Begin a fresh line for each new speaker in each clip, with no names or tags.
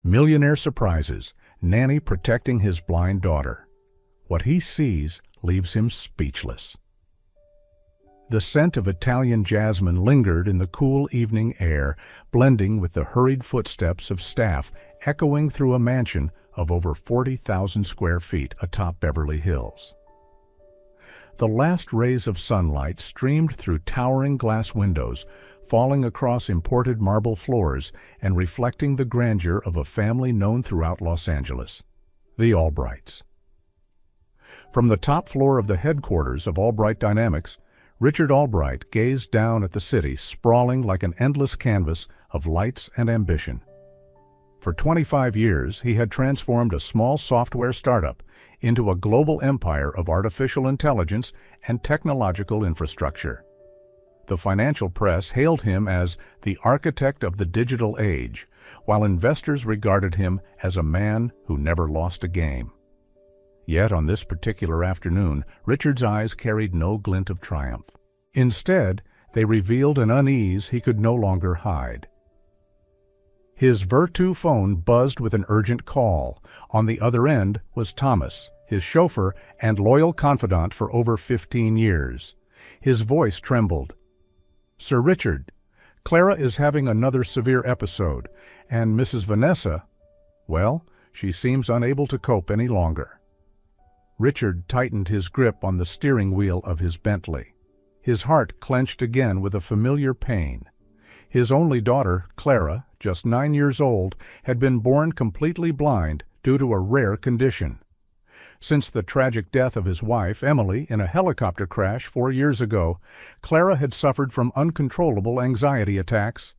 Millionaire surprises, Nanny protecting his blind daughter. What he sees leaves him speechless. The scent of Italian jasmine lingered in the cool evening air, blending with the hurried footsteps of staff echoing through a mansion of over 40,000 square feet atop Beverly Hills. The last rays of sunlight streamed through towering glass windows, falling across imported marble floors and reflecting the grandeur of a family known throughout Los Angeles, the Albrights. From the top floor of the headquarters of Albright Dynamics, Richard Albright gazed down at the city sprawling like an endless canvas of lights and ambition. For 25 years, he had transformed a small software startup into a global empire of artificial intelligence and technological infrastructure. The financial press hailed him as the architect of the digital age, while investors regarded him as a man who never lost a game. Yet on this particular afternoon, Richard's eyes carried no glint of triumph. Instead, they revealed an unease he could no longer hide. His Vertu phone buzzed with an urgent call. On the other end was Thomas, his chauffeur and loyal confidant for over 15 years. His voice trembled. "Sir Richard, Clara is having another severe episode, and Mrs. Vanessa, well, she seems unable to cope any longer." Richard tightened his grip on the steering wheel of his Bentley. His heart clenched again with a familiar pain. His only daughter, Clara, just 9 years old, had been born completely blind due to a rare condition. Since the tragic death of his wife, Emily, in a helicopter crash 4 years ago, Clara had suffered from uncontrollable anxiety attacks.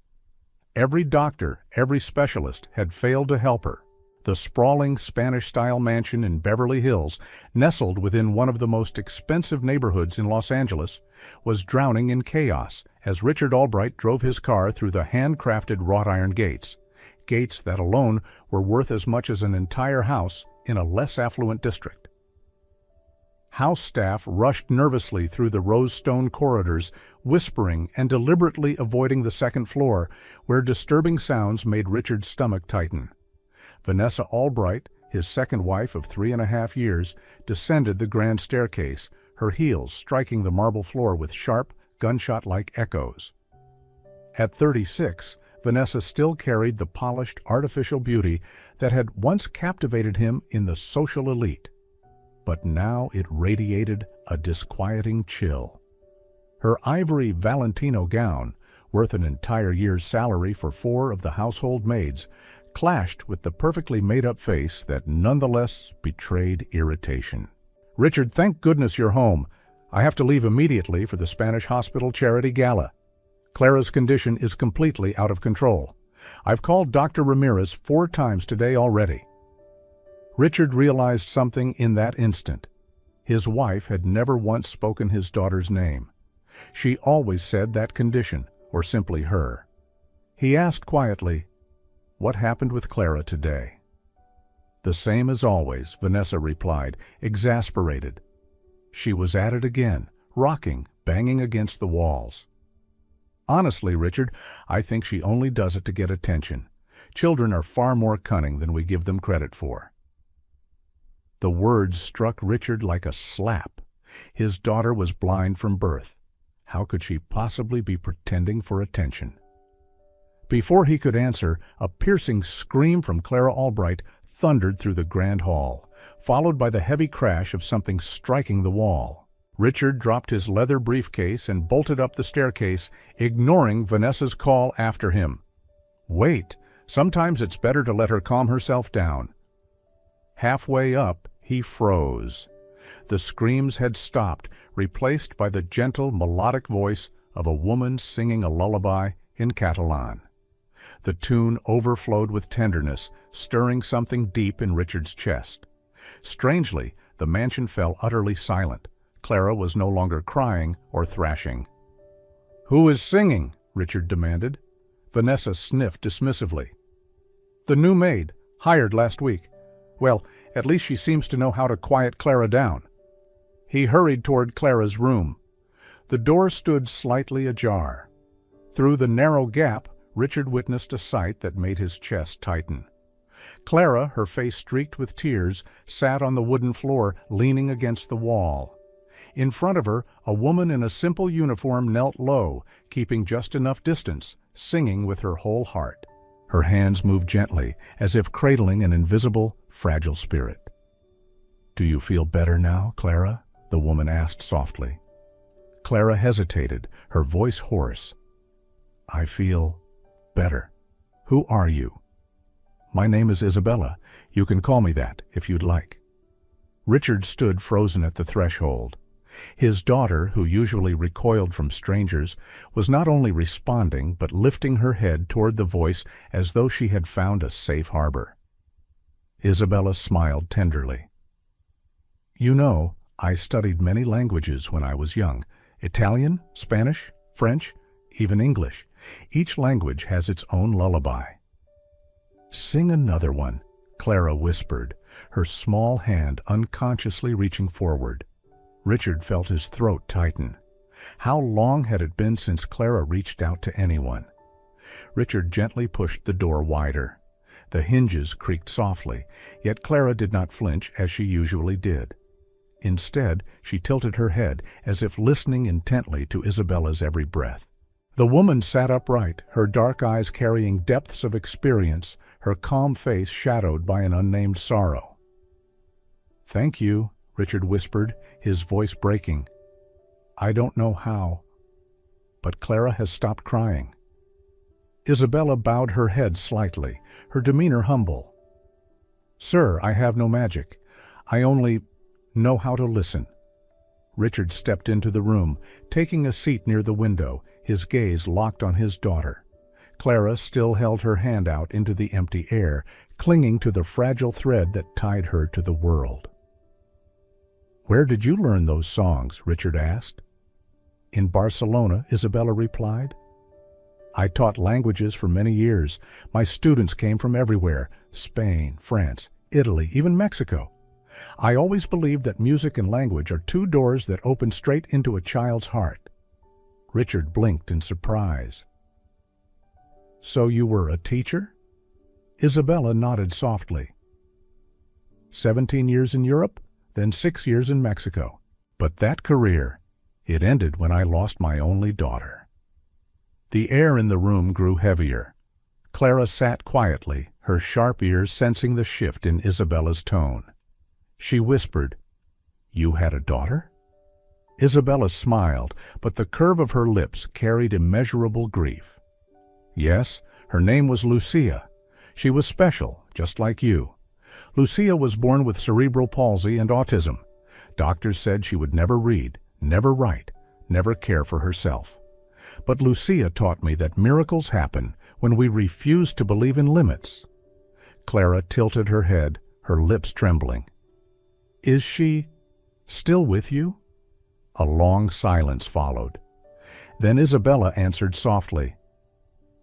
Every doctor, every specialist had failed to help her. The sprawling Spanish-style mansion in Beverly Hills, nestled within one of the most expensive neighborhoods in Los Angeles, was drowning in chaos as Richard Albright drove his car through the handcrafted wrought iron gates, gates that alone were worth as much as an entire house in a less affluent district. House staff rushed nervously through the rose-stone corridors, whispering and deliberately avoiding the second floor, where disturbing sounds made Richard's stomach tighten. Vanessa Albright, his second wife of 3.5 years, descended the grand staircase, her heels striking the marble floor with sharp, gunshot-like echoes. At 36, Vanessa still carried the polished, artificial beauty that had once captivated him in the social elite. But now it radiated a disquieting chill. Her ivory Valentino gown, worth an entire year's salary for 4 of the household maids, clashed with the perfectly made-up face that nonetheless betrayed irritation. "Richard, thank goodness you're home. I have to leave immediately for the Spanish Hospital Charity Gala. Clara's condition is completely out of control. I've called Dr. Ramirez 4 times today already." Richard realized something in that instant. His wife had never once spoken his daughter's name. She always said that condition, or simply her. He asked quietly, "What happened with Clara today?" "The same as always," Vanessa replied, exasperated. She was at it again, rocking, banging against the walls. "Honestly, Richard, I think she only does it to get attention. Children are far more cunning than we give them credit for." The words struck Richard like a slap. His daughter was blind from birth. How could she possibly be pretending for attention? Before he could answer, a piercing scream from Clara Albright thundered through the grand hall, followed by the heavy crash of something striking the wall. Richard dropped his leather briefcase and bolted up the staircase, ignoring Vanessa's call after him. "Wait, sometimes it's better to let her calm herself down." Halfway up, he froze. The screams had stopped, replaced by the gentle, melodic voice of a woman singing a lullaby in Catalan. The tune overflowed with tenderness, stirring something deep in Richard's chest. Strangely, the mansion fell utterly silent. Clara was no longer crying or thrashing. "Who is singing?" Richard demanded. Vanessa sniffed dismissively. "The new maid, hired last week. Well, at least she seems to know how to quiet Clara down." He hurried toward Clara's room. The door stood slightly ajar. Through the narrow gap, Richard witnessed a sight that made his chest tighten. Clara, her face streaked with tears, sat on the wooden floor, leaning against the wall. In front of her, a woman in a simple uniform knelt low, keeping just enough distance, singing with her whole heart. Her hands moved gently, as if cradling an invisible, fragile spirit. "Do you feel better now, Clara?" the woman asked softly. Clara hesitated, her voice hoarse. "I feel better. Who are you?" "My name is Isabella. You can call me that, if you'd like." Richard stood frozen at the threshold. His daughter, who usually recoiled from strangers, was not only responding but lifting her head toward the voice as though she had found a safe harbor. Isabella smiled tenderly. "You know, I studied many languages when I was young. Italian, Spanish, French, even English. Each language has its own lullaby." "Sing another one," Clara whispered, her small hand unconsciously reaching forward. Richard felt his throat tighten. How long had it been since Clara reached out to anyone? Richard gently pushed the door wider. The hinges creaked softly, yet Clara did not flinch as she usually did. Instead, she tilted her head, as if listening intently to Isabella's every breath. The woman sat upright, her dark eyes carrying depths of experience, her calm face shadowed by an unnamed sorrow. "Thank you," Richard whispered, his voice breaking. "I don't know how, but Clara has stopped crying." Isabella bowed her head slightly, her demeanor humble. "Sir, I have no magic. I only know how to listen." Richard stepped into the room, taking a seat near the window, his gaze locked on his daughter. Clara still held her hand out into the empty air, clinging to the fragile thread that tied her to the world. "Where did you learn those songs?" Richard asked. "In Barcelona," Isabella replied. "I taught languages for many years. My students came from everywhere: Spain, France, Italy, even Mexico. I always believed that music and language are two doors that open straight into a child's heart." Richard blinked in surprise. "So you were a teacher?" Isabella nodded softly. 17 years in Europe, then 6 years in Mexico. But that career, it ended when I lost my only daughter." The air in the room grew heavier. Clara sat quietly, her sharp ears sensing the shift in Isabella's tone. She whispered, "You had a daughter?" Isabella smiled, but the curve of her lips carried immeasurable grief. "Yes, her name was Lucia. She was special, just like you. Lucia was born with cerebral palsy and autism. Doctors said she would never read, never write, never care for herself. But Lucia taught me that miracles happen when we refuse to believe in limits." Clara tilted her head, her lips trembling. "Is she still with you?" A long silence followed. Then Isabella answered softly,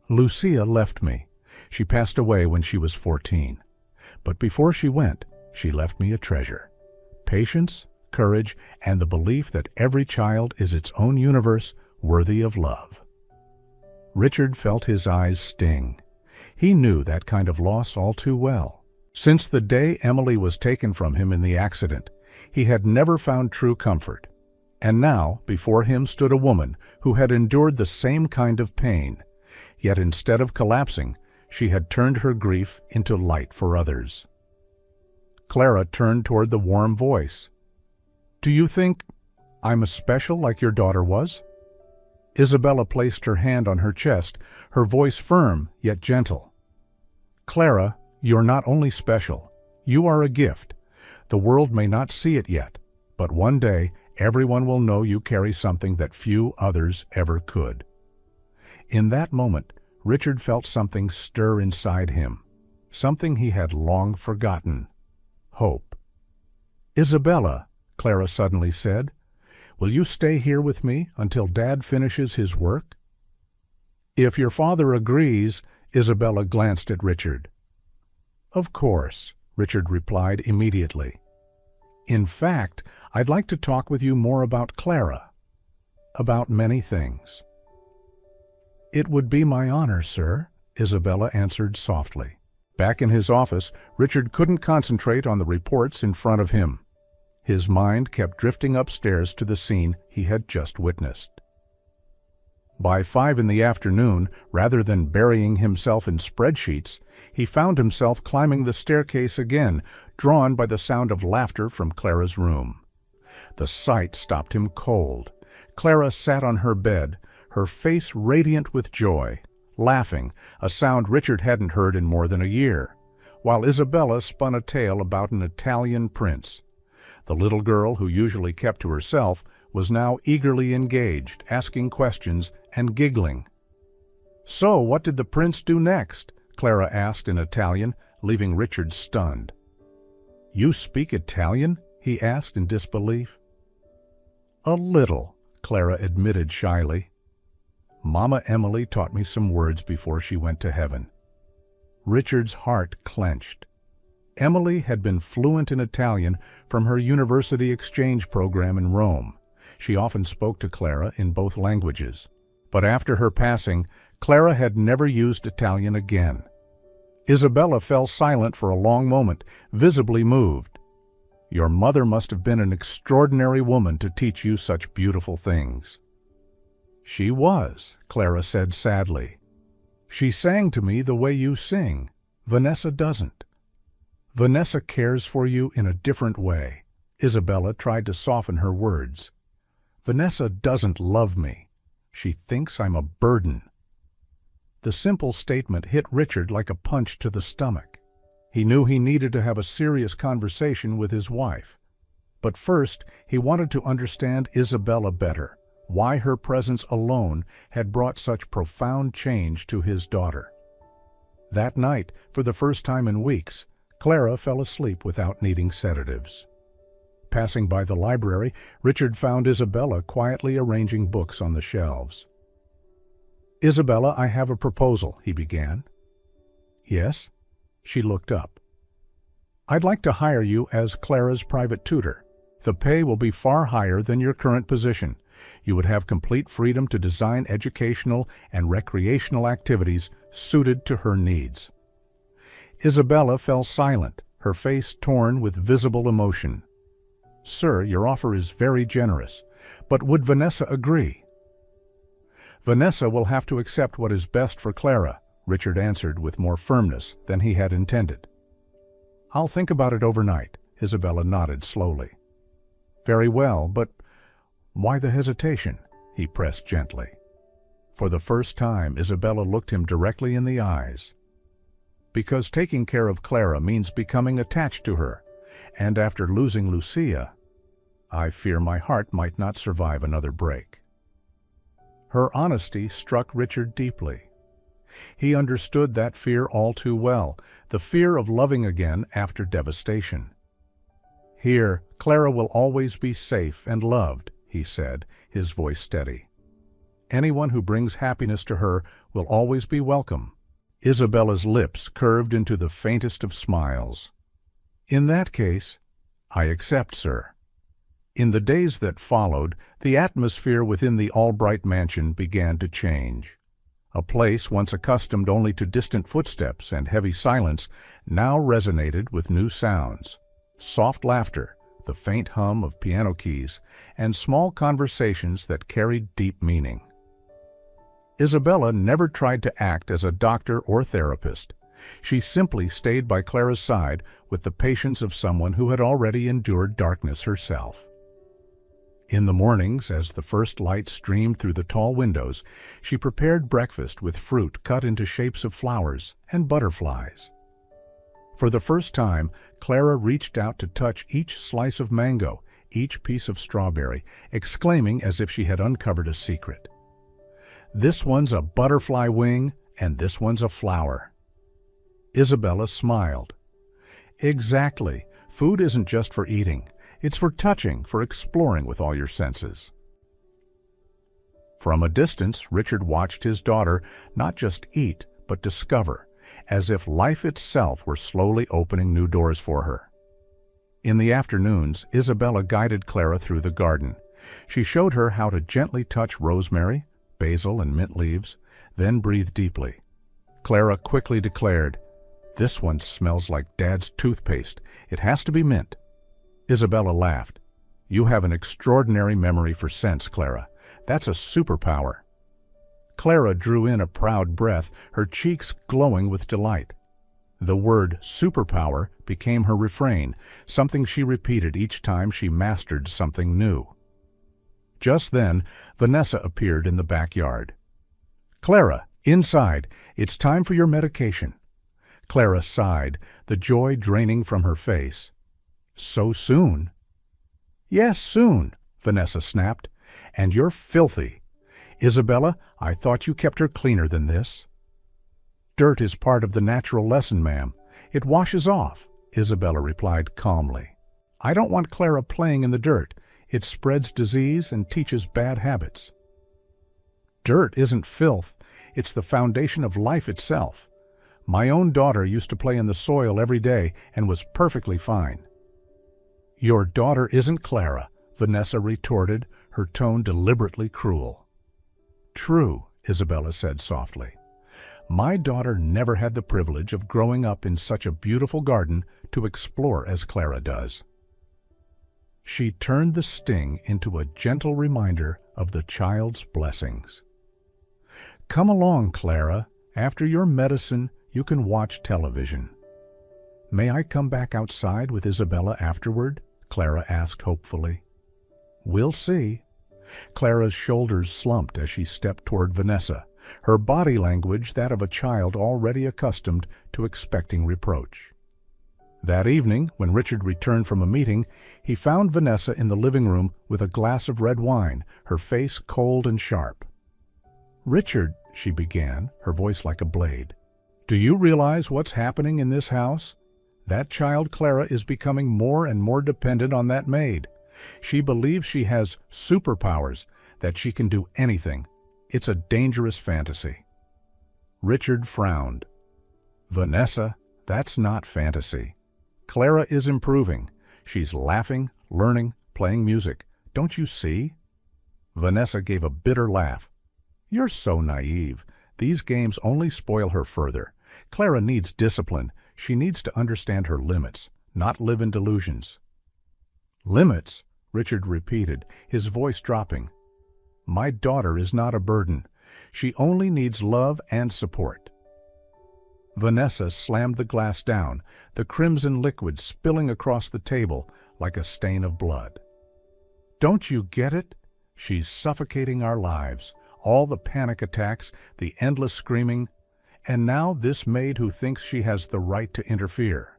"Lucia left me. She passed away when she was 14. But before she went, she left me a treasure: patience, courage, and the belief that every child is its own universe, worthy of love." Richard felt his eyes sting. He knew that kind of loss all too well. Since the day Emily was taken from him in the accident, he had never found true comfort. And now, before him stood a woman who had endured the same kind of pain. Yet instead of collapsing, she had turned her grief into light for others. Clara turned toward the warm voice. "Do you think I'm as special like your daughter was?" Isabella placed her hand on her chest, her voice firm yet gentle. "Clara, you're not only special, you are a gift. The world may not see it yet, but one day everyone will know you carry something that few others ever could." In that moment, Richard felt something stir inside him, something he had long forgotten: hope. "Isabella," Clara suddenly said, "will you stay here with me until Dad finishes his work?" "If your father agrees," Isabella glanced at Richard. "Of course," Richard replied immediately. "In fact, I'd like to talk with you more about Clara. About many things." "It would be my honor, sir," Isabella answered softly. Back in his office, Richard couldn't concentrate on the reports in front of him. His mind kept drifting upstairs to the scene he had just witnessed. By 5 in the afternoon, rather than burying himself in spreadsheets, he found himself climbing the staircase again, drawn by the sound of laughter from Clara's room. The sight stopped him cold. Clara sat on her bed, her face radiant with joy, laughing, a sound Richard hadn't heard in more than a year, while Isabella spun a tale about an Italian prince. The little girl, who usually kept to herself, was now eagerly engaged, asking questions and giggling. "So, what did the prince do next?" Clara asked in Italian, leaving Richard stunned. "You speak Italian?" he asked in disbelief. "A little," Clara admitted shyly. "Mama Emily taught me some words before she went to heaven." Richard's heart clenched. Emily had been fluent in Italian from her university exchange program in Rome. She often spoke to Clara in both languages. But after her passing, Clara had never used Italian again. Isabella fell silent for a long moment, visibly moved. "Your mother must have been an extraordinary woman to teach you such beautiful things." "She was," Clara said sadly. "She sang to me the way you sing. Vanessa doesn't." "Vanessa cares for you in a different way." Isabella tried to soften her words. "Vanessa doesn't love me. She thinks I'm a burden." The simple statement hit Richard like a punch to the stomach. He knew he needed to have a serious conversation with his wife. But first, he wanted to understand Isabella better, why her presence alone had brought such profound change to his daughter. That night, for the first time in weeks, Clara fell asleep without needing sedatives. Passing by the library, Richard found Isabella quietly arranging books on the shelves. "Isabella, I have a proposal," he began. "Yes?" She looked up. "I'd like to hire you as Clara's private tutor. The pay will be far higher than your current position. You would have complete freedom to design educational and recreational activities suited to her needs." Isabella fell silent, her face torn with visible emotion. "Sir, your offer is very generous, but would Vanessa agree?" "Vanessa will have to accept what is best for Clara," Richard answered with more firmness than he had intended. "I'll think about it overnight," Isabella nodded slowly. "Very well, but why the hesitation?" he pressed gently. For the first time, Isabella looked him directly in the eyes. "Because taking care of Clara means becoming attached to her, and after losing Lucia, I fear my heart might not survive another break." Her honesty struck Richard deeply. He understood that fear all too well, the fear of loving again after devastation. "Here, Clara will always be safe and loved," he said, his voice steady. "Anyone who brings happiness to her will always be welcome." Isabella's lips curved into the faintest of smiles. "In that case, I accept, sir." In the days that followed, the atmosphere within the Albright mansion began to change. A place once accustomed only to distant footsteps and heavy silence now resonated with new sounds. Soft laughter, the faint hum of piano keys, and small conversations that carried deep meaning. Isabella never tried to act as a doctor or therapist. She simply stayed by Clara's side with the patience of someone who had already endured darkness herself. In the mornings, as the first light streamed through the tall windows, she prepared breakfast with fruit cut into shapes of flowers and butterflies. For the first time, Clara reached out to touch each slice of mango, each piece of strawberry, exclaiming as if she had uncovered a secret. "This one's a butterfly wing, and this one's a flower." Isabella smiled. "Exactly. Food isn't just for eating. It's for touching, for exploring with all your senses." From a distance, Richard watched his daughter not just eat, but discover, as if life itself were slowly opening new doors for her. In the afternoons, Isabella guided Clara through the garden. She showed her how to gently touch rosemary, basil, and mint leaves, then breathe deeply. Clara quickly declared, This one smells like Dad's toothpaste. It has to be mint. Isabella laughed. You have an extraordinary memory for scents, Clara. That's a superpower. Clara drew in a proud breath, her cheeks glowing with delight. The word superpower became her refrain, something she repeated each time she mastered something new. Just then, Vanessa appeared in the backyard. Clara, inside. It's time for your medication. Clara sighed, the joy draining from her face. So soon? Yes, soon, Vanessa snapped. And you're filthy. Isabella, I thought you kept her cleaner than this. Dirt is part of the natural lesson, ma'am. It washes off, Isabella replied calmly. I don't want Clara playing in the dirt. It spreads disease and teaches bad habits. Dirt isn't filth. It's the foundation of life itself. My own daughter used to play in the soil every day and was perfectly fine. Your daughter isn't Clara, Vanessa retorted, her tone deliberately cruel. True, Isabella said softly. My daughter never had the privilege of growing up in such a beautiful garden to explore as Clara does. She turned the sting into a gentle reminder of the child's blessings. Come along, Clara. After your medicine, you can watch television. May I come back outside with Isabella afterward? Clara asked hopefully. We'll see. Clara's shoulders slumped as she stepped toward Vanessa, her body language that of a child already accustomed to expecting reproach. That evening, when Richard returned from a meeting, he found Vanessa in the living room with a glass of red wine, her face cold and sharp. Richard, she began, her voice like a blade, do you realize what's happening in this house? That child Clara is becoming more and more dependent on that maid. She believes she has superpowers, that she can do anything. It's a dangerous fantasy. Richard frowned. Vanessa, that's not fantasy. Clara is improving. She's laughing, learning, playing music. Don't you see? Vanessa gave a bitter laugh. You're so naive. These games only spoil her further. Clara needs discipline. She needs to understand her limits, not live in delusions. Limits? Richard repeated, his voice dropping. My daughter is not a burden. She only needs love and support. Vanessa slammed the glass down, the crimson liquid spilling across the table like a stain of blood. Don't you get it? She's suffocating our lives. All the panic attacks, the endless screaming, and now this maid who thinks she has the right to interfere.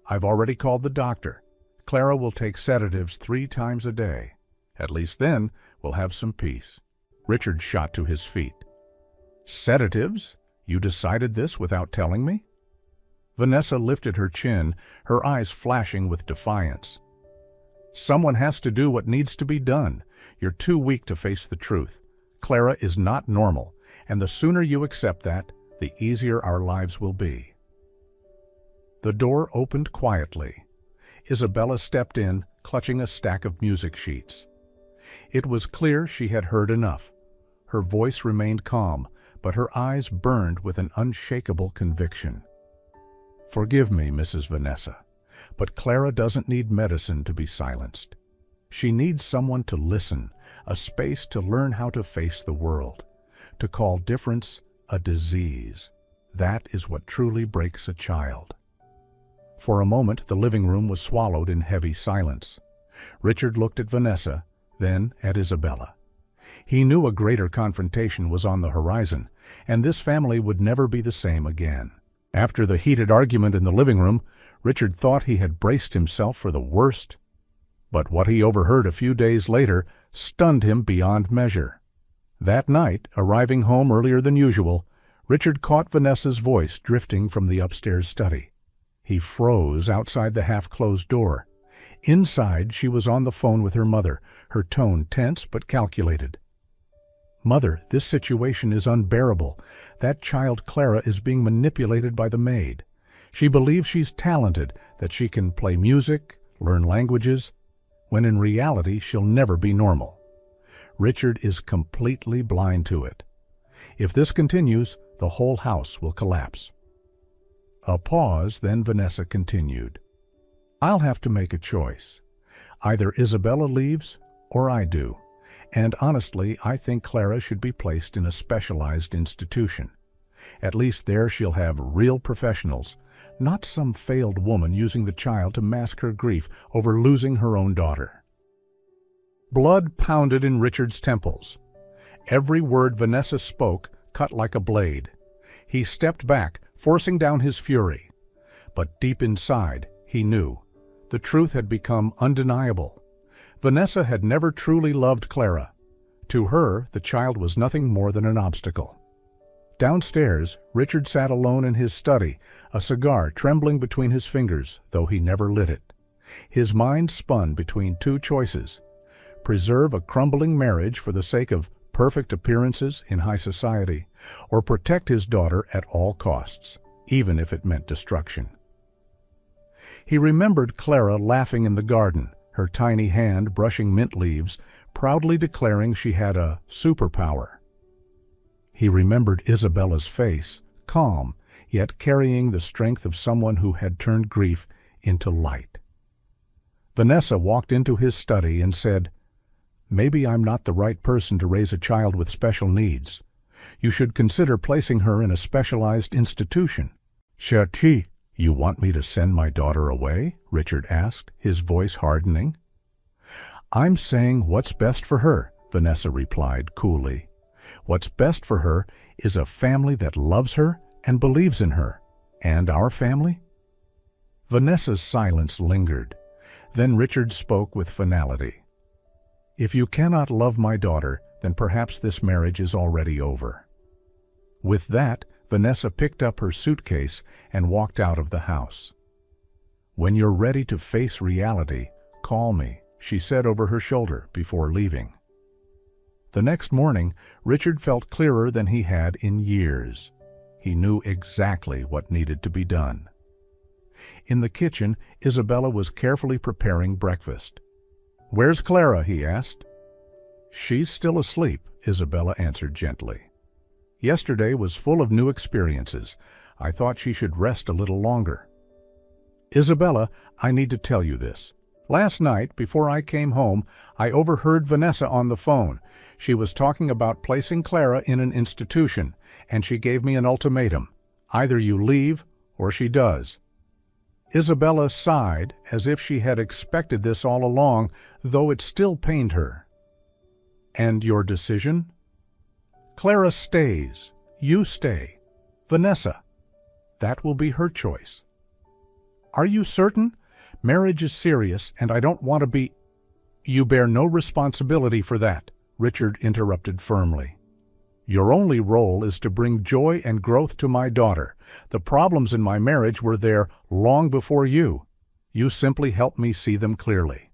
I've already called the doctor. Clara will take sedatives 3 times a day. At least then we'll have some peace. Richard shot to his feet. Sedatives? You decided this without telling me? Vanessa lifted her chin, her eyes flashing with defiance. Someone has to do what needs to be done. You're too weak to face the truth. Clara is not normal, and the sooner you accept that, the easier our lives will be. The door opened quietly. Isabella stepped in, clutching a stack of music sheets. It was clear she had heard enough. Her voice remained calm, but her eyes burned with an unshakable conviction. Forgive me, Mrs. Vanessa, but Clara doesn't need medicine to be silenced. She needs someone to listen, a space to learn how to face the world, to call difference a disease. That is what truly breaks a child. For a moment, the living room was swallowed in heavy silence. Richard looked at Vanessa, then at Isabella. He knew a greater confrontation was on the horizon, and this family would never be the same again. After the heated argument in the living room, Richard thought he had braced himself for the worst. But what he overheard a few days later stunned him beyond measure. That night, arriving home earlier than usual, Richard caught Vanessa's voice drifting from the upstairs study. He froze outside the half-closed door. Inside, she was on the phone with her mother, her tone tense but calculated. Mother, this situation is unbearable. That child Clara is being manipulated by the maid. She believes she's talented, that she can play music, learn languages, when in reality she'll never be normal. Richard is completely blind to it. If this continues, the whole house will collapse. A pause, then Vanessa continued. I'll have to make a choice. Either Isabella leaves or I do. And honestly, I think Clara should be placed in a specialized institution. At least there she'll have real professionals, not some failed woman using the child to mask her grief over losing her own daughter. Blood pounded in Richard's temples. Every word Vanessa spoke cut like a blade. He stepped back, forcing down his fury. But deep inside, he knew. The truth had become undeniable. Vanessa had never truly loved Clara. To her, the child was nothing more than an obstacle. Downstairs, Richard sat alone in his study, a cigar trembling between his fingers, though he never lit it. His mind spun between two choices: preserve a crumbling marriage for the sake of perfect appearances in high society, or protect his daughter at all costs, even if it meant destruction. He remembered Clara laughing in the garden, her tiny hand brushing mint leaves, proudly declaring she had a superpower. He remembered Isabella's face, calm, yet carrying the strength of someone who had turned grief into light. Vanessa walked into his study and said, "Maybe I'm not the right person to raise a child with special needs. You should consider placing her in a specialized institution." "Cherty, you want me to send my daughter away?" Richard asked, his voice hardening. "I'm saying what's best for her," Vanessa replied coolly. "What's best for her is a family that loves her and believes in her. And our family?" Vanessa's silence lingered. Then Richard spoke with finality. "If you cannot love my daughter, then perhaps this marriage is already over." With that, Vanessa picked up her suitcase and walked out of the house. "When you're ready to face reality, call me," she said over her shoulder before leaving. The next morning, Richard felt clearer than he had in years. He knew exactly what needed to be done. In the kitchen, Isabella was carefully preparing breakfast. "Where's Clara?" he asked. "She's still asleep," Isabella answered gently. "Yesterday was full of new experiences. I thought she should rest a little longer." "Isabella, I need to tell you this. Last night, before I came home, I overheard Vanessa on the phone. She was talking about placing Clara in an institution, and she gave me an ultimatum. Either you leave, or she does." Isabella sighed, as if she had expected this all along, though it still pained her. "And your decision?" "Clara stays. You stay. Vanessa. That will be her choice." "Are you certain? Marriage is serious, and I don't want to be—" "You bear no responsibility for that," Richard interrupted firmly. "Your only role is to bring joy and growth to my daughter. The problems in my marriage were there long before you. You simply helped me see them clearly."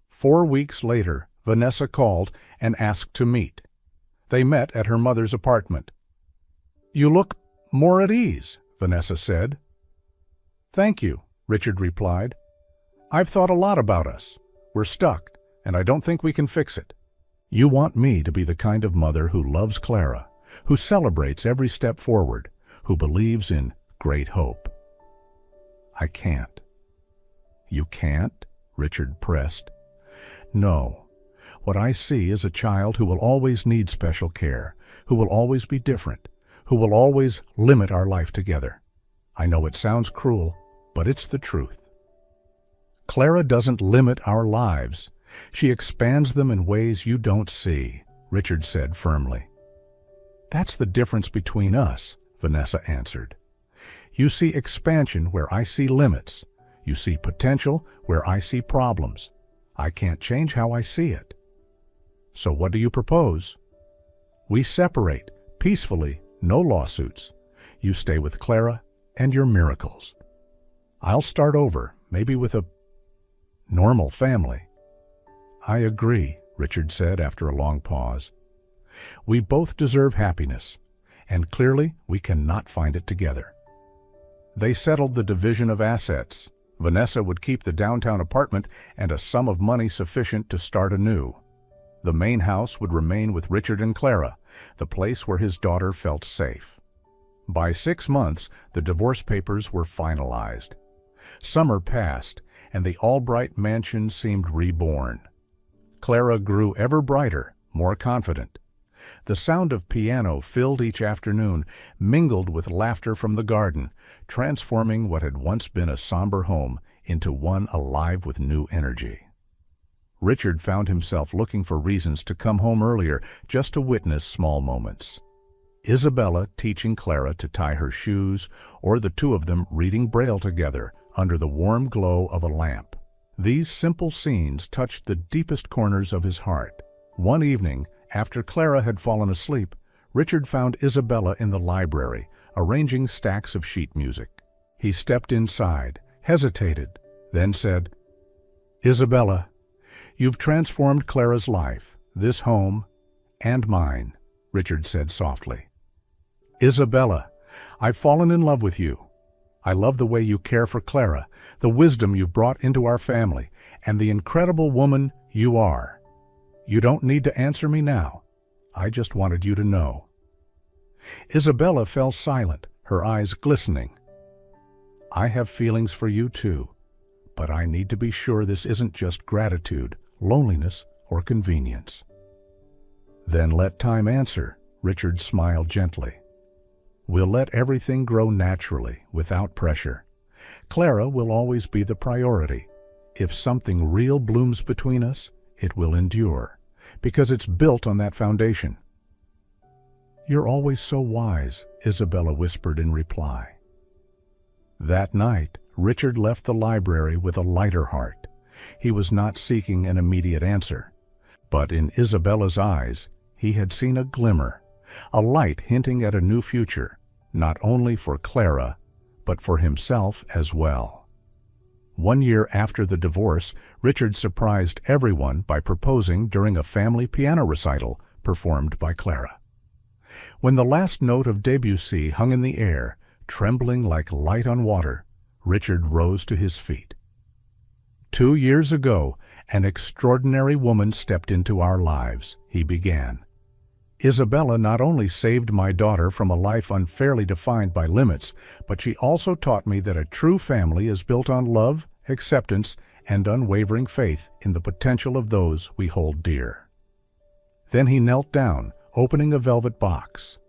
4 weeks later, Vanessa called and asked to meet. They met at her mother's apartment. "You look more at ease," Vanessa said. "Thank you," Richard replied. "I've thought a lot about us. We're stuck, and I don't think we can fix it. You want me to be the kind of mother who loves Clara, who celebrates every step forward, who believes in great hope." "I can't." "You can't?" Richard pressed. "No. What I see is a child who will always need special care, who will always be different, who will always limit our life together. I know it sounds cruel, but it's the truth. Clara doesn't limit our lives. She expands them in ways you don't see," Richard said firmly. "That's the difference between us," Vanessa answered. "You see expansion where I see limits. You see potential where I see problems. I can't change how I see it." "So what do you propose?" "We separate, peacefully, no lawsuits. You stay with Clara and your miracles. I'll start over, maybe with a normal family." "I agree," Richard said after a long pause. "We both deserve happiness, and clearly we cannot find it together." They settled the division of assets. Vanessa would keep the downtown apartment and a sum of money sufficient to start anew. The main house would remain with Richard and Clara, the place where his daughter felt safe. By 6 months, the divorce papers were finalized. Summer passed, and the Albright mansion seemed reborn. Clara grew ever brighter, more confident. The sound of piano filled each afternoon, mingled with laughter from the garden, transforming what had once been a somber home into one alive with new energy. Richard found himself looking for reasons to come home earlier just to witness small moments. Isabella teaching Clara to tie her shoes, or the two of them reading Braille together under the warm glow of a lamp. These simple scenes touched the deepest corners of his heart. One evening, after Clara had fallen asleep, Richard found Isabella in the library, arranging stacks of sheet music. He stepped inside, hesitated, then said, "Isabella, you've transformed Clara's life, this home, and mine," Richard said softly. "Isabella, I've fallen in love with you. I love the way you care for Clara, the wisdom you've brought into our family, and the incredible woman you are. You don't need to answer me now. I just wanted you to know." Isabella fell silent, her eyes glistening. "I have feelings for you too, but I need to be sure this isn't just gratitude, loneliness, or convenience." "Then let time answer," Richard smiled gently. "We'll let everything grow naturally, without pressure. Clara will always be the priority. If something real blooms between us, it will endure, because it's built on that foundation." "You're always so wise," Isabella whispered in reply. That night, Richard left the library with a lighter heart. He was not seeking an immediate answer, but in Isabella's eyes, he had seen a glimmer, a light hinting at a new future, not only for Clara, but for himself as well. 1 year after the divorce, Richard surprised everyone by proposing during a family piano recital performed by Clara. When the last note of Debussy hung in the air, trembling like light on water, Richard rose to his feet. "2 years ago, an extraordinary woman stepped into our lives," he began. "Isabella not only saved my daughter from a life unfairly defined by limits, but she also taught me that a true family is built on love, acceptance, and unwavering faith in the potential of those we hold dear." Then he knelt down, opening a velvet box.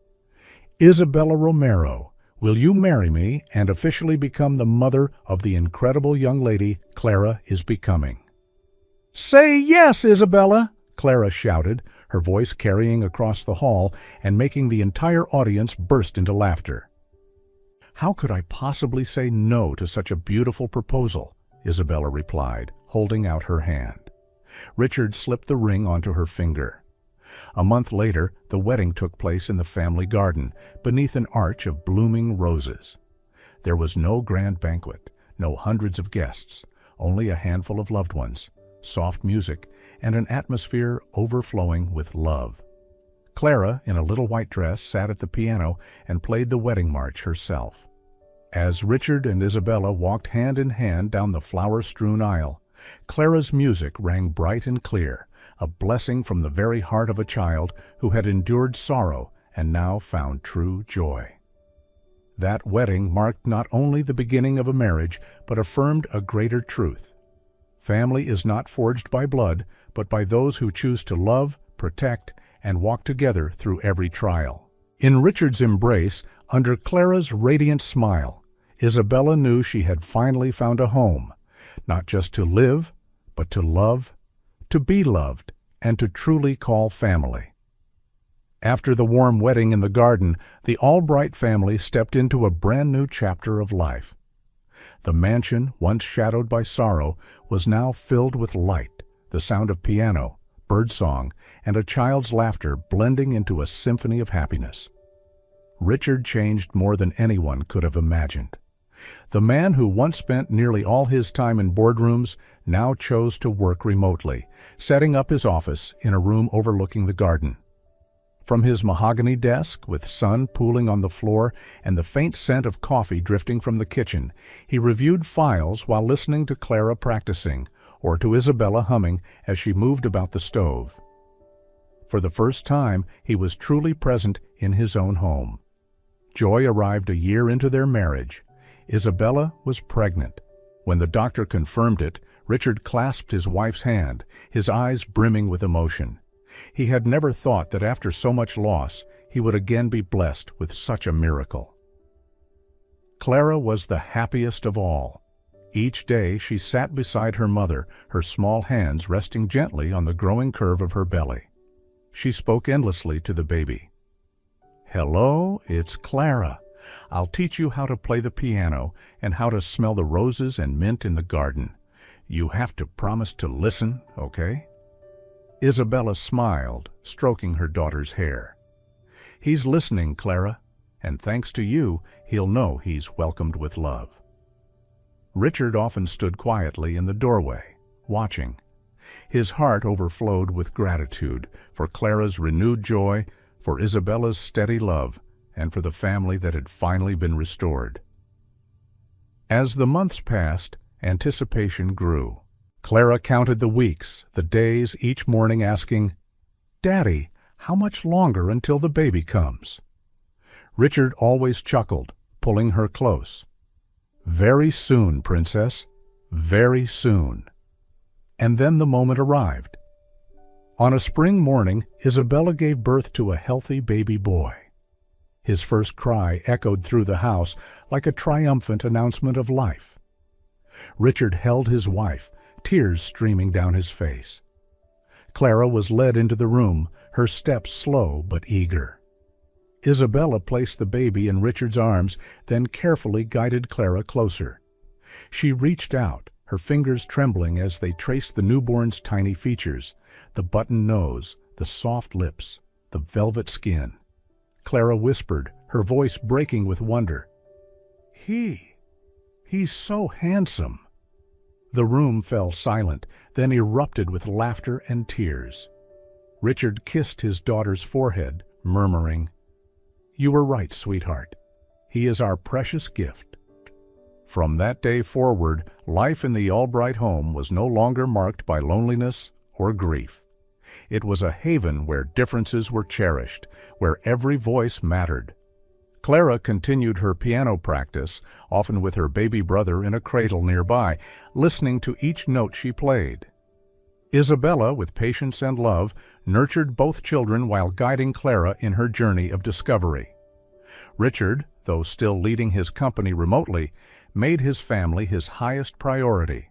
"Isabella Romero, will you marry me and officially become the mother of the incredible young lady Clara is becoming?" "Say yes, Isabella!" Clara shouted, her voice carrying across the hall and making the entire audience burst into laughter. "How could I possibly say no to such a beautiful proposal?" Isabella replied, holding out her hand. Richard slipped the ring onto her finger. A month later, the wedding took place in the family garden, beneath an arch of blooming roses. There was no grand banquet, no hundreds of guests, only a handful of loved ones, soft music, and an atmosphere overflowing with love. Clara, in a little white dress, sat at the piano and played the wedding march herself. As Richard and Isabella walked hand in hand down the flower-strewn aisle, Clara's music rang bright and clear, a blessing from the very heart of a child who had endured sorrow and now found true joy. That wedding marked not only the beginning of a marriage, but affirmed a greater truth. Family is not forged by blood, but by those who choose to love, protect, and walk together through every trial. In Richard's embrace, under Clara's radiant smile, Isabella knew she had finally found a home, not just to live, but to love, to be loved, and to truly call family. After the warm wedding in the garden, the Albright family stepped into a brand new chapter of life. The mansion, once shadowed by sorrow, was now filled with light, the sound of piano, birdsong, and a child's laughter blending into a symphony of happiness. Richard changed more than anyone could have imagined. The man who once spent nearly all his time in boardrooms now chose to work remotely, setting up his office in a room overlooking the garden. From his mahogany desk, with sun pooling on the floor and the faint scent of coffee drifting from the kitchen, he reviewed files while listening to Clara practicing, or to Isabella humming as she moved about the stove. For the first time, he was truly present in his own home. Joy arrived a year into their marriage. Isabella was pregnant. When the doctor confirmed it, Richard clasped his wife's hand, his eyes brimming with emotion. He had never thought that after so much loss, he would again be blessed with such a miracle. Clara was the happiest of all. Each day she sat beside her mother, her small hands resting gently on the growing curve of her belly. She spoke endlessly to the baby. "Hello, it's Clara. I'll teach you how to play the piano and how to smell the roses and mint in the garden. You have to promise to listen, okay?" Isabella smiled, stroking her daughter's hair. "He's listening, Clara, and thanks to you, he'll know he's welcomed with love." Richard often stood quietly in the doorway, watching. His heart overflowed with gratitude for Clara's renewed joy, for Isabella's steady love, and for the family that had finally been restored. As the months passed, anticipation grew. Clara counted the weeks, the days, each morning asking, "Daddy, how much longer until the baby comes?" Richard always chuckled, pulling her close. "Very soon, Princess, very soon." And then the moment arrived. On a spring morning, Isabella gave birth to a healthy baby boy. His first cry echoed through the house like a triumphant announcement of life. Richard held his wife, tears streaming down his face. Clara was led into the room, her steps slow but eager. Isabella placed the baby in Richard's arms, then carefully guided Clara closer. She reached out, her fingers trembling as they traced the newborn's tiny features, the button nose, the soft lips, the velvet skin. Clara whispered, her voice breaking with wonder, He's so handsome." The room fell silent, then erupted with laughter and tears. Richard kissed his daughter's forehead, murmuring, "You were right, sweetheart. He is our precious gift." From that day forward, life in the Albright home was no longer marked by loneliness or grief. It was a haven where differences were cherished, where every voice mattered. Clara continued her piano practice, often with her baby brother in a cradle nearby, listening to each note she played. Isabella, with patience and love, nurtured both children while guiding Clara in her journey of discovery. Richard, though still leading his company remotely, made his family his highest priority.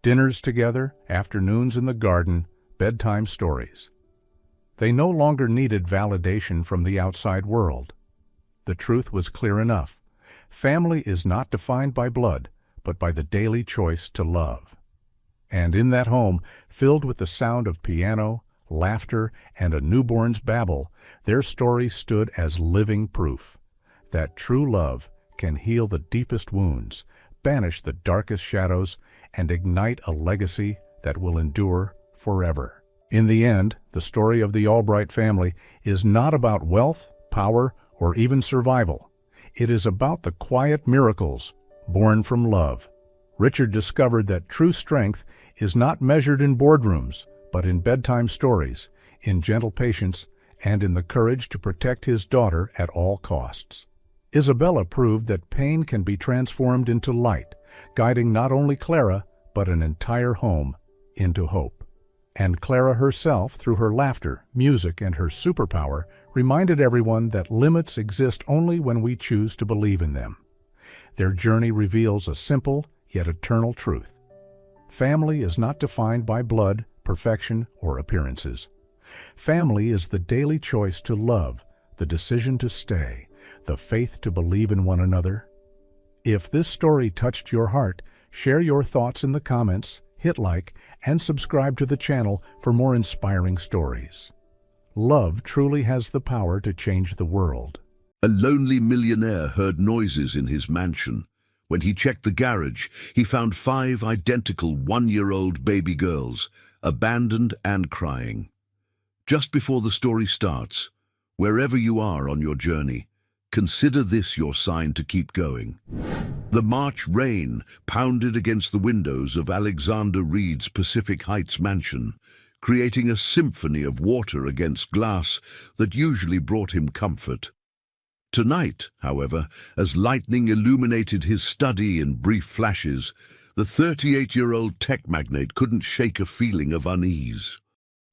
Dinners together, afternoons in the garden, bedtime stories. They no longer needed validation from the outside world. The truth was clear enough. Family is not defined by blood, but by the daily choice to love. And in that home, filled with the sound of piano, laughter, and a newborn's babble, their story stood as living proof that true love can heal the deepest wounds, banish the darkest shadows, and ignite a legacy that will endure forever. In the end, the story of the Albright family is not about wealth, power, or even survival. It is about the quiet miracles born from love. Richard discovered that true strength is not measured in boardrooms, but in bedtime stories, in gentle patience, and in the courage to protect his daughter at all costs. Isabella proved that pain can be transformed into light, guiding not only Clara, but an entire home into hope. And Clara herself, through her laughter, music, and her superpower, reminded everyone that limits exist only when we choose to believe in them. Their journey reveals a simple yet eternal truth. Family is not defined by blood, perfection, or appearances. Family is the daily choice to love, the decision to stay, the faith to believe in one another. If this story touched your heart, share your thoughts in the comments, hit like, and subscribe to the channel for more inspiring stories. Love truly has the power to change the world.
A lonely millionaire heard noises in his mansion. When he checked the garage, he found 5 identical 1-year-old baby girls, abandoned and crying. Just before the story starts, wherever you are on your journey, consider this your sign to keep going. The March rain pounded against the windows of Alexander Reed's Pacific Heights mansion, creating a symphony of water against glass that usually brought him comfort. Tonight, however, as lightning illuminated his study in brief flashes, the 38-year-old tech magnate couldn't shake a feeling of unease.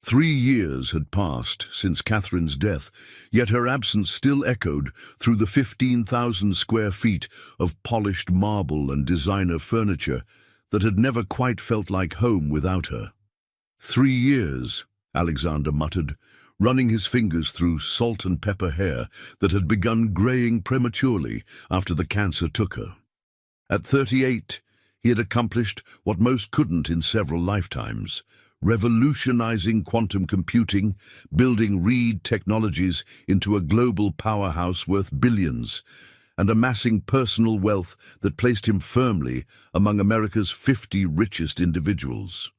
3 years had passed since Catherine's death, yet her absence still echoed through the 15,000 square feet of polished marble and designer furniture that had never quite felt like home without her. 3 years, Alexander muttered, running his fingers through salt and pepper hair that had begun graying prematurely after the cancer took her. At 38, he had accomplished what most couldn't in several lifetimes, revolutionizing quantum computing, building Reed Technologies into a global powerhouse worth billions, and amassing personal wealth that placed him firmly among America's 50 richest individuals.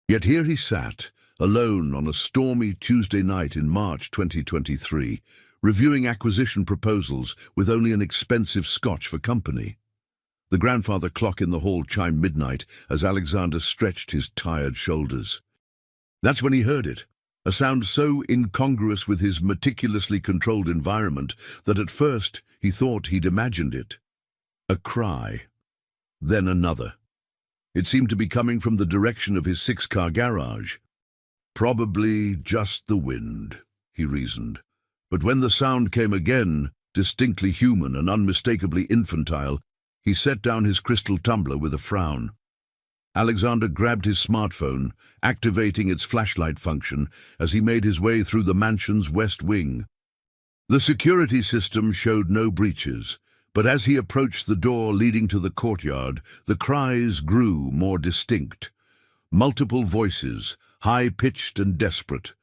Yet here he sat, alone on a stormy Tuesday night in March 2023, reviewing acquisition proposals with only an expensive scotch for company. The grandfather clock in the hall chimed midnight as Alexander stretched his tired shoulders. That's when he heard it, a sound so incongruous with his meticulously controlled environment that at first he thought he'd imagined it. A cry, then another. It seemed to be coming from the direction of his 6-car garage. Probably just the wind, he reasoned. But when the sound came again, distinctly human and unmistakably infantile, he set down his crystal tumbler with a frown. Alexander grabbed his smartphone, activating its flashlight function as he made his way through the mansion's west wing. The security system showed no breaches, but as he approached the door leading to the courtyard, the cries grew more distinct. Multiple voices, high-pitched and desperate.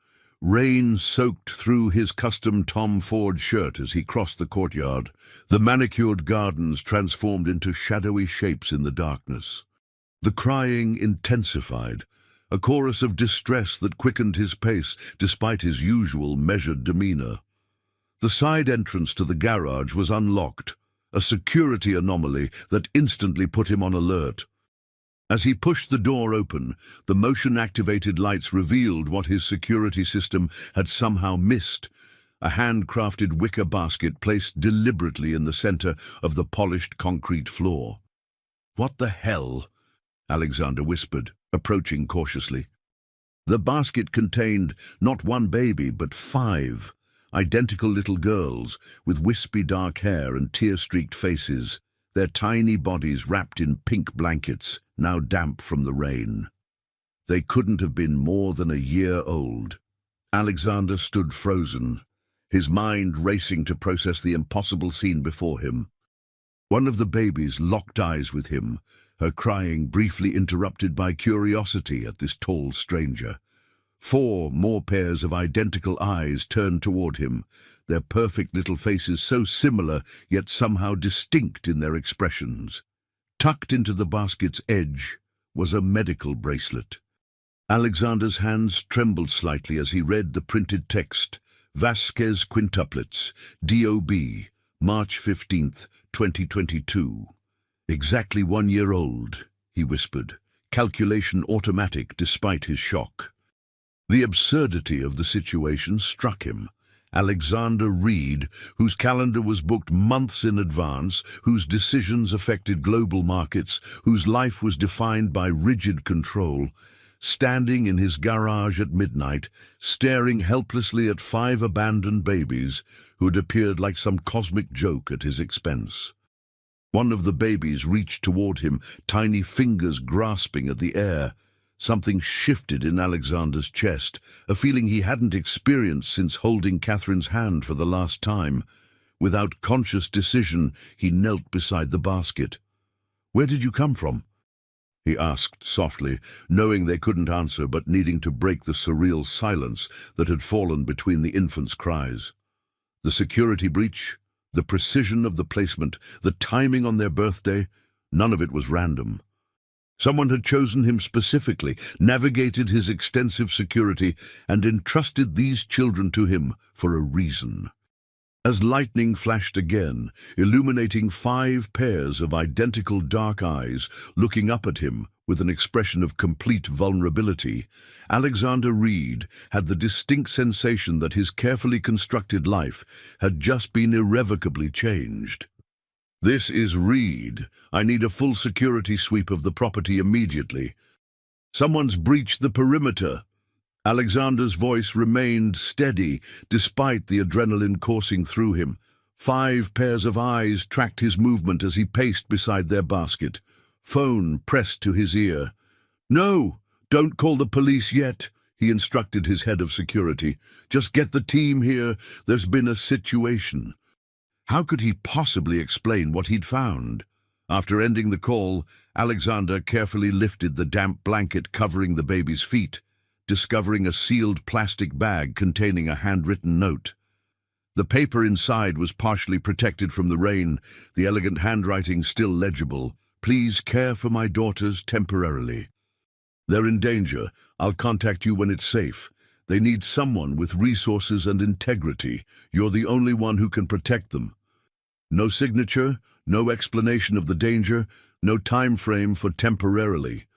Rain soaked through his custom Tom Ford shirt as he crossed the courtyard. The manicured gardens transformed into shadowy shapes in the darkness. The crying intensified, a chorus of distress that quickened his pace despite his usual measured demeanor. The side entrance to the garage was unlocked, a security anomaly that instantly put him on alert. As he pushed the door open, the motion-activated lights revealed what his security system had somehow missed, a handcrafted wicker basket placed deliberately in the center of the polished concrete floor. "What the hell?" Alexander whispered, approaching cautiously. The basket contained not one baby, but 5, identical little girls with wispy dark hair and tear-streaked faces, their tiny bodies wrapped in pink blankets, now damp from the rain. They couldn't have been more than a year old. Alexander stood frozen, his mind racing to process the impossible scene before him. One of the babies locked eyes with him, her crying briefly interrupted by curiosity at this tall stranger. 4 more pairs of identical eyes turned toward him, their perfect little faces so similar yet somehow distinct in their expressions. Tucked into the basket's edge was a medical bracelet. Alexander's hands trembled slightly as he read the printed text, Vasquez Quintuplets, DOB, March 15th, 2022. "Exactly 1 year old," he whispered, calculation automatic despite his shock. The absurdity of the situation struck him. Alexander Reed, whose calendar was booked months in advance, whose decisions affected global markets, whose life was defined by rigid control, standing in his garage at midnight, staring helplessly at 5 abandoned babies who had appeared like some cosmic joke at his expense. One of the babies reached toward him, tiny fingers grasping at the air. Something shifted in Alexander's chest, a feeling he hadn't experienced since holding Catherine's hand for the last time. Without conscious decision, he knelt beside the basket. "Where did you come from?" he asked softly, knowing they couldn't answer but needing to break the surreal silence that had fallen between the infant's cries. The security breach, the precision of the placement, the timing on their birthday, none of it was random. Someone had chosen him specifically, navigated his extensive security, and entrusted these children to him for a reason. As lightning flashed again, illuminating 5 pairs of identical dark eyes looking up at him with an expression of complete vulnerability, Alexander Reed had the distinct sensation that his carefully constructed life had just been irrevocably changed. "This is Reed. I need a full security sweep of the property immediately. Someone's breached the perimeter." Alexander's voice remained steady despite the adrenaline coursing through him. 5 pairs of eyes tracked his movement as he paced beside their basket. Phone pressed to his ear. "No, don't call the police yet," he instructed his head of security. "Just get the team here. There's been a situation." How could he possibly explain what he'd found? After ending the call, Alexander carefully lifted the damp blanket covering the baby's feet, discovering a sealed plastic bag containing a handwritten note. The paper inside was partially protected from the rain, the elegant handwriting still legible. "Please care for my daughters temporarily. They're in danger. I'll contact you when it's safe. They need someone with resources and integrity. You're the only one who can protect them." No signature, no explanation of the danger, no time frame for temporarily.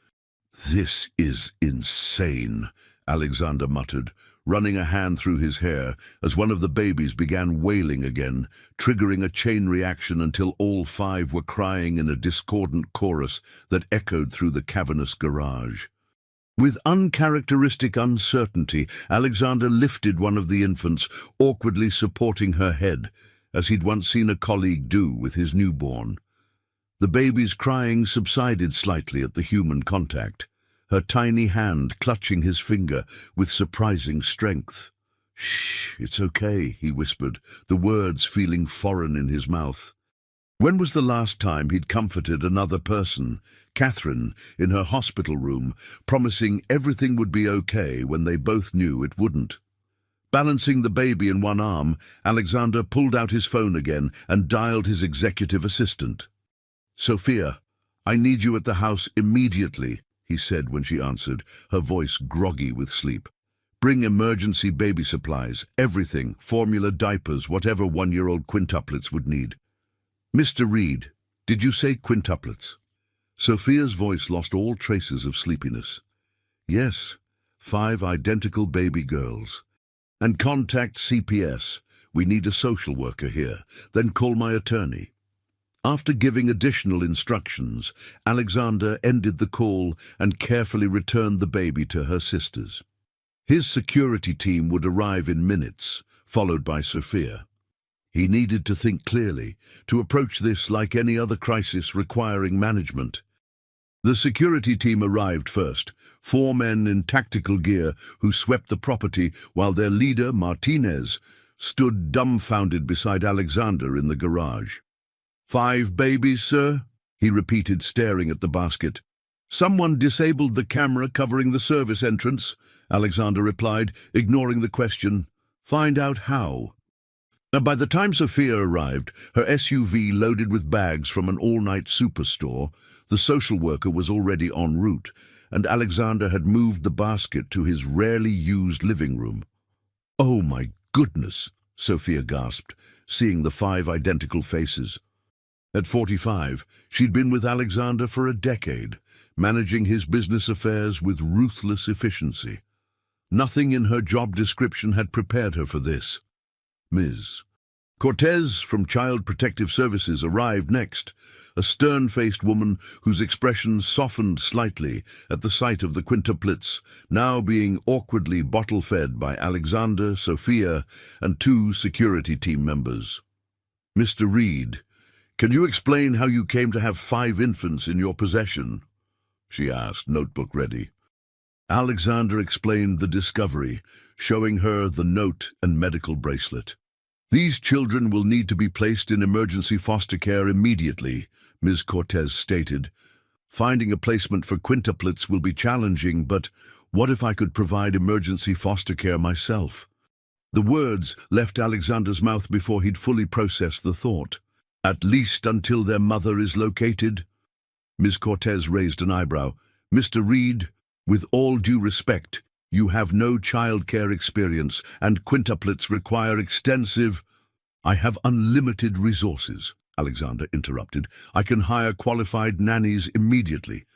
"This is insane," Alexander muttered, running a hand through his hair as one of the babies began wailing again, triggering a chain reaction until all 5 were crying in a discordant chorus that echoed through the cavernous garage. With uncharacteristic uncertainty, Alexander lifted one of the infants, awkwardly supporting her head, as he'd once seen a colleague do with his newborn. The baby's crying subsided slightly at the human contact, her tiny hand clutching his finger with surprising strength. "Shh, it's okay," he whispered, the words feeling foreign in his mouth. When was the last time he'd comforted another person, Catherine, in her hospital room, promising everything would be okay when they both knew it wouldn't? Balancing the baby in one arm, Alexander pulled out his phone again and dialed his executive assistant. "Sophia, I need you at the house immediately," he said when she answered, her voice groggy with sleep. "Bring emergency baby supplies, everything, formula, diapers, whatever 1-year-old quintuplets would need." "Mr. Reed, did you say quintuplets?" Sophia's voice lost all traces of sleepiness. "Yes, 5 identical baby girls. And contact CPS. We need a social worker here. Then call my attorney." After giving additional instructions, Alexander ended the call and carefully returned the baby to her sisters. His security team would arrive in minutes, followed by Sophia. He needed to think clearly, to approach this like any other crisis requiring management. The security team arrived first, 4 men in tactical gear who swept the property while their leader, Martinez, stood dumbfounded beside Alexander in the garage. "5 babies, sir?" he repeated, staring at the basket. "Someone disabled the camera covering the service entrance," Alexander replied, ignoring the question. "Find out how." By the time Sophia arrived, her SUV loaded with bags from an all-night superstore, the social worker was already en route, and Alexander had moved the basket to his rarely used living room. "Oh my goodness," Sophia gasped, seeing the 5 identical faces. At 45, she'd been with Alexander for a decade, managing his business affairs with ruthless efficiency. Nothing in her job description had prepared her for this. Ms. Cortez from Child Protective Services arrived next, a stern-faced woman whose expression softened slightly at the sight of the quintuplets, now being awkwardly bottle-fed by Alexander, Sophia, and 2 security team members. "Mr. Reed, can you explain how you came to have 5 infants in your possession?" she asked, notebook ready. Alexander explained the discovery, showing her the note and medical bracelet. "These children will need to be placed in emergency foster care immediately," Ms. Cortez stated. "Finding a placement for quintuplets will be challenging, but what if I could provide emergency foster care myself?" The words left Alexander's mouth before he'd fully processed the thought. "At least until their mother is located?" Ms. Cortez raised an eyebrow. "Mr. Reed, with all due respect, you have no childcare experience, and quintuplets require extensive—" I have unlimited resources, Alexander interrupted. I can hire qualified nannies immediately.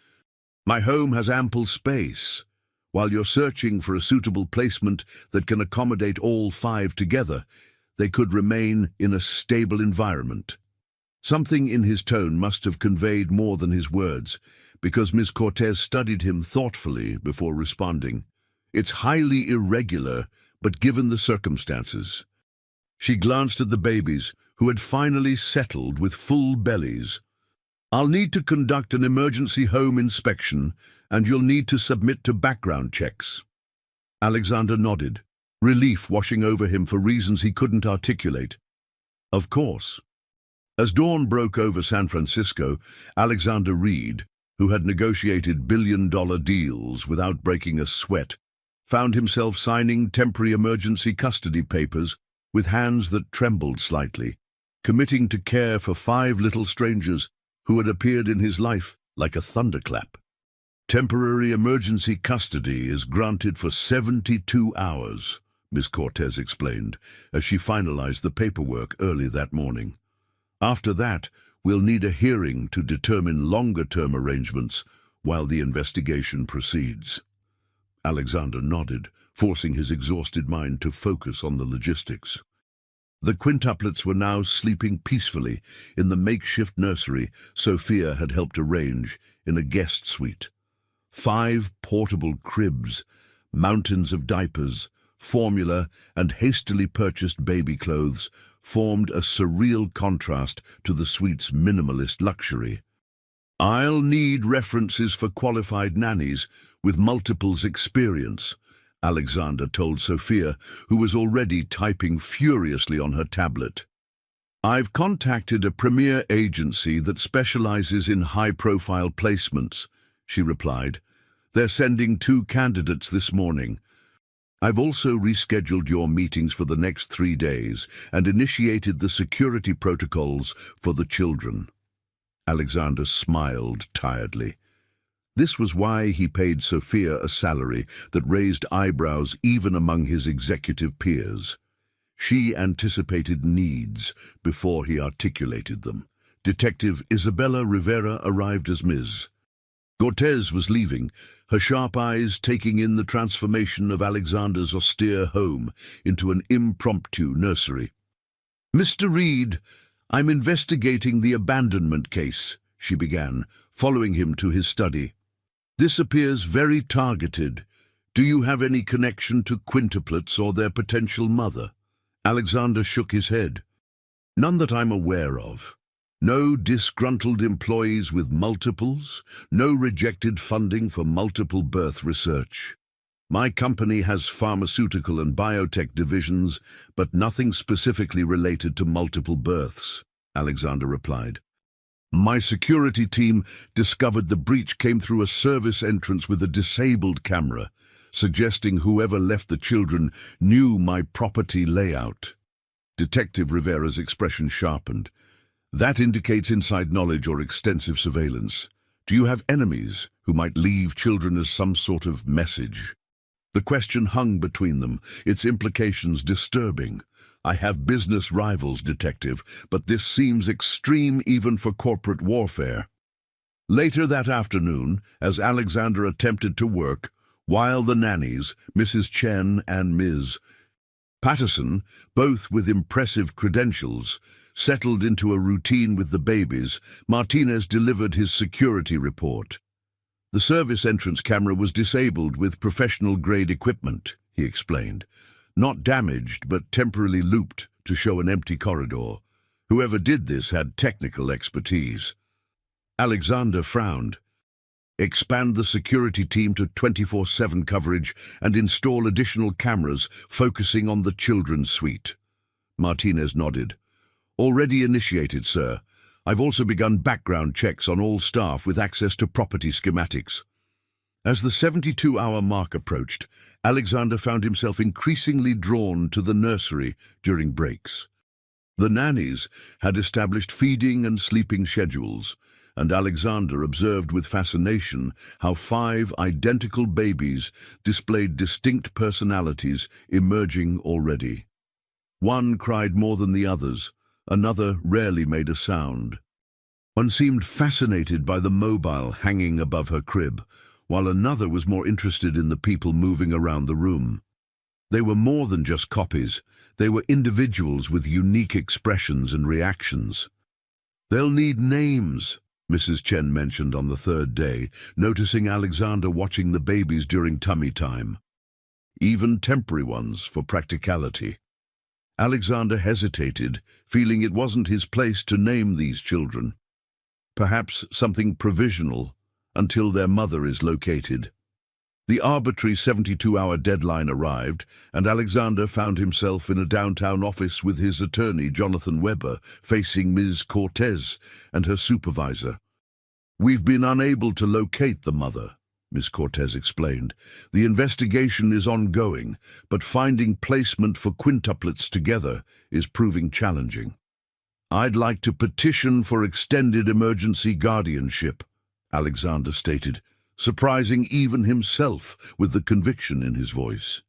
My home has ample space. While you're searching for a suitable placement that can accommodate all 5 together, they could remain in a stable environment. Something in his tone must have conveyed more than his words, because Ms. Cortez studied him thoughtfully before responding. It's highly irregular, but given the circumstances. She glanced at the babies, who had finally settled with full bellies. I'll need to conduct an emergency home inspection, and you'll need to submit to background checks. Alexander nodded, relief washing over him for reasons he couldn't articulate. Of course. As dawn broke over San Francisco, Alexander Reed, who had negotiated billion-dollar deals without breaking a sweat, found himself signing temporary emergency custody papers with hands that trembled slightly, committing to care for 5 little strangers who had appeared in his life like a thunderclap. Temporary emergency custody is granted for 72 hours, Ms. Cortez explained, as she finalized the paperwork early that morning. After that, we'll need a hearing to determine longer-term arrangements while the investigation proceeds. Alexander nodded, forcing his exhausted mind to focus on the logistics. The quintuplets were now sleeping peacefully in the makeshift nursery Sophia had helped arrange in a guest suite. 5 portable cribs, mountains of diapers, formula, and hastily purchased baby clothes formed a surreal contrast to the suite's minimalist luxury. I'll need references for qualified nannies with multiples experience, Alexander told Sophia, who was already typing furiously on her tablet. I've contacted a premier agency that specializes in high-profile placements, she replied. They're sending 2 candidates this morning. I've also rescheduled your meetings for the next 3 days and initiated the security protocols for the children. Alexander smiled tiredly. This was why he paid Sophia a salary that raised eyebrows even among his executive peers. She anticipated needs before he articulated them. Detective Isabella Rivera arrived as Ms. Cortez was leaving, her sharp eyes taking in the transformation of Alexander's austere home into an impromptu nursery. Mr. Reed, I'm investigating the abandonment case, she began, following him to his study. This appears very targeted. Do you have any connection to quintuplets or their potential mother? Alexander shook his head. None that I'm aware of. No disgruntled employees with multiples, no rejected funding for multiple birth research. My company has pharmaceutical and biotech divisions, but nothing specifically related to multiple births, Alexander replied. My security team discovered the breach came through a service entrance with a disabled camera, suggesting whoever left the children knew my property layout. Detective Rivera's expression sharpened. That indicates inside knowledge or extensive surveillance. Do you have enemies who might leave children as some sort of message? The question hung between them, its implications disturbing. I have business rivals, Detective, but this seems extreme even for corporate warfare. Later that afternoon, as Alexander attempted to work, while the nannies, Mrs. Chen and Ms. Patterson, both with impressive credentials, settled into a routine with the babies, Martinez delivered his security report. The service entrance camera was disabled with professional-grade equipment, he explained. Not damaged, but temporarily looped to show an empty corridor. Whoever did this had technical expertise. Alexander frowned. Expand the security team to 24/7 coverage and install additional cameras focusing on the children's suite. Martinez nodded. Already initiated, sir. I've also begun background checks on all staff with access to property schematics. As the 72-hour mark approached, Alexander found himself increasingly drawn to the nursery during breaks. The nannies had established feeding and sleeping schedules, and Alexander observed with fascination how 5 identical babies displayed distinct personalities emerging already. One cried more than the others, another rarely made a sound. One seemed fascinated by the mobile hanging above her crib, while another was more interested in the people moving around the room. They were more than just copies. They were individuals with unique expressions and reactions. "They'll need names," Mrs. Chen mentioned on the third day, noticing Alexander watching the babies during tummy time. Even temporary ones, for practicality. Alexander hesitated, feeling it wasn't his place to name these children. Perhaps something provisional, until their mother is located. The arbitrary 72-hour deadline arrived, and Alexander found himself in a downtown office with his attorney, Jonathan Weber, facing Ms. Cortez and her supervisor. "We've been unable to locate the mother," Ms. Cortez explained. "The investigation is ongoing, but finding placement for quintuplets together is proving challenging. I'd like to petition for extended emergency guardianship," Alexander stated, surprising even himself with the conviction in his voice.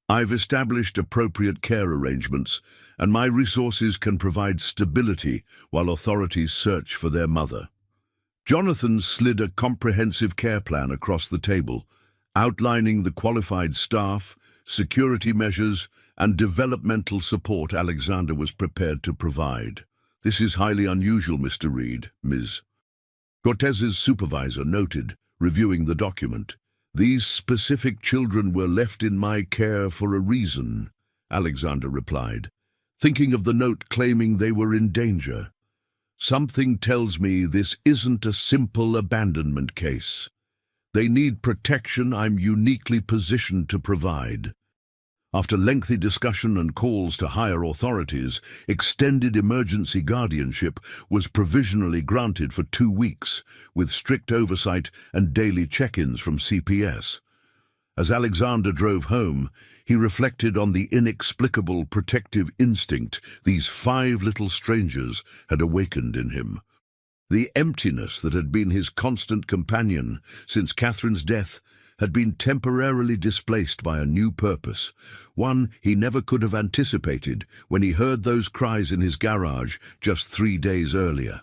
"I've established appropriate care arrangements, and my resources can provide stability while authorities search for their mother." Jonathan slid a comprehensive care plan across the table, outlining the qualified staff, security measures, and developmental support Alexander was prepared to provide. "This is highly unusual, Mr. Reed," Ms. Cortez's supervisor noted, reviewing the document. "These specific children were left in my care for a reason," Alexander replied, thinking of the note claiming they were in danger. "Something tells me this isn't a simple abandonment case. They need protection I'm uniquely positioned to provide." After lengthy discussion and calls to higher authorities, extended emergency guardianship was provisionally granted for 2 weeks, with strict oversight and daily check-ins from CPS. As Alexander drove home, he reflected on the inexplicable protective instinct these 5 little strangers had awakened in him. The emptiness that had been his constant companion since Catherine's death had been temporarily displaced by a new purpose, one he never could have anticipated when he heard those cries in his garage just 3 days earlier.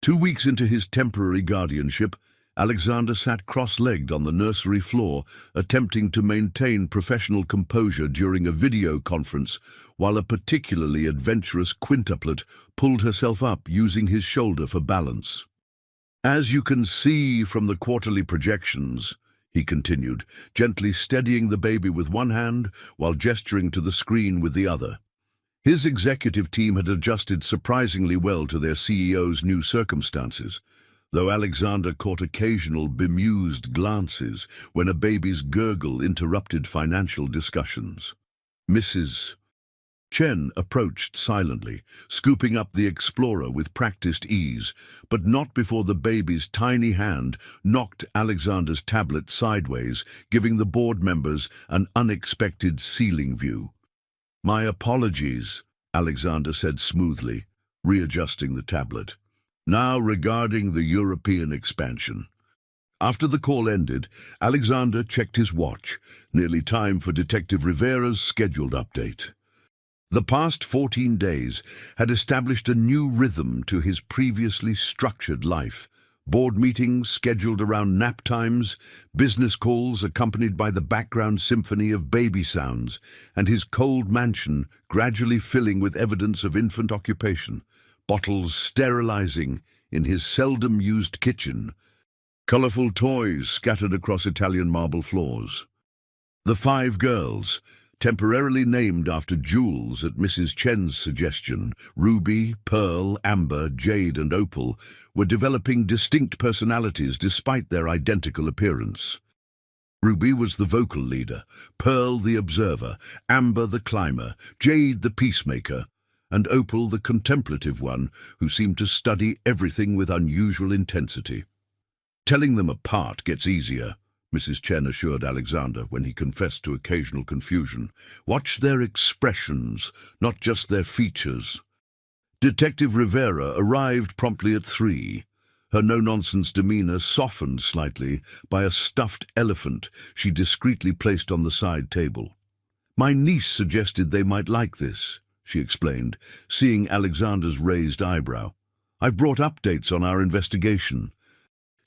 2 weeks into his temporary guardianship, Alexander sat cross-legged on the nursery floor, attempting to maintain professional composure during a video conference, while a particularly adventurous quintuplet pulled herself up using his shoulder for balance. "As you can see from the quarterly projections," he continued, gently steadying the baby with one hand while gesturing to the screen with the other. His executive team had adjusted surprisingly well to their CEO's new circumstances, though Alexander caught occasional bemused glances when a baby's gurgle interrupted financial discussions. Mrs. Chen approached silently, scooping up the Explorer with practiced ease, but not before the baby's tiny hand knocked Alexander's tablet sideways, giving the board members an unexpected ceiling view. "My apologies," Alexander said smoothly, readjusting the tablet. "Now regarding the European expansion." After the call ended, Alexander checked his watch, nearly time for Detective Rivera's scheduled update. The past 14 days had established a new rhythm to his previously structured life. Board meetings scheduled around nap times, business calls accompanied by the background symphony of baby sounds, and his cold mansion gradually filling with evidence of infant occupation, bottles sterilizing in his seldom-used kitchen, colorful toys scattered across Italian marble floors. The 5 girls, temporarily named after jewels at Mrs. Chen's suggestion, Ruby, Pearl, Amber, Jade, and Opal, were developing distinct personalities despite their identical appearance. Ruby was the vocal leader, Pearl the observer, Amber the climber, Jade the peacemaker, and Opal the contemplative one who seemed to study everything with unusual intensity. "Telling them apart gets easier," Mrs. Chen assured Alexander when he confessed to occasional confusion. "Watch their expressions, not just their features." Detective Rivera arrived promptly at 3. Her no-nonsense demeanor softened slightly by a stuffed elephant she discreetly placed on the side table. My niece suggested they might like this, she explained, seeing Alexander's raised eyebrow. I've brought updates on our investigation.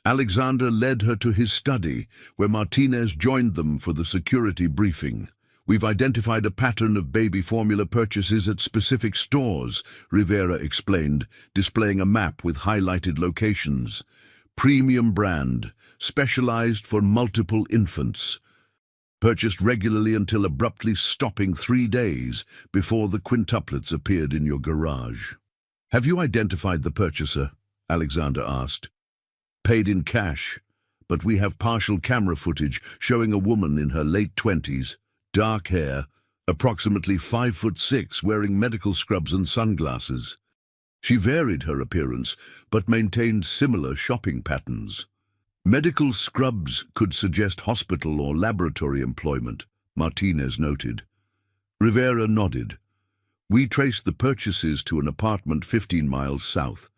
Alexander led her to his study, where Martinez joined them for the security briefing. We've identified a pattern of baby formula purchases at specific stores, Rivera explained, displaying a map with highlighted locations. Premium brand, specialized for multiple infants. Purchased regularly until abruptly stopping 3 days before the quintuplets appeared in your garage. Have you identified the purchaser? Alexander asked. Paid in cash, but we have partial camera footage showing a woman in her late 20s, dark hair, approximately 5'6", wearing medical scrubs and sunglasses. She varied her appearance, but maintained similar shopping patterns. Medical scrubs could suggest hospital or laboratory employment, Martinez noted. Rivera nodded. We traced the purchases to an apartment 15 miles south.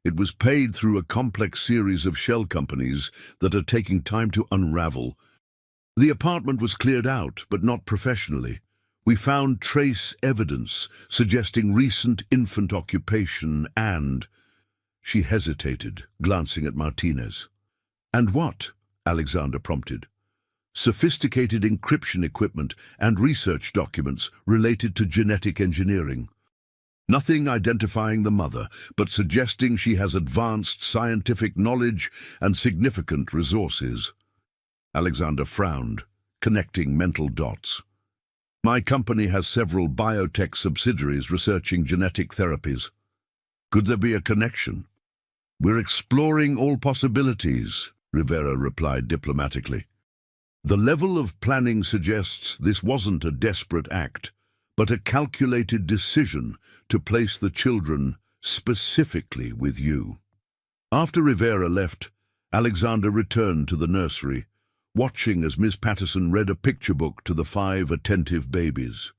It was paid through a complex series of shell companies that are taking time to unravel. The apartment was cleared out, but not professionally. We found trace evidence suggesting recent infant occupation and... She hesitated, glancing at Martinez. And what? Alexander prompted. Sophisticated encryption equipment and research documents related to genetic engineering. Nothing identifying the mother, but suggesting she has advanced scientific knowledge and significant resources. Alexander frowned, connecting mental dots. My company has several biotech subsidiaries researching genetic therapies. Could there be a connection? We're exploring all possibilities, Rivera replied diplomatically. The level of planning suggests this wasn't a desperate act, but a calculated decision to place the children specifically with you. After Rivera left, Alexander returned to the nursery, watching as Miss Patterson read a picture book to the 5 attentive babies.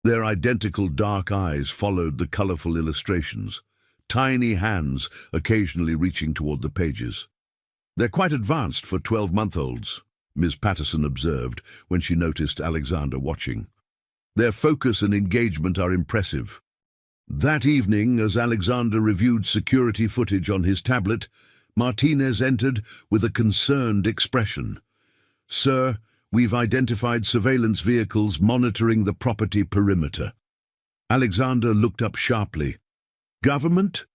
Their identical dark eyes followed the colorful illustrations, tiny hands occasionally reaching toward the pages. They're quite advanced for 12-month-olds, Miss Patterson observed when she noticed Alexander watching. Their focus and engagement are impressive. That evening, as Alexander reviewed security footage on his tablet, Martinez entered with a concerned expression. Sir, we've identified surveillance vehicles monitoring the property perimeter. Alexander looked up sharply. Government?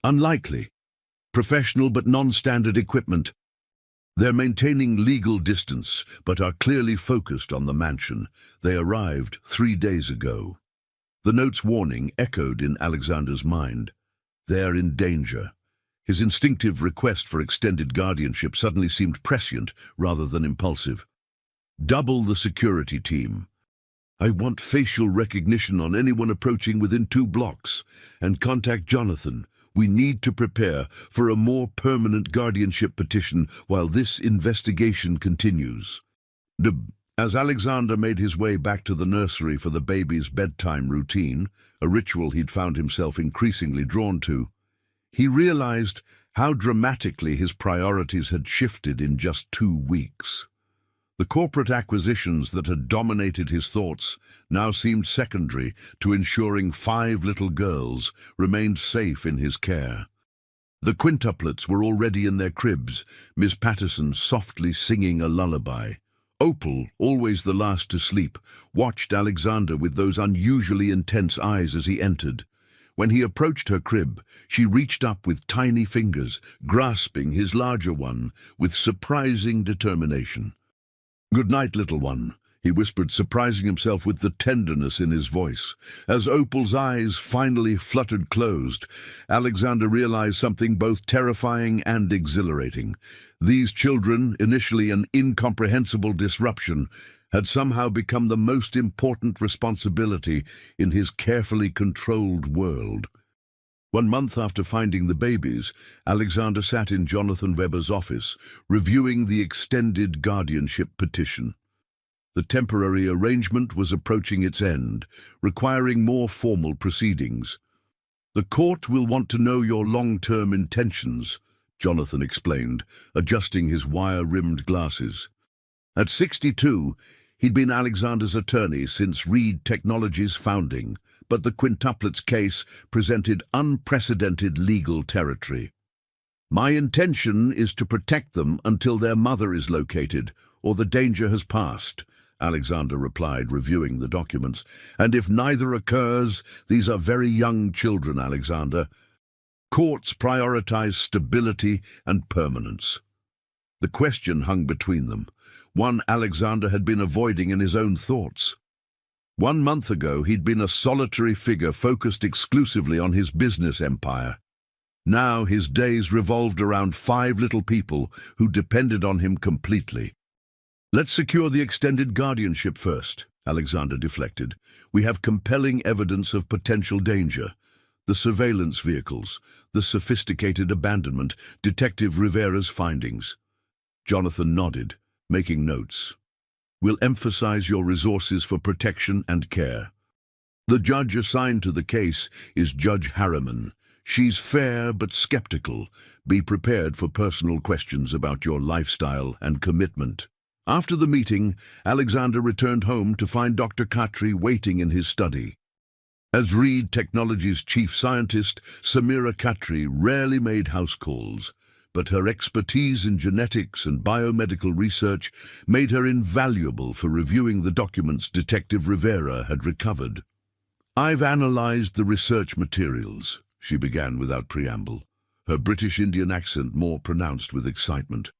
Unlikely. Professional but non-standard equipment. They're maintaining legal distance, but are clearly focused on the mansion. They arrived 3 days ago. The note's warning echoed in Alexander's mind. They're in danger. His instinctive request for extended guardianship suddenly seemed prescient rather than impulsive. Double the security team. I want facial recognition on anyone approaching within 2 blocks, and contact Jonathan. We need to prepare for a more permanent guardianship petition while this investigation continues. As Alexander made his way back to the nursery for the baby's bedtime routine, a ritual he'd found himself increasingly drawn to, he realized how dramatically his priorities had shifted in just 2 weeks. The corporate acquisitions that had dominated his thoughts now seemed secondary to ensuring 5 little girls remained safe in his care. The quintuplets were already in their cribs, Miss Patterson softly singing a lullaby. Opal, always the last to sleep, watched Alexander with those unusually intense eyes as he entered. When he approached her crib, she reached up with tiny fingers, grasping his larger one with surprising determination. "Good night, little one," he whispered, surprising himself with the tenderness in his voice. As Opal's eyes finally fluttered closed, Alexander realized something both terrifying and exhilarating. These children, initially an incomprehensible disruption, had somehow become the most important responsibility in his carefully controlled world. 1 month after finding the babies, Alexander sat in Jonathan Weber's office, reviewing the extended guardianship petition. The temporary arrangement was approaching its end, requiring more formal proceedings. "The court will want to know your long-term intentions," Jonathan explained, adjusting his wire-rimmed glasses. At 62, He'd been Alexander's attorney since Reed Technologies' founding, but the quintuplets case presented unprecedented legal territory. "My intention is to protect them until their mother is located, or the danger has passed," Alexander replied, reviewing the documents. "And if neither occurs, these are very young children, Alexander. Courts prioritize stability and permanence." The question hung between them, one Alexander had been avoiding in his own thoughts. 1 month ago, he'd been a solitary figure focused exclusively on his business empire. Now his days revolved around 5 little people who depended on him completely. "Let's secure the extended guardianship first," Alexander deflected. "We have compelling evidence of potential danger. The surveillance vehicles, the sophisticated abandonment, Detective Rivera's findings." Jonathan nodded, making notes. "We'll emphasize your resources for protection and care. The judge assigned to the case is Judge Harriman. She's fair but skeptical. Be prepared for personal questions about your lifestyle and commitment." After the meeting, Alexander returned home to find Dr. Khatri waiting in his study. As Reed Technologies' chief scientist, Samira Khatri rarely made house calls, but her expertise in genetics and biomedical research made her invaluable for reviewing the documents Detective Rivera had recovered. "I've analyzed the research materials," she began without preamble, her British Indian accent more pronounced with excitement.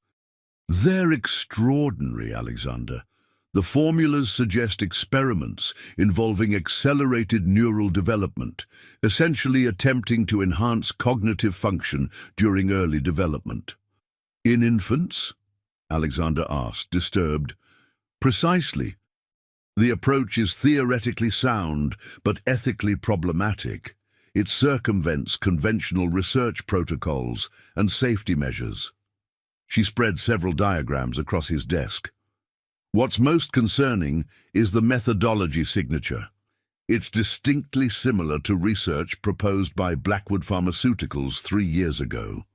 "They're extraordinary, Alexander. The formulas suggest experiments involving accelerated neural development, essentially attempting to enhance cognitive function during early development." "In infants?" Alexander asked, disturbed. "Precisely. The approach is theoretically sound, but ethically problematic. It circumvents conventional research protocols and safety measures." She spread several diagrams across his desk. "What's most concerning is the methodology signature. It's distinctly similar to research proposed by Blackwood Pharmaceuticals 3 years ago."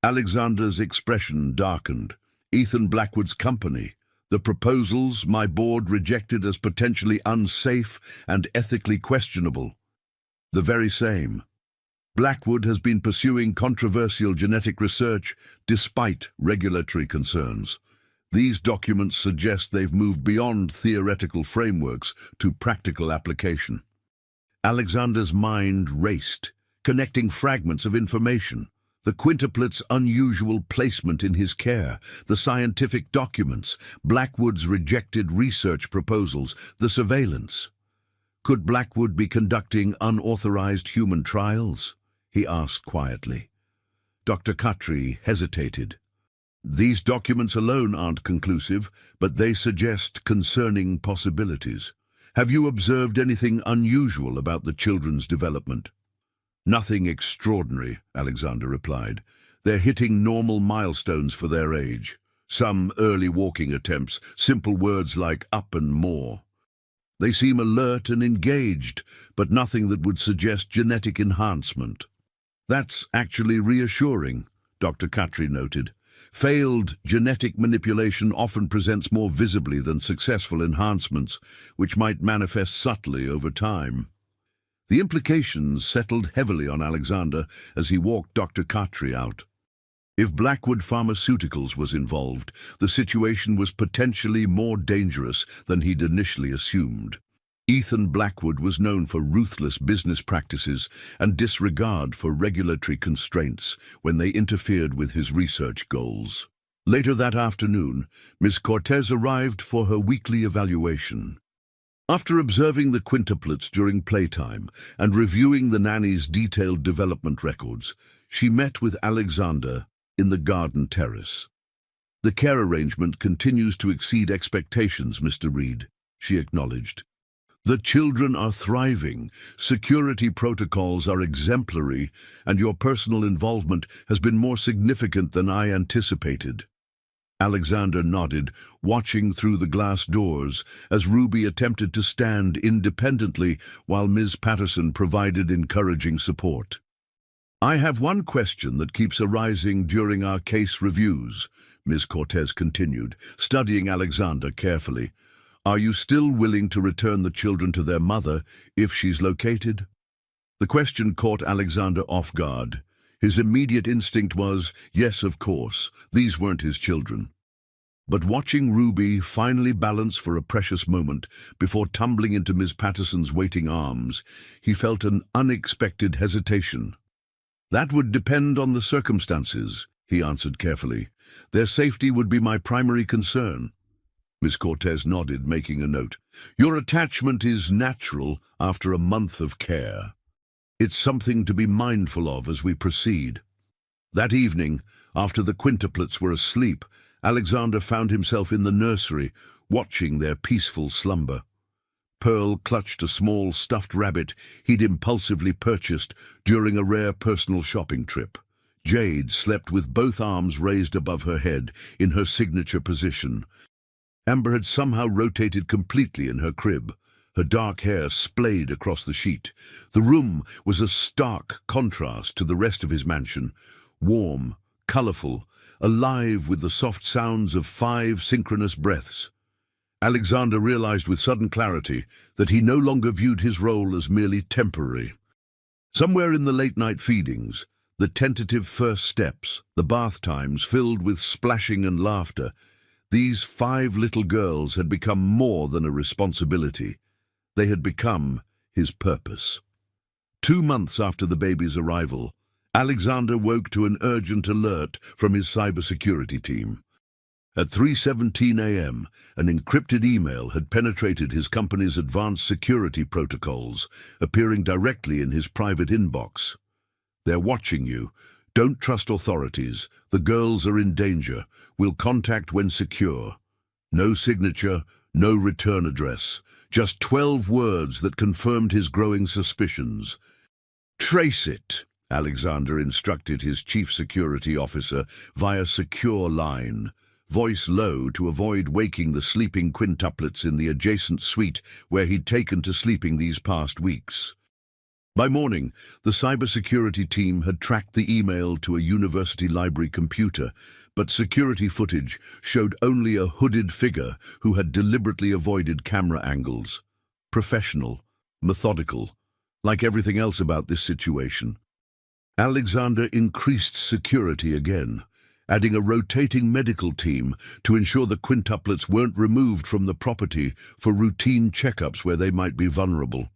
Alexander's expression darkened. "Ethan Blackwood's company. The proposals my board rejected as potentially unsafe and ethically questionable. The very same. Blackwood has been pursuing controversial genetic research despite regulatory concerns. These documents suggest they've moved beyond theoretical frameworks to practical application." Alexander's mind raced, connecting fragments of information. The quintuplets' unusual placement in his care, the scientific documents, Blackwood's rejected research proposals, the surveillance. Could Blackwood be conducting unauthorized human trials? He asked quietly. Dr. Khatri hesitated. "These documents alone aren't conclusive, but they suggest concerning possibilities. Have you observed anything unusual about the children's development?" "Nothing extraordinary," Alexander replied. "They're hitting normal milestones for their age. Some early walking attempts, simple words like up and more. They seem alert and engaged, but nothing that would suggest genetic enhancement." "That's actually reassuring," Dr. Khatri noted. "Failed genetic manipulation often presents more visibly than successful enhancements, which might manifest subtly over time." The implications settled heavily on Alexander as he walked Dr. Khatri out. If Blackwood Pharmaceuticals was involved, the situation was potentially more dangerous than he'd initially assumed. Ethan Blackwood was known for ruthless business practices and disregard for regulatory constraints when they interfered with his research goals. Later that afternoon, Ms. Cortez arrived for her weekly evaluation. After observing the quintuplets during playtime and reviewing the nanny's detailed development records, she met with Alexander in the garden terrace. "The care arrangement continues to exceed expectations, Mr. Reed," she acknowledged. "The children are thriving, security protocols are exemplary, and your personal involvement has been more significant than I anticipated." Alexander nodded, watching through the glass doors as Ruby attempted to stand independently while Ms. Patterson provided encouraging support. "I have one question that keeps arising during our case reviews," Ms. Cortez continued, studying Alexander carefully. Are you still willing to return the children to their mother if she's located? The question caught Alexander off guard. His immediate instinct was, yes, of course, these weren't his children. But watching Ruby finally balance for a precious moment before tumbling into Miss Patterson's waiting arms, he felt an unexpected hesitation. That would depend on the circumstances, he answered carefully. Their safety would be my primary concern. Miss Cortez nodded, making a note. Your attachment is natural after a month of care. It's something to be mindful of as we proceed. That evening, after the quintuplets were asleep, Alexander found himself in the nursery, watching their peaceful slumber. Pearl clutched a small stuffed rabbit he'd impulsively purchased during a rare personal shopping trip. Jade slept with both arms raised above her head in her signature position. Amber had somehow rotated completely in her crib, her dark hair splayed across the sheet. The room was a stark contrast to the rest of his mansion, warm, colourful, alive with the soft sounds of 5 synchronous breaths. Alexander realized with sudden clarity that he no longer viewed his role as merely temporary. Somewhere in the late-night feedings, the tentative first steps, the bath times filled with splashing and laughter, these 5 little girls had become more than a responsibility. They had become his purpose. 2 months after the baby's arrival, Alexander woke to an urgent alert from his cybersecurity team. At 3:17 a.m., an encrypted email had penetrated his company's advanced security protocols, appearing directly in his private inbox. They're watching you. Don't trust authorities. The girls are in danger. We'll contact when secure. No signature, no return address. Just 12 words that confirmed his growing suspicions. Trace it, Alexander instructed his chief security officer via secure line, voice low to avoid waking the sleeping quintuplets in the adjacent suite where he'd taken to sleeping these past weeks. By morning, the cybersecurity team had tracked the email to a university library computer, but security footage showed only a hooded figure who had deliberately avoided camera angles. Professional, methodical, like everything else about this situation. Alexander increased security again, adding a rotating medical team to ensure the quintuplets weren't removed from the property for routine checkups where they might be vulnerable.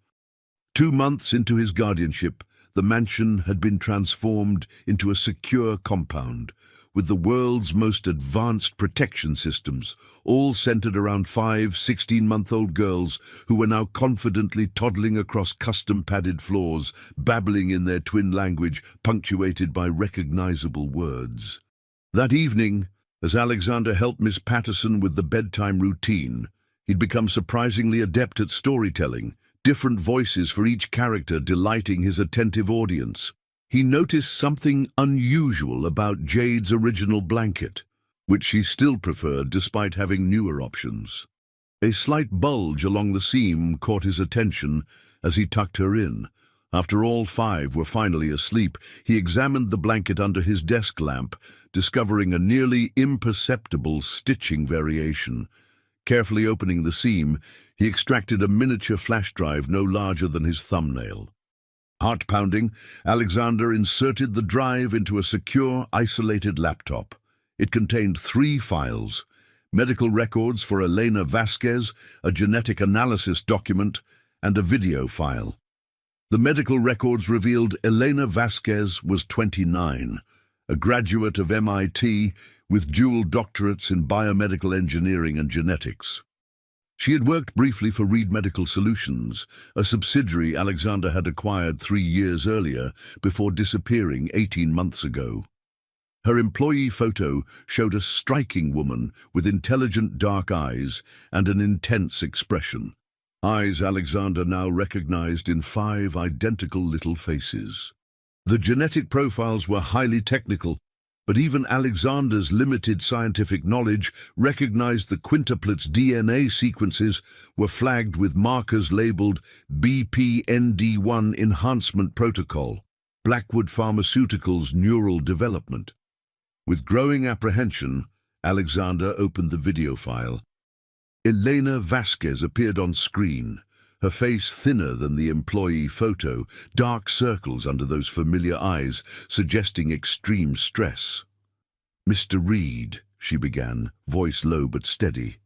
2 months into his guardianship, the mansion had been transformed into a secure compound, with the world's most advanced protection systems, all centered around 5 16-month-old girls who were now confidently toddling across custom-padded floors, babbling in their twin language, punctuated by recognizable words. That evening, as Alexander helped Miss Patterson with the bedtime routine, he'd become surprisingly adept at storytelling, different voices for each character delighting his attentive audience. He noticed something unusual about Jade's original blanket, which she still preferred despite having newer options. A slight bulge along the seam caught his attention as he tucked her in. After all 5 were finally asleep, he examined the blanket under his desk lamp, discovering a nearly imperceptible stitching variation. Carefully opening the seam, he extracted a miniature flash drive no larger than his thumbnail. Heart-pounding, Alexander inserted the drive into a secure, isolated laptop. It contained 3 files: medical records for Elena Vasquez, a genetic analysis document, and a video file. The medical records revealed Elena Vasquez was 29, a graduate of MIT with dual doctorates in biomedical engineering and genetics. She had worked briefly for Reed Medical Solutions, a subsidiary Alexander had acquired 3 years earlier before disappearing 18 months ago. Her employee photo showed a striking woman with intelligent dark eyes and an intense expression. Eyes Alexander now recognized in 5 identical little faces. The genetic profiles were highly technical, but even Alexander's limited scientific knowledge recognized the quintuplets' DNA sequences were flagged with markers labeled BPND1 Enhancement Protocol, Blackwood Pharmaceuticals Neural Development. With growing apprehension, Alexander opened the video file. Elena Vasquez appeared on screen, her face thinner than the employee photo, dark circles under those familiar eyes suggesting extreme stress. "Mr. Reed," she began, voice low but steady.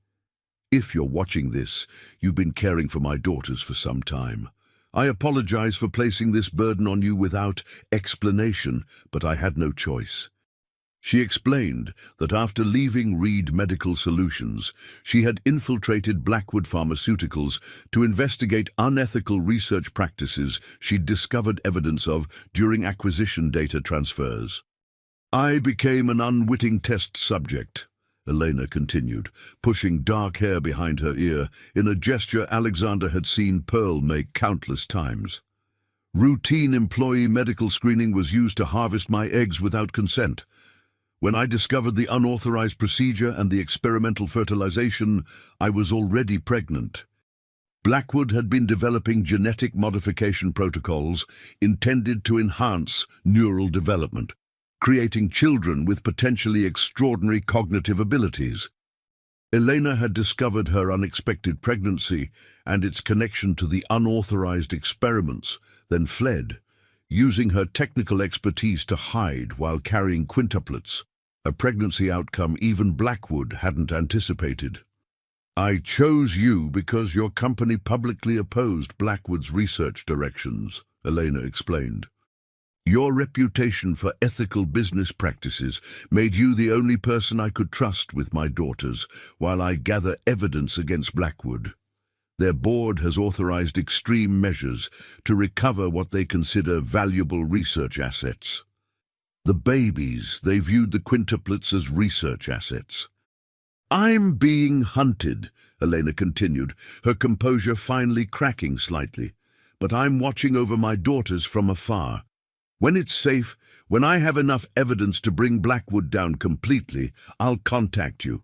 "If you're watching this, you've been caring for my daughters for some time. I apologize for placing this burden on you without explanation, but I had no choice." She explained that after leaving Reed Medical Solutions, she had infiltrated Blackwood Pharmaceuticals to investigate unethical research practices she'd discovered evidence of during acquisition data transfers. "I became an unwitting test subject," Elena continued, pushing dark hair behind her ear in a gesture Alexander had seen Pearl make countless times. "Routine employee medical screening was used to harvest my eggs without consent. When I discovered the unauthorized procedure and the experimental fertilization, I was already pregnant." Blackwood had been developing genetic modification protocols intended to enhance neural development, creating children with potentially extraordinary cognitive abilities. Elena had discovered her unexpected pregnancy and its connection to the unauthorized experiments, then fled, using her technical expertise to hide while carrying quintuplets, a pregnancy outcome even Blackwood hadn't anticipated. "I chose you because your company publicly opposed Blackwood's research directions," Elena explained. "Your reputation for ethical business practices made you the only person I could trust with my daughters while I gather evidence against Blackwood. Their board has authorized extreme measures to recover what they consider valuable research assets. The babies, they viewed the quintuplets as research assets." "I'm being hunted," Elena continued, her composure finally cracking slightly. "But I'm watching over my daughters from afar. When it's safe, when I have enough evidence to bring Blackwood down completely, I'll contact you.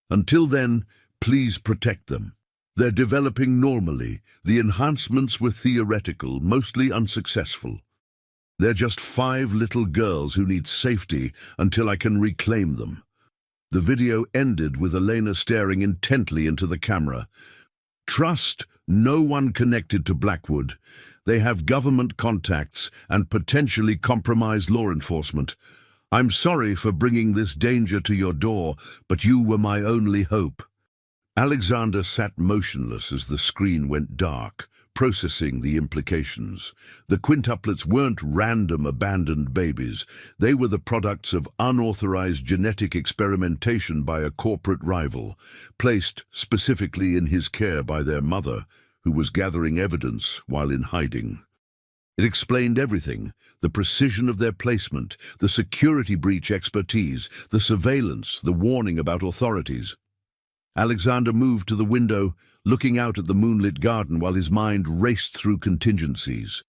Until then, please protect them. They're developing normally. The enhancements were theoretical, mostly unsuccessful. They're just 5 little girls who need safety until I can reclaim them." The video ended with Elena staring intently into the camera. "Trust no one connected to Blackwood. They have government contacts and potentially compromised law enforcement. I'm sorry for bringing this danger to your door, but you were my only hope." Alexander sat motionless as the screen went dark, processing the implications. The quintuplets weren't random abandoned babies. They were the products of unauthorized genetic experimentation by a corporate rival, placed specifically in his care by their mother, who was gathering evidence while in hiding. It explained everything: the precision of their placement, the security breach expertise, the surveillance, the warning about authorities. Alexander moved to the window, looking out at the moonlit garden while his mind raced through contingencies.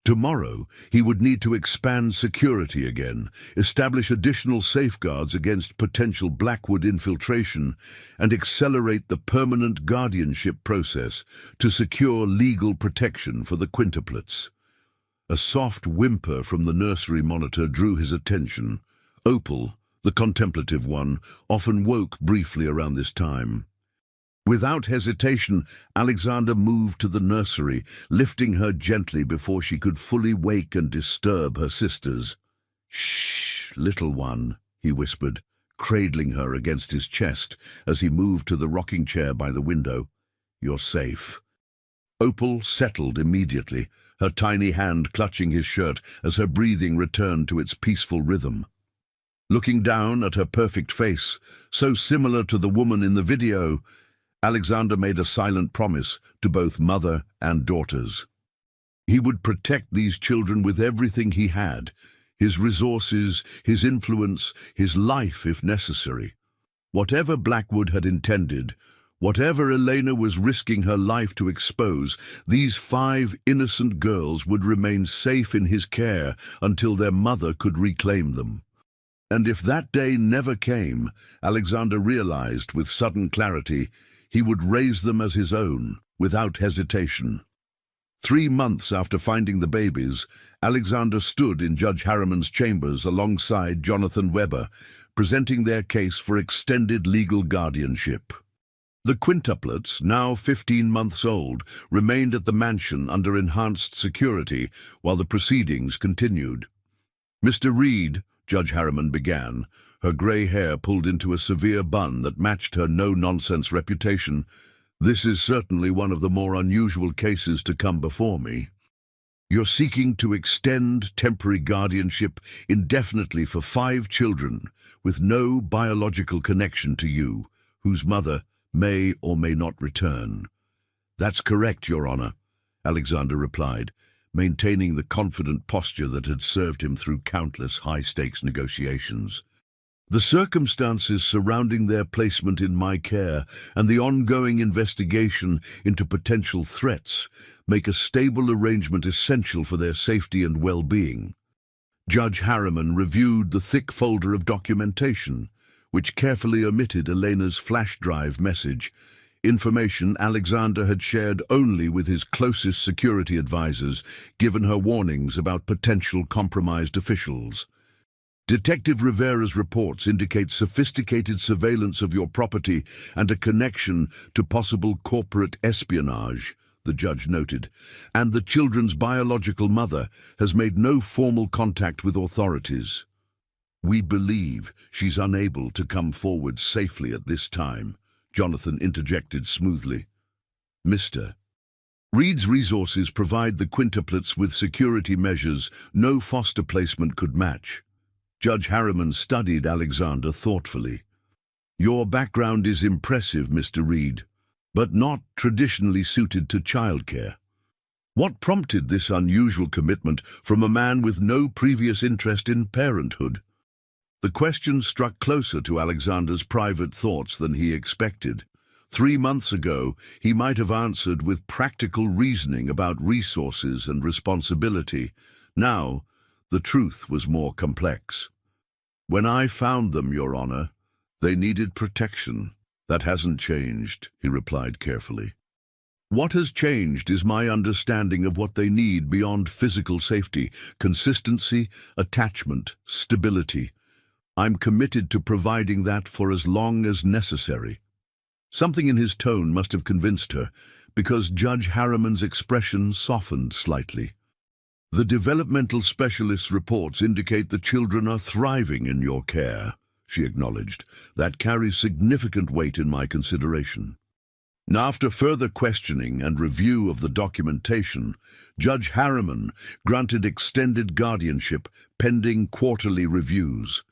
Tomorrow, he would need to expand security again, establish additional safeguards against potential Blackwood infiltration, and accelerate the permanent guardianship process to secure legal protection for the quintuplets. A soft whimper from the nursery monitor drew his attention. Opal, the contemplative one, often woke briefly around this time. Without hesitation, Alexander moved to the nursery, lifting her gently before she could fully wake and disturb her sisters. "Shh, little one," he whispered, cradling her against his chest as he moved to the rocking chair by the window. "You're safe." Opal settled immediately, her tiny hand clutching his shirt as her breathing returned to its peaceful rhythm. Looking down at her perfect face, so similar to the woman in the video, Alexander made a silent promise to both mother and daughters. He would protect these children with everything he had, his resources, his influence, his life if necessary. Whatever Blackwood had intended, whatever Elena was risking her life to expose, these 5 innocent girls would remain safe in his care until their mother could reclaim them. And if that day never came, Alexander realized with sudden clarity, he would raise them as his own, without hesitation. 3 months after finding the babies, Alexander stood in Judge Harriman's chambers alongside Jonathan Weber, presenting their case for extended legal guardianship. The quintuplets, now 15 months old, remained at the mansion under enhanced security while the proceedings continued. "Mr. Reed," Judge Harriman began, her grey hair pulled into a severe bun that matched her no-nonsense reputation, "this is certainly one of the more unusual cases to come before me. You're seeking to extend temporary guardianship indefinitely for 5 children with no biological connection to you, whose mother may or may not return." "That's correct, Your Honor," Alexander replied, maintaining the confident posture that had served him through countless high-stakes negotiations. "The circumstances surrounding their placement in my care and the ongoing investigation into potential threats make a stable arrangement essential for their safety and well-being." Judge Harriman reviewed the thick folder of documentation, which carefully omitted Elena's flash drive message, information Alexander had shared only with his closest security advisors, given her warnings about potential compromised officials. "Detective Rivera's reports indicate sophisticated surveillance of your property and a connection to possible corporate espionage," the judge noted, "and the children's biological mother has made no formal contact with authorities. We believe she's unable to come forward safely at this time," Jonathan interjected smoothly. "Mr. Reed's resources provide the quintuplets with security measures no foster placement could match." Judge Harriman studied Alexander thoughtfully. "Your background is impressive, Mr. Reed, but not traditionally suited to childcare. What prompted this unusual commitment from a man with no previous interest in parenthood?" The question struck closer to Alexander's private thoughts than he expected. 3 months ago, he might have answered with practical reasoning about resources and responsibility. Now, the truth was more complex. "When I found them, Your Honor, they needed protection. That hasn't changed," he replied carefully. "What has changed is my understanding of what they need beyond physical safety: consistency, attachment, stability. I'm committed to providing that for as long as necessary." Something in his tone must have convinced her, because Judge Harriman's expression softened slightly. "The developmental specialist's reports indicate the children are thriving in your care," she acknowledged. "That carries significant weight in my consideration." After further questioning and review of the documentation, Judge Harriman granted extended guardianship pending quarterly reviews,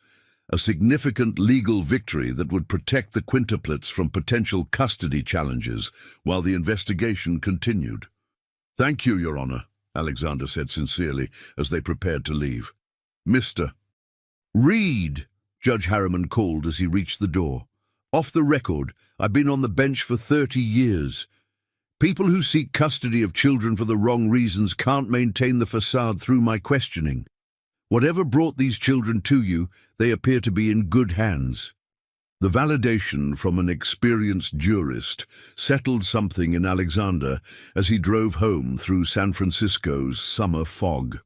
a significant legal victory that would protect the quintuplets from potential custody challenges while the investigation continued. "Thank you, Your Honor," Alexander said sincerely as they prepared to leave. "Mr. Reed," Judge Harriman called as he reached the door. "Off the record, I've been on the bench for 30 years. People who seek custody of children for the wrong reasons can't maintain the facade through my questioning. Whatever brought these children to you, they appear to be in good hands." The validation from an experienced jurist settled something in Alexander as he drove home through San Francisco's summer fog.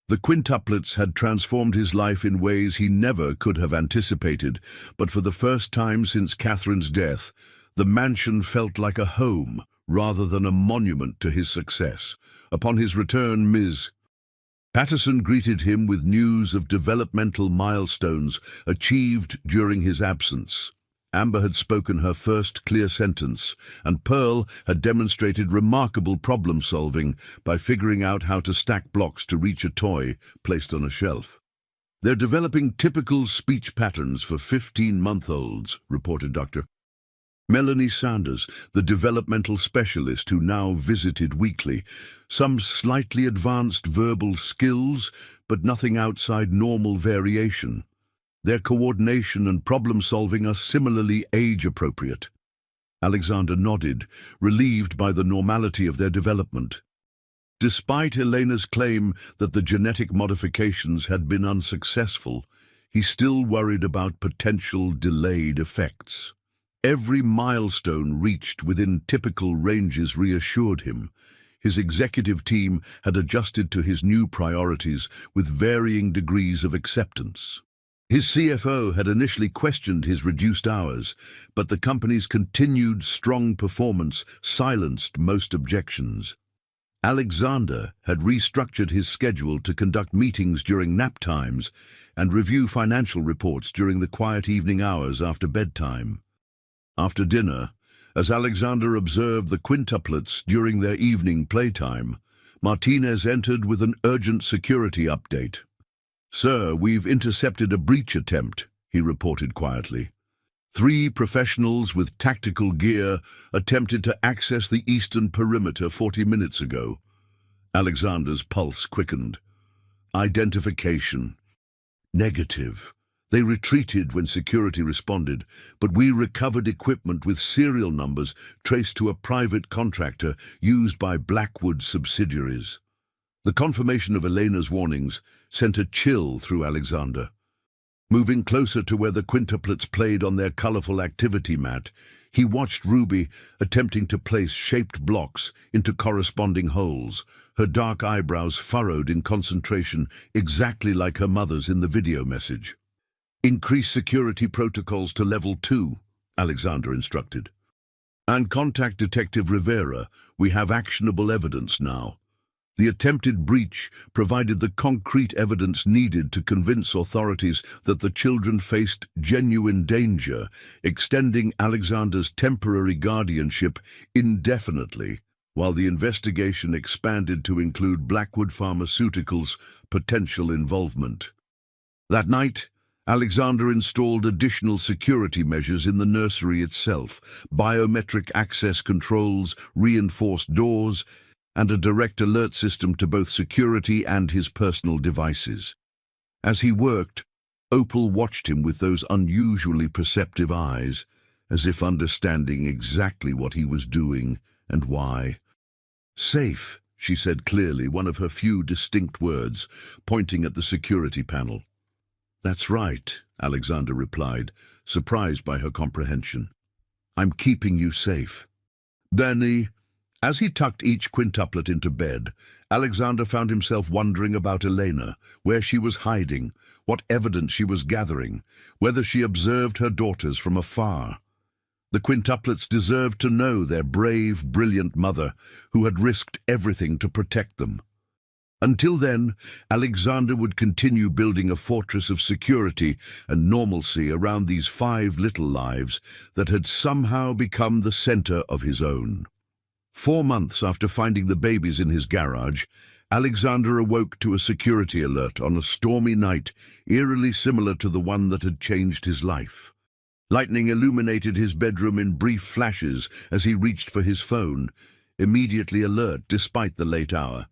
The quintuplets had transformed his life in ways he never could have anticipated, but for the first time since Catherine's death, the mansion felt like a home rather than a monument to his success. Upon his return, Ms. Patterson greeted him with news of developmental milestones achieved during his absence. Amber had spoken her first clear sentence, and Pearl had demonstrated remarkable problem-solving by figuring out how to stack blocks to reach a toy placed on a shelf. "They're developing typical speech patterns for 15-month-olds, reported Dr. Melanie Sanders, the developmental specialist who now visited weekly. "Some slightly advanced verbal skills, but nothing outside normal variation. Their coordination and problem-solving are similarly age-appropriate." Alexander nodded, relieved by the normality of their development. Despite Elena's claim that the genetic modifications had been unsuccessful, he still worried about potential delayed effects. Every milestone reached within typical ranges reassured him. His executive team had adjusted to his new priorities with varying degrees of acceptance. His CFO had initially questioned his reduced hours, but the company's continued strong performance silenced most objections. Alexander had restructured his schedule to conduct meetings during nap times and review financial reports during the quiet evening hours after bedtime. After dinner, as Alexander observed the quintuplets during their evening playtime, Martinez entered with an urgent security update. "Sir, we've intercepted a breach attempt," he reported quietly. "3 professionals with tactical gear attempted to access the eastern perimeter 40 minutes ago." Alexander's pulse quickened. "Identification. Negative. They retreated when security responded, but we recovered equipment with serial numbers traced to a private contractor used by Blackwood subsidiaries." The confirmation of Elena's warnings sent a chill through Alexander. Moving closer to where the quintuplets played on their colorful activity mat, he watched Ruby attempting to place shaped blocks into corresponding holes, her dark eyebrows furrowed in concentration exactly like her mother's in the video message. "Increase security protocols to level 2, Alexander instructed. "And contact Detective Rivera. We have actionable evidence now." The attempted breach provided the concrete evidence needed to convince authorities that the children faced genuine danger, extending Alexander's temporary guardianship indefinitely, while the investigation expanded to include Blackwood Pharmaceuticals' potential involvement. That night, Alexander installed additional security measures in the nursery itself, biometric access controls, reinforced doors, and a direct alert system to both security and his personal devices. As he worked, Opal watched him with those unusually perceptive eyes, as if understanding exactly what he was doing and why. "Safe," she said clearly, one of her few distinct words, pointing at the security panel. "That's right," Alexander replied, surprised by her comprehension. "I'm keeping you safe." Nanny. As he tucked each quintuplet into bed, Alexander found himself wondering about Elena, where she was hiding, what evidence she was gathering, whether she observed her daughters from afar. The quintuplets deserved to know their brave, brilliant mother, who had risked everything to protect them. Until then, Alexander would continue building a fortress of security and normalcy around these 5 little lives that had somehow become the center of his own. 4 months after finding the babies in his garage, Alexander awoke to a security alert on a stormy night, eerily similar to the one that had changed his life. Lightning illuminated his bedroom in brief flashes as he reached for his phone, immediately alert despite the late hour.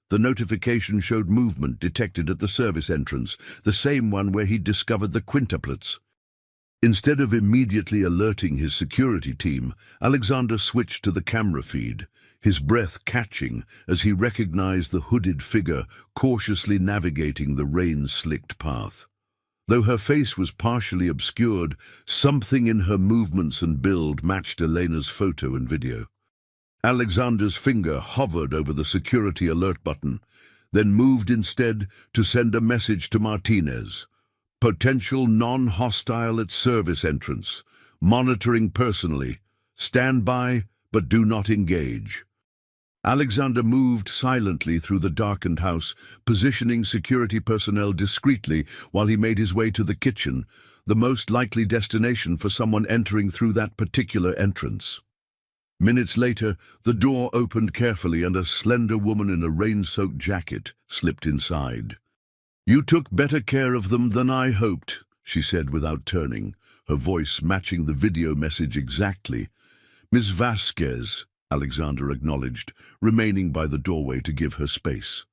The notification showed movement detected at the service entrance, the same one where he'd discovered the quintuplets. Instead of immediately alerting his security team, Alexander switched to the camera feed, his breath catching as he recognized the hooded figure cautiously navigating the rain-slicked path. Though her face was partially obscured, something in her movements and build matched Elena's photo and video. Alexander's finger hovered over the security alert button, then moved instead to send a message to Martinez. "Potential non-hostile at service entrance. Monitoring personally. Stand by, but do not engage." Alexander moved silently through the darkened house, positioning security personnel discreetly while he made his way to the kitchen, the most likely destination for someone entering through that particular entrance. Minutes later, the door opened carefully and a slender woman in a rain-soaked jacket slipped inside. "You took better care of them than I hoped," she said without turning, her voice matching the video message exactly. "Miss Vasquez," Alexander acknowledged, remaining by the doorway to give her space.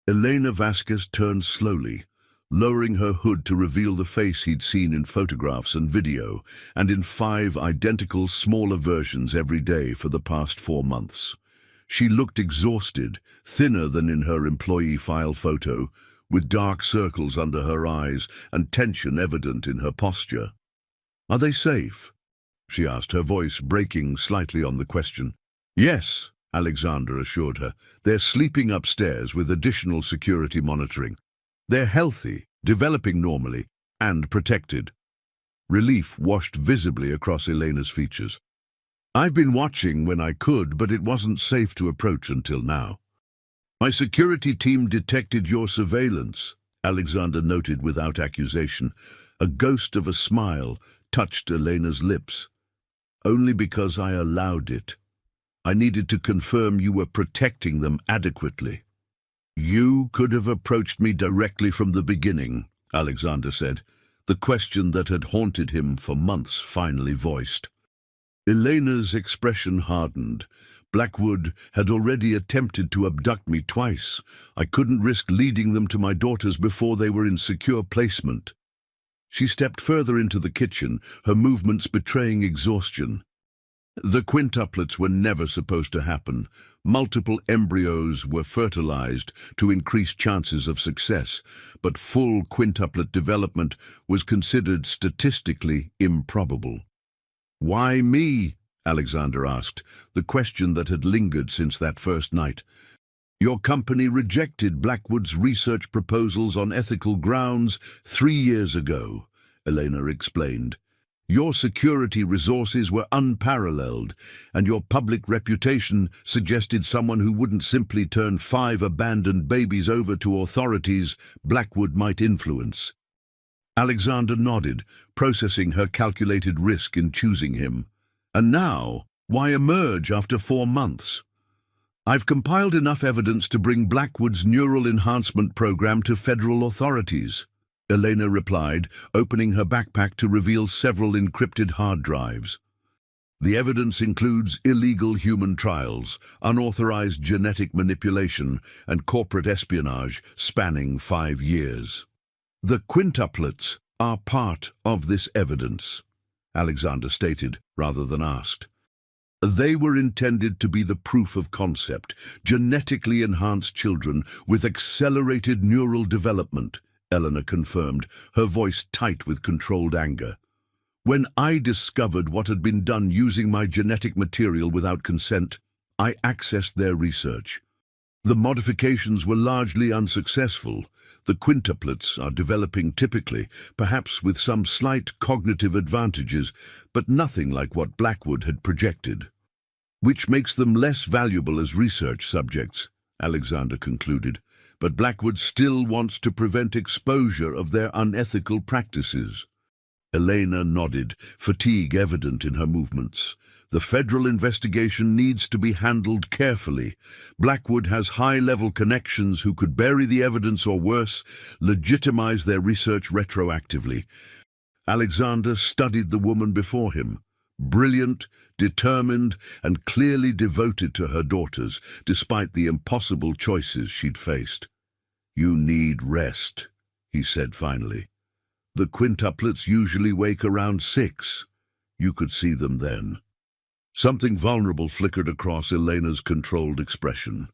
Elena Vasquez turned slowly, lowering her hood to reveal the face he'd seen in photographs and video, and in 5 identical, smaller versions every day for the past 4 months. She looked exhausted, thinner than in her employee file photo, with dark circles under her eyes and tension evident in her posture. "Are they safe?" she asked, her voice breaking slightly on the question. "Yes," Alexander assured her. "They're sleeping upstairs with additional security monitoring. They're healthy, developing normally, and protected. Relief washed visibly across Elena's features. I've been watching when I could, but it wasn't safe to approach until now. My security team detected your surveillance, Alexander noted without accusation. A ghost of a smile touched Elena's lips. Only because I allowed it. I needed to confirm you were protecting them adequately. You could have approached me directly from the beginning, Alexander said, the question that had haunted him for months finally voiced. Elena's expression hardened. Blackwood had already attempted to abduct me twice. I couldn't risk leading them to my daughters before they were in secure placement. She stepped further into the kitchen, her movements betraying exhaustion. The quintuplets were never supposed to happen. Multiple embryos were fertilized to increase chances of success, but full quintuplet development was considered statistically improbable. Why me? Alexander asked, the question that had lingered since that first night. Your company rejected Blackwood's research proposals on ethical grounds 3 years ago, Elena explained. Your security resources were unparalleled, and your public reputation suggested someone who wouldn't simply turn 5 abandoned babies over to authorities Blackwood might influence. Alexander nodded, processing her calculated risk in choosing him. And now, why emerge after 4 months? I've compiled enough evidence to bring Blackwood's neural enhancement program to federal authorities, Elena replied, opening her backpack to reveal several encrypted hard drives. The evidence includes illegal human trials, unauthorized genetic manipulation, and corporate espionage spanning 5 years. The quintuplets are part of this evidence, Alexander stated, rather than asked. They were intended to be the proof of concept, genetically enhanced children with accelerated neural development, Eleanor confirmed, her voice tight with controlled anger. When I discovered what had been done using my genetic material without consent, I accessed their research. The modifications were largely unsuccessful. The quintuplets are developing typically, perhaps with some slight cognitive advantages, but nothing like what Blackwood had projected. Which makes them less valuable as research subjects, Alexander concluded, but Blackwood still wants to prevent exposure of their unethical practices. Elena nodded, fatigue evident in her movements. The federal investigation needs to be handled carefully. Blackwood has high-level connections who could bury the evidence or worse, legitimize their research retroactively. Alexander studied the woman before him. Brilliant, determined, and clearly devoted to her daughters, despite the impossible choices she'd faced. You need rest, he said finally. The quintuplets usually wake around 6. You could see them then. Something vulnerable flickered across Elena's controlled expression.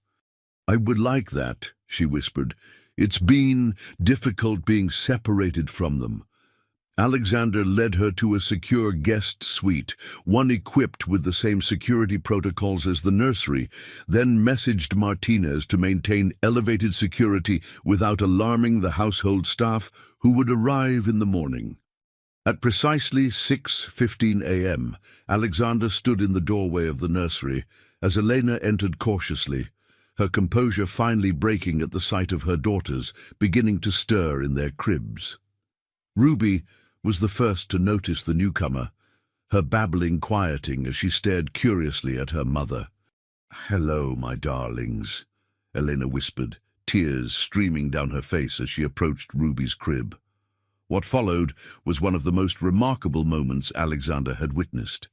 I would like that, she whispered. It's been difficult being separated from them. Alexander led her to a secure guest suite, one equipped with the same security protocols as the nursery, then messaged Martinez to maintain elevated security without alarming the household staff who would arrive in the morning. At precisely 6:15 a.m., Alexander stood in the doorway of the nursery as Elena entered cautiously, her composure finally breaking at the sight of her daughters beginning to stir in their cribs. Ruby was the first to notice the newcomer, her babbling quieting as she stared curiously at her mother. "Hello, my darlings," Elena whispered, tears streaming down her face as she approached Ruby's crib. What followed was one of the most remarkable moments Alexander had witnessed.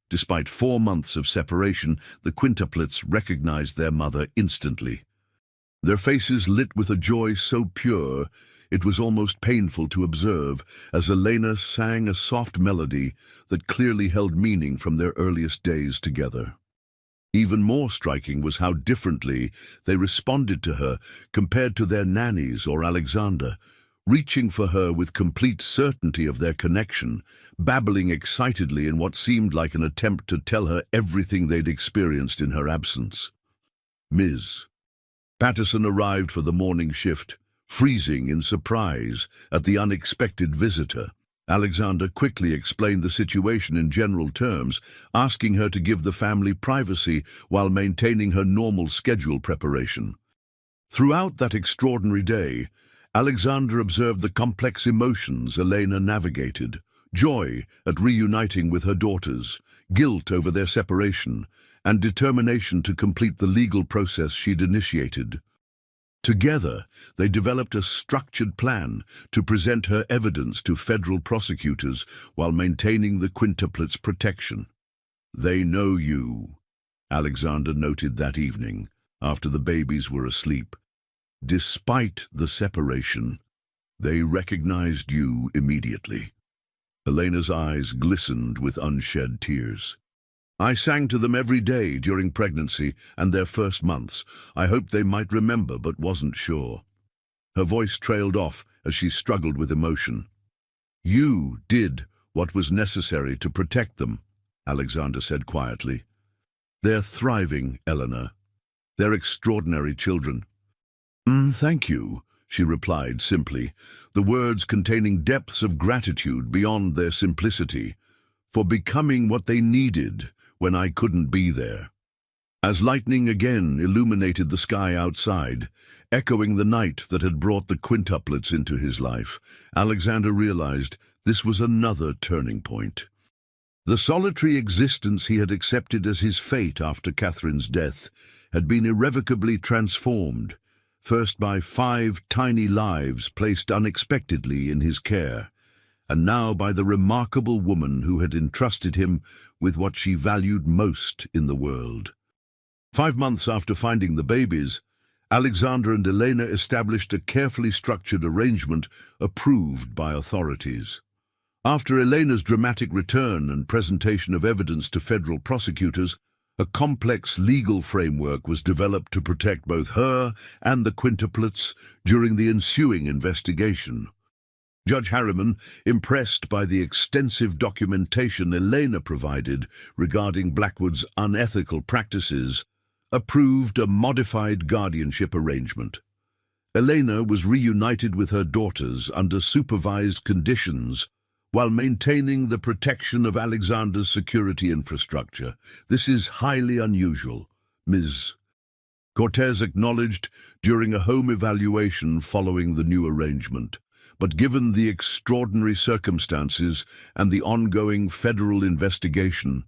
Despite 4 months of separation, the quintuplets recognized their mother instantly. Their faces lit with a joy so pure it was almost painful to observe as Elena sang a soft melody that clearly held meaning from their earliest days together. Even more striking was how differently they responded to her compared to their nannies or Alexander, reaching for her with complete certainty of their connection, babbling excitedly in what seemed like an attempt to tell her everything they'd experienced in her absence. Ms. Patterson arrived for the morning shift, Freezing in surprise at the unexpected visitor, Alexander quickly explained the situation in general terms, asking her to give the family privacy while maintaining her normal schedule preparation. Throughout that extraordinary day, Alexander observed the complex emotions Elena navigated: joy at reuniting with her daughters, guilt over their separation, and determination to complete the legal process she'd initiated. Together, they developed a structured plan to present her evidence to federal prosecutors while maintaining the quintuplets' protection. "They know you," Alexander noted that evening, after the babies were asleep. "Despite the separation, they recognized you immediately." Elena's eyes glistened with unshed tears. "I sang to them every day during pregnancy and their first months. I hoped they might remember, but wasn't sure." Her voice trailed off as she struggled with emotion. "You did what was necessary to protect them," Alexander said quietly. "They're thriving, Eleanor. They're extraordinary children." Thank you," she replied simply, the words containing depths of gratitude beyond their simplicity, "for becoming what they needed when I couldn't be there." As lightning again illuminated the sky outside, echoing the night that had brought the quintuplets into his life, Alexander realized this was another turning point. The solitary existence he had accepted as his fate after Catherine's death had been irrevocably transformed, first by 5 tiny lives placed unexpectedly in his care, and now by the remarkable woman who had entrusted him with what she valued most in the world. 5 months after finding the babies, Alexander and Elena established a carefully structured arrangement approved by authorities. After Elena's dramatic return and presentation of evidence to federal prosecutors, a complex legal framework was developed to protect both her and the quintuplets during the ensuing investigation. Judge Harriman, impressed by the extensive documentation Elena provided regarding Blackwood's unethical practices, approved a modified guardianship arrangement. Elena was reunited with her daughters under supervised conditions while maintaining the protection of Alexander's security infrastructure. "This is highly unusual," Ms. Cortez acknowledged during a home evaluation following the new arrangement. "But given the extraordinary circumstances and the ongoing federal investigation,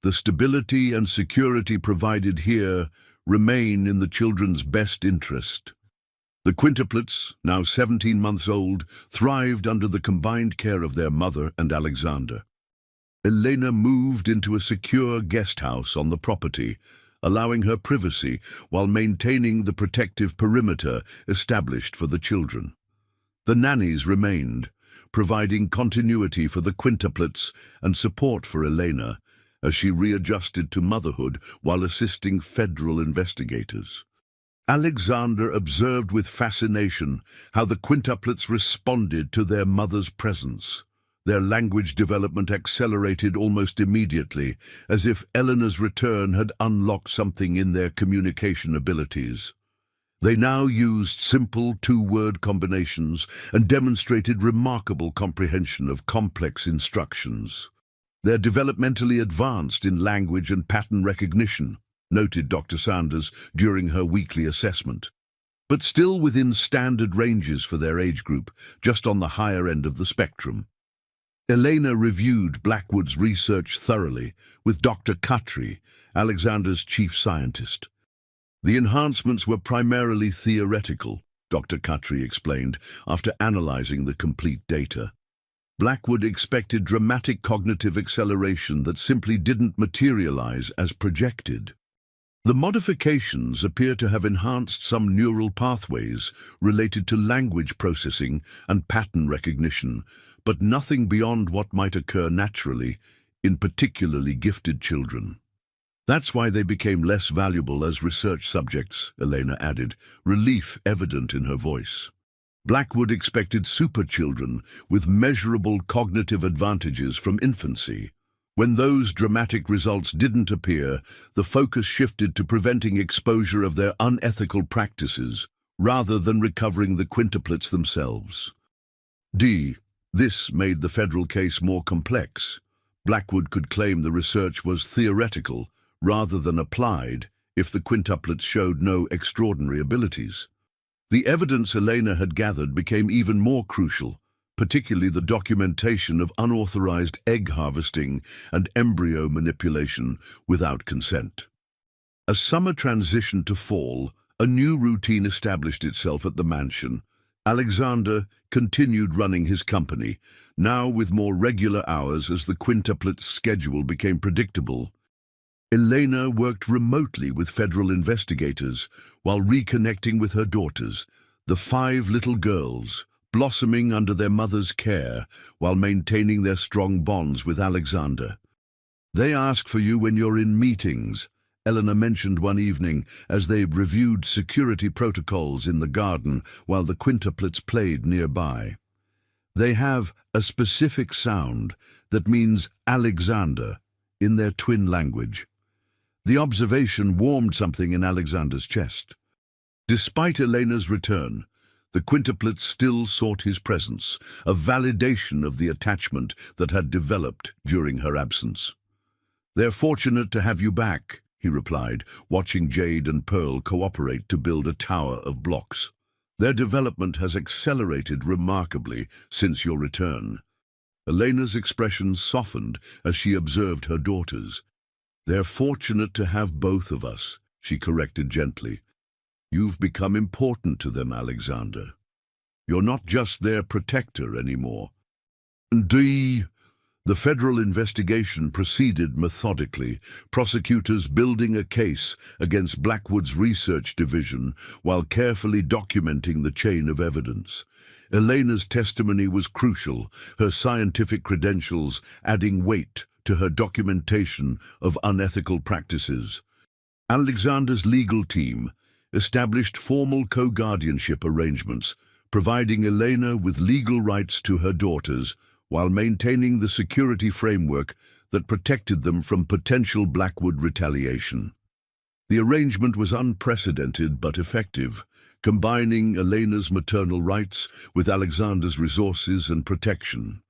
the stability and security provided here remain in the children's best interest." The quintuplets, now 17 months old, thrived under the combined care of their mother and Alexander. Elena moved into a secure guest house on the property, allowing her privacy while maintaining the protective perimeter established for the children. The nannies remained, providing continuity for the quintuplets and support for Elena as she readjusted to motherhood while assisting federal investigators. Alexander observed with fascination how the quintuplets responded to their mother's presence. Their language development accelerated almost immediately, as if Eleanor's return had unlocked something in their communication abilities. They now used simple 2-word combinations and demonstrated remarkable comprehension of complex instructions. "They're developmentally advanced in language and pattern recognition," noted Dr. Sanders during her weekly assessment, "but still within standard ranges for their age group, just on the higher end of the spectrum." Elena reviewed Blackwood's research thoroughly with Dr. Khatri, Alexander's chief scientist. "The enhancements were primarily theoretical," Dr. Khatri explained after analyzing the complete data. "Blackwood expected dramatic cognitive acceleration that simply didn't materialize as projected. The modifications appear to have enhanced some neural pathways related to language processing and pattern recognition, but nothing beyond what might occur naturally in particularly gifted children. That's why they became less valuable as research subjects," Elena added, relief evident in her voice. "Blackwood expected superchildren with measurable cognitive advantages from infancy. When those dramatic results didn't appear, the focus shifted to preventing exposure of their unethical practices rather than recovering the quintuplets themselves. D. This made the federal case more complex. Blackwood could claim the research was theoretical rather than applied if the quintuplets showed no extraordinary abilities. The evidence Elena had gathered became even more crucial, particularly the documentation of unauthorized egg harvesting and embryo manipulation without consent. As summer transitioned to fall, a new routine established itself at the mansion. Alexander continued running his company, now with more regular hours as the quintuplets' schedule became predictable. Elena worked remotely with federal investigators while reconnecting with her daughters, the 5 little girls, blossoming under their mother's care while maintaining their strong bonds with Alexander. "They ask for you when you're in meetings," Eleanor mentioned one evening as they reviewed security protocols in the garden while the quintuplets played nearby. "They have a specific sound that means Alexander in their twin language." The observation warmed something in Alexander's chest. Despite Elena's return, the quintuplets still sought his presence, a validation of the attachment that had developed during her absence. "They're fortunate to have you back," he replied, watching Jade and Pearl cooperate to build a tower of blocks. "Their development has accelerated remarkably since your return." Elena's expression softened as she observed her daughters. "They're fortunate to have both of us," she corrected gently. "You've become important to them, Alexander. You're not just their protector anymore." The federal investigation proceeded methodically, prosecutors building a case against Blackwood's research division while carefully documenting the chain of evidence. Elena's testimony was crucial, her scientific credentials adding weight to her documentation of unethical practices. Alexander's legal team established formal co-guardianship arrangements, providing Elena with legal rights to her daughters while maintaining the security framework that protected them from potential Blackwood retaliation. The arrangement was unprecedented but effective, combining Elena's maternal rights with Alexander's resources and protection.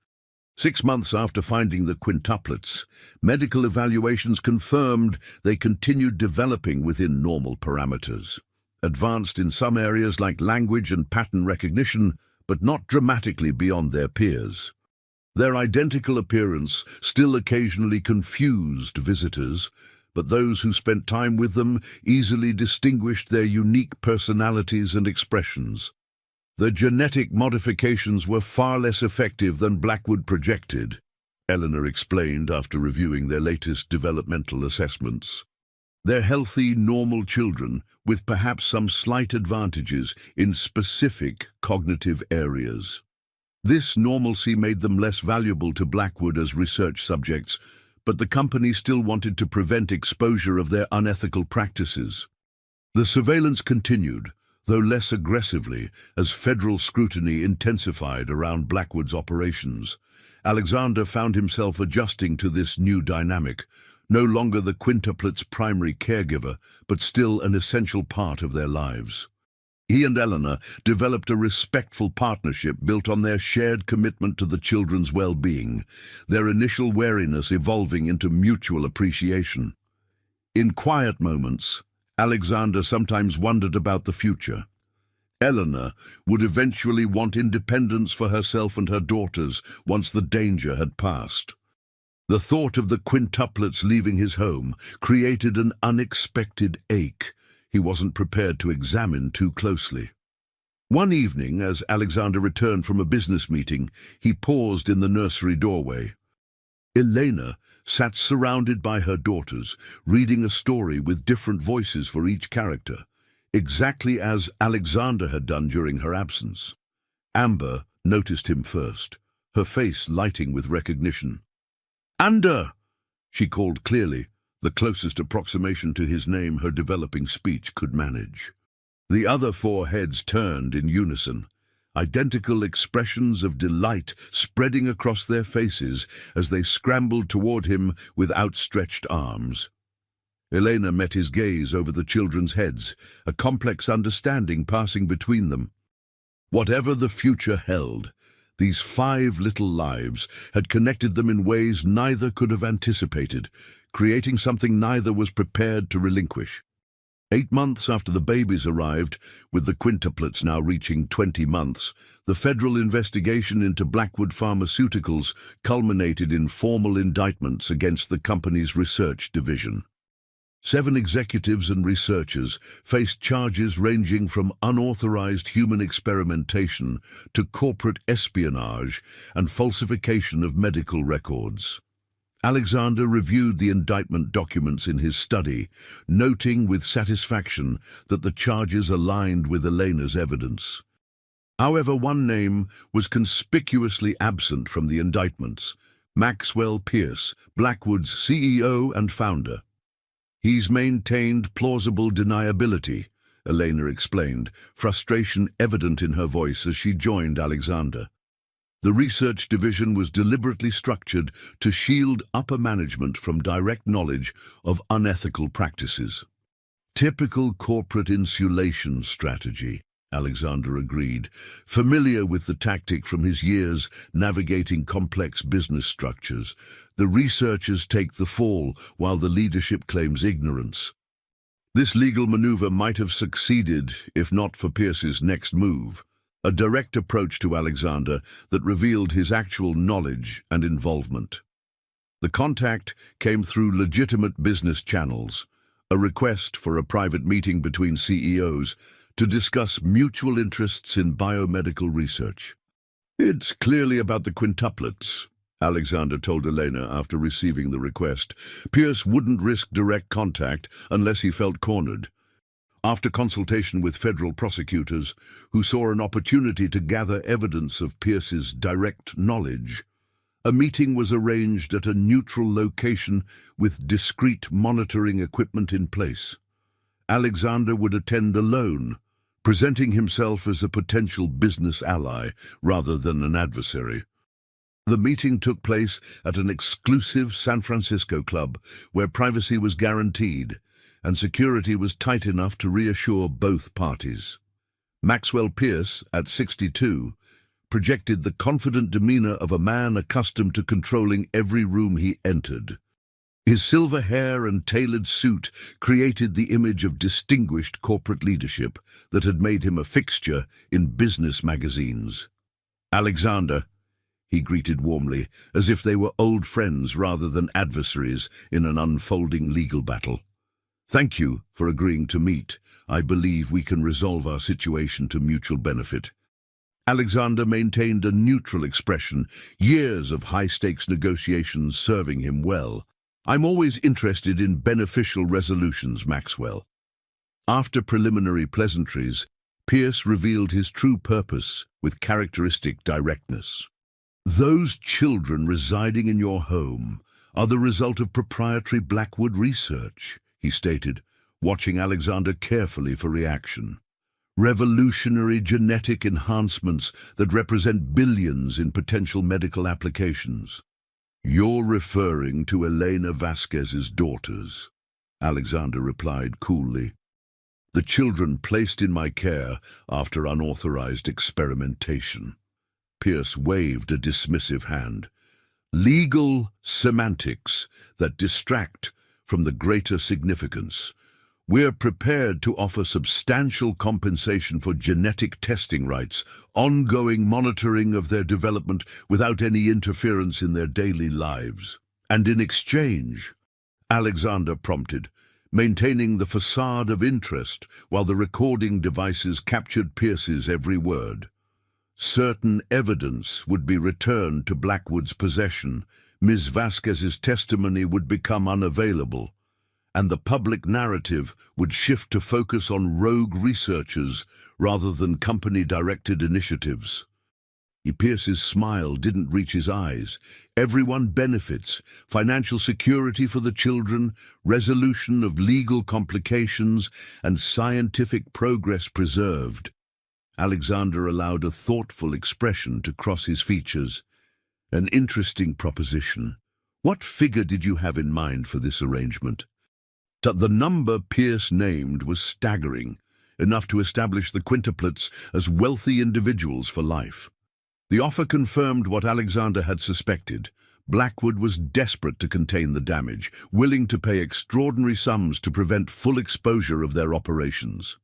6 months after finding the quintuplets, medical evaluations confirmed they continued developing within normal parameters. Advanced in some areas like language and pattern recognition, but not dramatically beyond their peers. Their identical appearance still occasionally confused visitors, but those who spent time with them easily distinguished their unique personalities and expressions. The genetic modifications were far less effective than Blackwood projected, Eleanor explained after reviewing their latest developmental assessments. They're healthy, normal children with perhaps some slight advantages in specific cognitive areas. This normalcy made them less valuable to Blackwood as research subjects, but the company still wanted to prevent exposure of their unethical practices. The surveillance continued, though less aggressively, as federal scrutiny intensified around Blackwood's operations. Alexander found himself adjusting to this new dynamic, no longer the quintuplets' primary caregiver, but still an essential part of their lives. He and Eleanor developed a respectful partnership built on their shared commitment to the children's well-being, their initial wariness evolving into mutual appreciation. In quiet moments, Alexander sometimes wondered about the future. Eleanor would eventually want independence for herself and her daughters once the danger had passed. The thought of the quintuplets leaving his home created an unexpected ache he wasn't prepared to examine too closely. One evening, as Alexander returned from a business meeting, he paused in the nursery doorway. Elena sat surrounded by her daughters, reading a story with different voices for each character, exactly as Alexander had done during her absence. Amber noticed him first, her face lighting with recognition. "Ander!" she called clearly, the closest approximation to his name her developing speech could manage. The other 4 heads turned in unison, identical expressions of delight spreading across their faces as they scrambled toward him with outstretched arms. Elena met his gaze over the children's heads, a complex understanding passing between them. Whatever the future held, these 5 little lives had connected them in ways neither could have anticipated, creating something neither was prepared to relinquish. 8 months after the babies arrived, with the quintuplets now reaching 20 months, the federal investigation into Blackwood Pharmaceuticals culminated in formal indictments against the company's research division. 7 executives and researchers faced charges ranging from unauthorized human experimentation to corporate espionage and falsification of medical records. Alexander reviewed the indictment documents in his study, noting with satisfaction that the charges aligned with Elena's evidence. However, one name was conspicuously absent from the indictments: Maxwell Pierce, Blackwood's CEO and founder. "He's maintained plausible deniability," Elena explained, frustration evident in her voice as she joined Alexander. The research division was deliberately structured to shield upper management from direct knowledge of unethical practices. "Typical corporate insulation strategy," Alexander agreed, familiar with the tactic from his years navigating complex business structures. The researchers take the fall while the leadership claims ignorance. This legal maneuver might have succeeded if not for Pierce's next move, a direct approach to Alexander that revealed his actual knowledge and involvement. The contact came through legitimate business channels, a request for a private meeting between CEOs to discuss mutual interests in biomedical research. "It's clearly about the quintuplets," Alexander told Elena after receiving the request. "Pierce wouldn't risk direct contact unless he felt cornered." After consultation with federal prosecutors, who saw an opportunity to gather evidence of Pierce's direct knowledge, a meeting was arranged at a neutral location with discreet monitoring equipment in place. Alexander would attend alone, presenting himself as a potential business ally rather than an adversary. The meeting took place at an exclusive San Francisco club where privacy was guaranteed and security was tight enough to reassure both parties. Maxwell Pierce, at 62, projected the confident demeanor of a man accustomed to controlling every room he entered. His silver hair and tailored suit created the image of distinguished corporate leadership that had made him a fixture in business magazines. "Alexander," he greeted warmly, as if they were old friends rather than adversaries in an unfolding legal battle. "Thank you for agreeing to meet. I believe we can resolve our situation to mutual benefit." Alexander maintained a neutral expression, years of high-stakes negotiations serving him well. "I'm always interested in beneficial resolutions, Maxwell." After preliminary pleasantries, Pierce revealed his true purpose with characteristic directness. "Those children residing in your home are the result of proprietary Blackwood research," he stated, watching Alexander carefully for reaction. "Revolutionary genetic enhancements that represent billions in potential medical applications." "You're referring to Elena Vasquez's daughters," Alexander replied coolly. "The children placed in my care after unauthorized experimentation." Pierce waved a dismissive hand. "Legal semantics that distract from the greater significance. We're prepared to offer substantial compensation for genetic testing rights, ongoing monitoring of their development without any interference in their daily lives. And in exchange," Alexander prompted, maintaining the facade of interest while the recording devices captured Pierce's every word, "certain evidence would be returned to Blackwood's possession, Ms. Vasquez's testimony would become unavailable, and the public narrative would shift to focus on rogue researchers rather than company-directed initiatives." Pierce's smile didn't reach his eyes. "Everyone benefits: financial security for the children, resolution of legal complications, and scientific progress preserved." Alexander allowed a thoughtful expression to cross his features. "An interesting proposition. What figure did you have in mind for this arrangement?" The number Pierce named was staggering, enough to establish the quintuplets as wealthy individuals for life. The offer confirmed what Alexander had suspected. Blackwood was desperate to contain the damage, willing to pay extraordinary sums to prevent full exposure of their operations.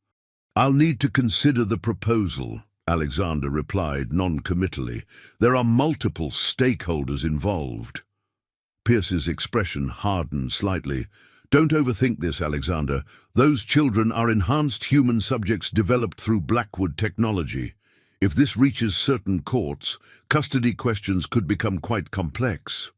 "I'll need to consider the proposal," Alexander replied non-committally. "There are multiple stakeholders involved." Pierce's expression hardened slightly. "Don't overthink this, Alexander. Those children are enhanced human subjects developed through Blackwood technology. If this reaches certain courts, custody questions could become quite complex."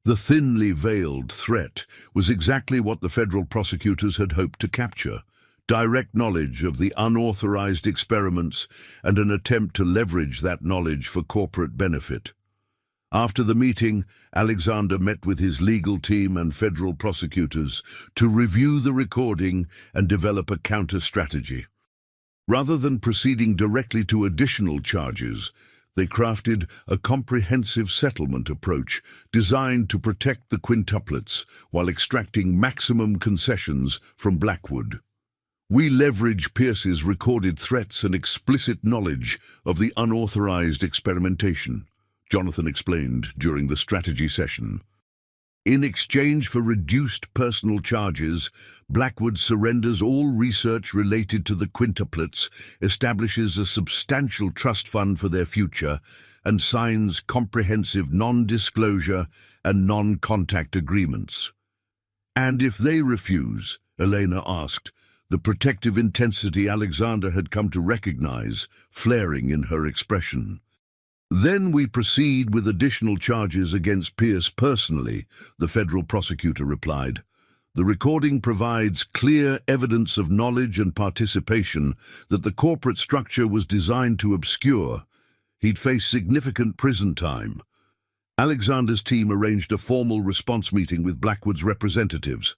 The thinly veiled threat was exactly what the federal prosecutors had hoped to capture: direct knowledge of the unauthorized experiments and an attempt to leverage that knowledge for corporate benefit. After the meeting, Alexander met with his legal team and federal prosecutors to review the recording and develop a counter-strategy. Rather than proceeding directly to additional charges, they crafted a comprehensive settlement approach designed to protect the quintuplets while extracting maximum concessions from Blackwood. "We leverage Pierce's recorded threats and explicit knowledge of the unauthorized experimentation," Jonathan explained during the strategy session. "In exchange for reduced personal charges, Blackwood surrenders all research related to the quintuplets, establishes a substantial trust fund for their future, and signs comprehensive non-disclosure and non-contact agreements." "And if they refuse?" Elena asked, the protective intensity Alexander had come to recognize flaring in her expression. "Then we proceed with additional charges against Pierce personally," the federal prosecutor replied. "The recording provides clear evidence of knowledge and participation that the corporate structure was designed to obscure. He'd face significant prison time." Alexander's team arranged a formal response meeting with Blackwood's representatives.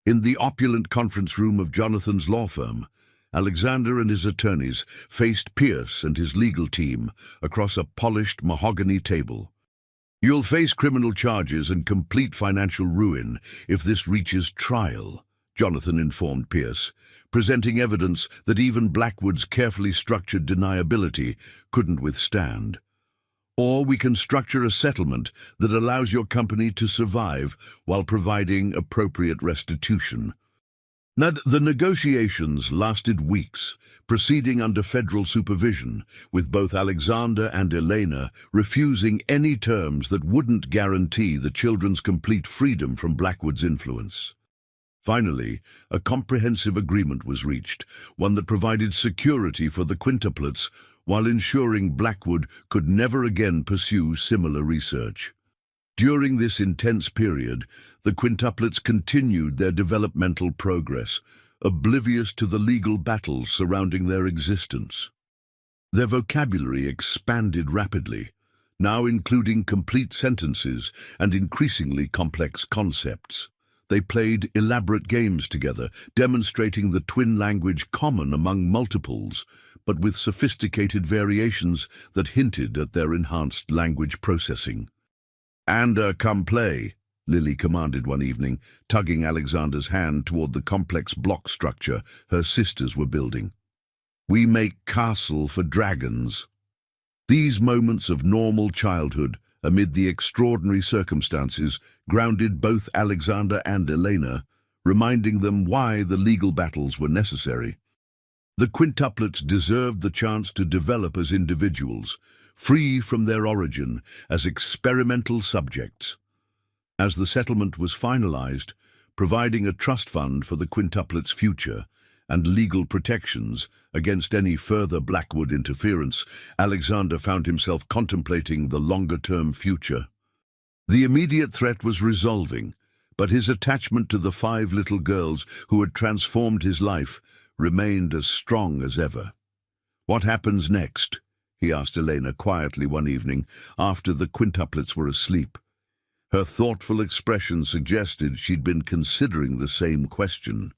In the opulent conference room of Jonathan's law firm, Alexander and his attorneys faced Pierce and his legal team across a polished mahogany table. "You'll face criminal charges and complete financial ruin if this reaches trial," Jonathan informed Pierce, presenting evidence that even Blackwood's carefully structured deniability couldn't withstand. "Or we can structure a settlement that allows your company to survive while providing appropriate restitution." The negotiations lasted weeks, proceeding under federal supervision, with both Alexander and Elena refusing any terms that wouldn't guarantee the children's complete freedom from Blackwood's influence. Finally, a comprehensive agreement was reached, one that provided security for the quintuplets while ensuring Blackwood could never again pursue similar research. During this intense period, the quintuplets continued their developmental progress, oblivious to the legal battles surrounding their existence. Their vocabulary expanded rapidly, now including complete sentences and increasingly complex concepts. They played elaborate games together, demonstrating the twin language common among multiples, but with sophisticated variations that hinted at their enhanced language processing. "And come play," Lily commanded one evening, tugging Alexander's hand toward the complex block structure her sisters were building. "We make castle for dragons." These moments of normal childhood, amid the extraordinary circumstances, grounded both Alexander and Elena, reminding them why the legal battles were necessary. The quintuplets deserved the chance to develop as individuals, free from their origin as experimental subjects. As the settlement was finalized, providing a trust fund for the quintuplets' future and legal protections against any further Blackwood interference, Alexander found himself contemplating the longer-term future. The immediate threat was resolving, but his attachment to the 5 little girls who had transformed his life remained as strong as ever. "What happens next?" he asked Elena quietly one evening after the quintuplets were asleep. Her thoughtful expression suggested she'd been considering the same question.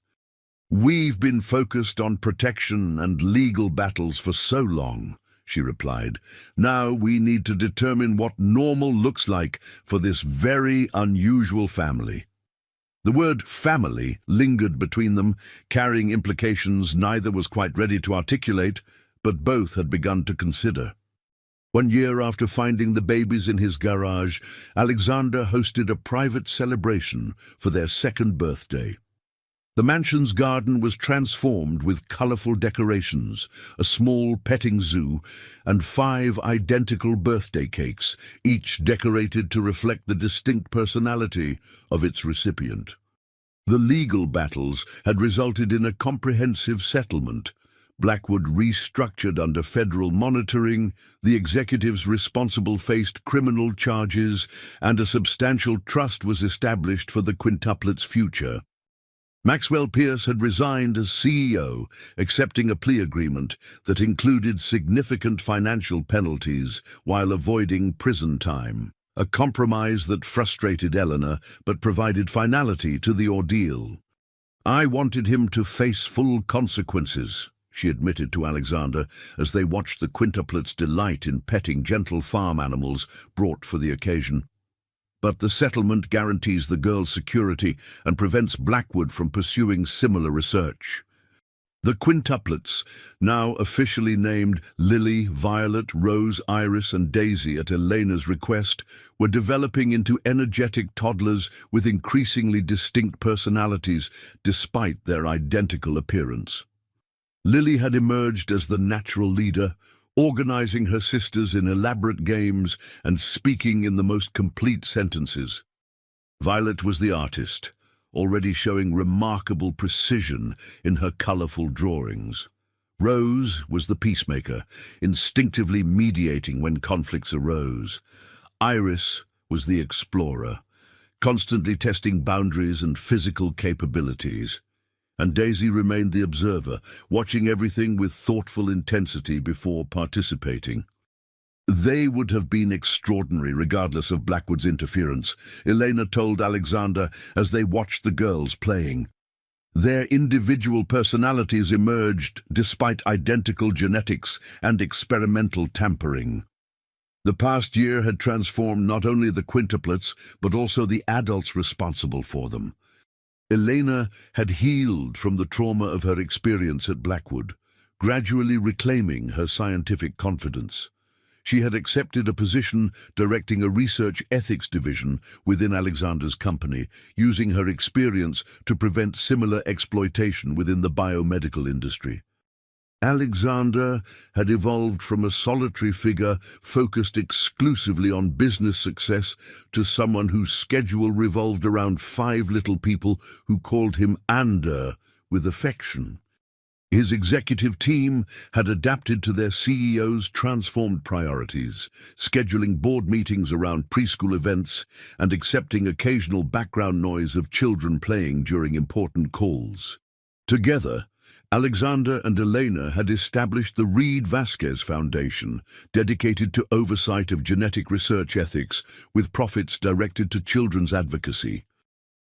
"We've been focused on protection and legal battles for so long," she replied. "Now we need to determine what normal looks like for this very unusual family." The word family lingered between them, carrying implications neither was quite ready to articulate, but both had begun to consider. 1 year after finding the babies in his garage, Alexander hosted a private celebration for their second birthday. The mansion's garden was transformed with colorful decorations, a small petting zoo, and 5 identical birthday cakes, each decorated to reflect the distinct personality of its recipient. The legal battles had resulted in a comprehensive settlement. Blackwood restructured under federal monitoring, the executives responsible faced criminal charges, and a substantial trust was established for the quintuplets' future. Maxwell Pierce had resigned as CEO, accepting a plea agreement that included significant financial penalties while avoiding prison time, a compromise that frustrated Eleanor but provided finality to the ordeal. "I wanted him to face full consequences," she admitted to Alexander as they watched the quintuplets delight in petting gentle farm animals brought for the occasion. "But the settlement guarantees the girl's security and prevents Blackwood from pursuing similar research." The quintuplets, now officially named Lily, Violet, Rose, Iris, and Daisy at Elena's request, were developing into energetic toddlers with increasingly distinct personalities despite their identical appearance. Lily had emerged as the natural leader, organizing her sisters in elaborate games and speaking in the most complete sentences. Violet was the artist, already showing remarkable precision in her colorful drawings. Rose was the peacemaker, instinctively mediating when conflicts arose. Iris was the explorer, constantly testing boundaries and physical capabilities. And Daisy remained the observer, watching everything with thoughtful intensity before participating. They would have been extraordinary regardless of Blackwood's interference, Elena told Alexander as they watched the girls playing. Their individual personalities emerged despite identical genetics and experimental tampering. The past year had transformed not only the quintuplets, but also the adults responsible for them. Elena had healed from the trauma of her experience at Blackwood, gradually reclaiming her scientific confidence. She had accepted a position directing a research ethics division within Alexander's company, using her experience to prevent similar exploitation within the biomedical industry. Alexander had evolved from a solitary figure focused exclusively on business success to someone whose schedule revolved around 5 little people who called him Ander with affection. His executive team had adapted to their CEO's transformed priorities, scheduling board meetings around preschool events and accepting occasional background noise of children playing during important calls. Together, Alexander and Elena had established the Reed Vasquez Foundation, dedicated to oversight of genetic research ethics, with profits directed to children's advocacy.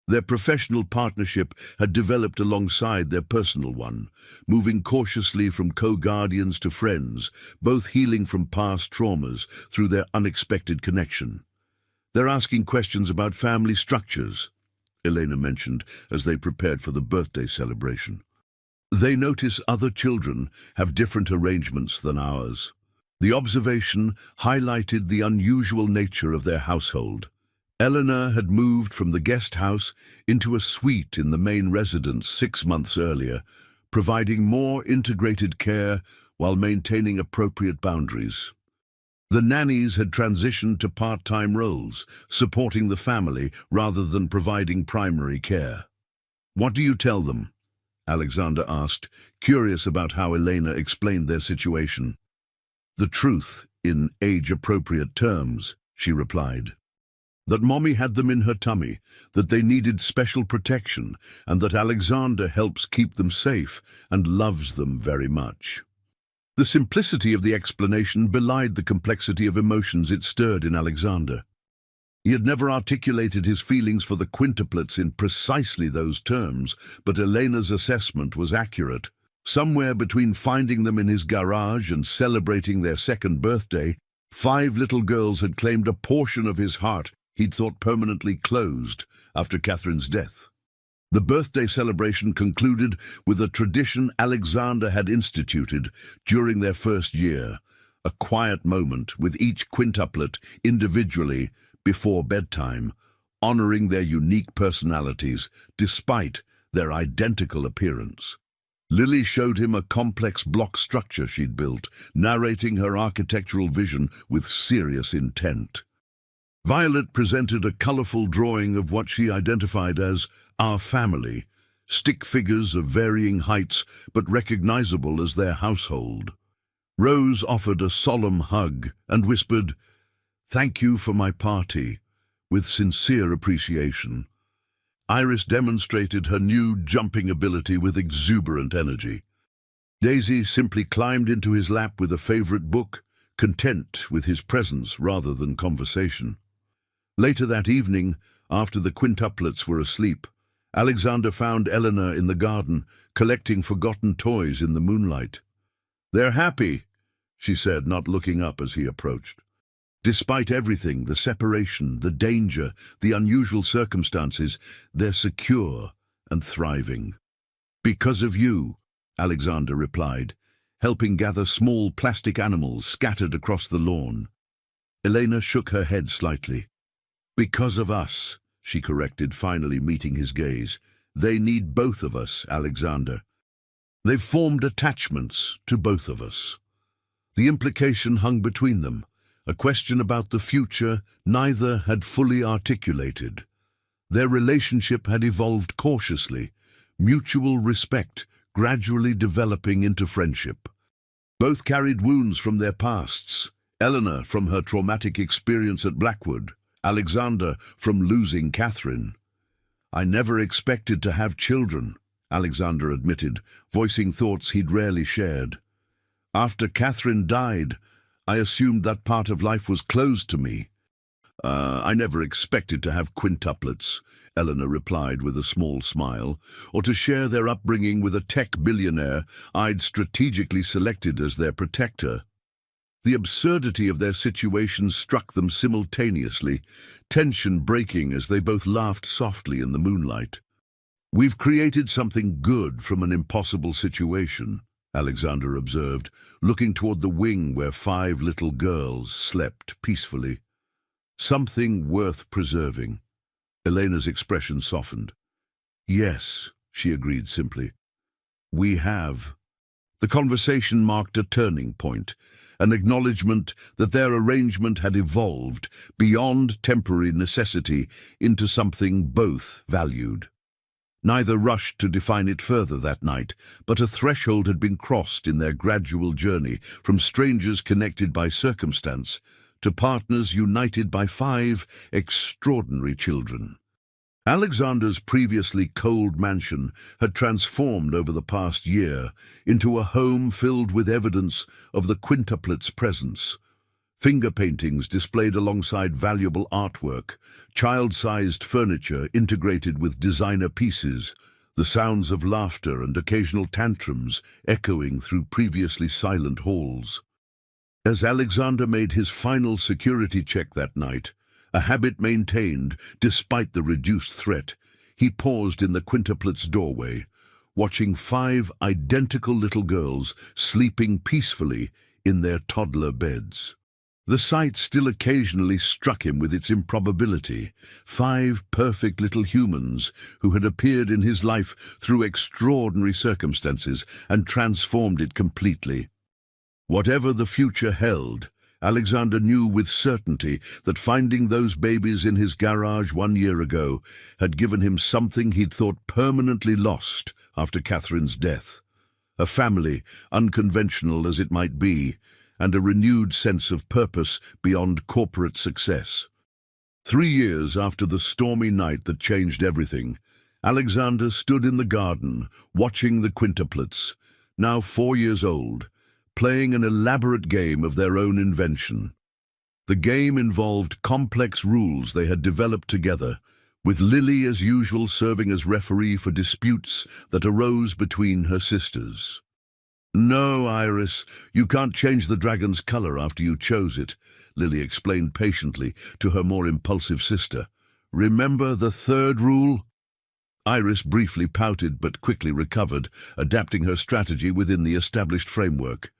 Their professional partnership had developed alongside their personal one, moving cautiously from co-guardians to friends, both healing from past traumas through their unexpected connection. "They're asking questions about family structures," Elena mentioned as they prepared for the birthday celebration. "They notice other children have different arrangements than ours." The observation highlighted the unusual nature of their household. Eleanor had moved from the guest house into a suite in the main residence 6 months earlier, providing more integrated care while maintaining appropriate boundaries. The nannies had transitioned to part-time roles, supporting the family rather than providing primary care. "What do you tell them?" Alexander asked, curious about how Elena explained their situation. "The truth, in age-appropriate terms," she replied. "That Mommy had them in her tummy, that they needed special protection, and that Alexander helps keep them safe and loves them very much." The simplicity of the explanation belied the complexity of emotions it stirred in Alexander. He had never articulated his feelings for the quintuplets in precisely those terms, but Elena's assessment was accurate. Somewhere between finding them in his garage and celebrating their second birthday, 5 little girls had claimed a portion of his heart he'd thought permanently closed after Catherine's death. The birthday celebration concluded with a tradition Alexander had instituted during their first year, a quiet moment with each quintuplet individually before bedtime, honoring their unique personalities despite their identical appearance. Lily showed him a complex block structure she'd built, narrating her architectural vision with serious intent. Violet presented a colorful drawing of what she identified as our family, stick figures of varying heights but recognizable as their household. Rose offered a solemn hug and whispered, "Thank you for my party," with sincere appreciation. Iris demonstrated her new jumping ability with exuberant energy. Daisy simply climbed into his lap with a favorite book, content with his presence rather than conversation. Later that evening, after the quintuplets were asleep, Alexander found Eleanor in the garden, collecting forgotten toys in the moonlight. "They're happy," she said, not looking up as he approached. Despite everything, the separation, the danger, the unusual circumstances, they're secure and thriving. "Because of you," Alexander replied, helping gather small plastic animals scattered across the lawn. Elena shook her head slightly. "Because of us," she corrected, finally meeting his gaze. "They need both of us, Alexander. They've formed attachments to both of us." The implication hung between them, a question about the future neither had fully articulated. Their relationship had evolved cautiously, mutual respect gradually developing into friendship. Both carried wounds from their pasts, Eleanor from her traumatic experience at Blackwood, Alexander from losing Catherine. "I never expected to have children," Alexander admitted, voicing thoughts he'd rarely shared. "After Catherine died, I assumed that part of life was closed to me." I never expected to have quintuplets," Eleanor replied with a small smile, "or to share their upbringing with a tech billionaire I'd strategically selected as their protector." The absurdity of their situation struck them simultaneously, tension breaking as they both laughed softly in the moonlight. "We've created something good from an impossible situation," Alexander observed, looking toward the wing where 5 little girls slept peacefully. "Something worth preserving." Elena's expression softened. "Yes," she agreed simply. "We have." The conversation marked a turning point, an acknowledgement that their arrangement had evolved beyond temporary necessity into something both valued. Neither rushed to define it further that night, but a threshold had been crossed in their gradual journey from strangers connected by circumstance to partners united by 5 extraordinary children. Alexander's previously cold mansion had transformed over the past year into a home filled with evidence of the quintuplets' presence. Finger paintings displayed alongside valuable artwork, child-sized furniture integrated with designer pieces, the sounds of laughter and occasional tantrums echoing through previously silent halls. As Alexander made his final security check that night, a habit maintained despite the reduced threat, he paused in the quintuplets' doorway, watching 5 identical little girls sleeping peacefully in their toddler beds. The sight still occasionally struck him with its improbability. 5 perfect little humans who had appeared in his life through extraordinary circumstances and transformed it completely. Whatever the future held, Alexander knew with certainty that finding those babies in his garage 1 year ago had given him something he'd thought permanently lost after Catherine's death. A family, unconventional as it might be, and a renewed sense of purpose beyond corporate success. 3 years after the stormy night that changed everything, Alexander stood in the garden, watching the quintuplets, now 4 years old, playing an elaborate game of their own invention. The game involved complex rules they had developed together, with Lily as usual serving as referee for disputes that arose between her sisters. "No, Iris, you can't change the dragon's color after you chose it," Lily explained patiently to her more impulsive sister. "Remember the 3rd rule?" Iris briefly pouted but quickly recovered, adapting her strategy within the established framework.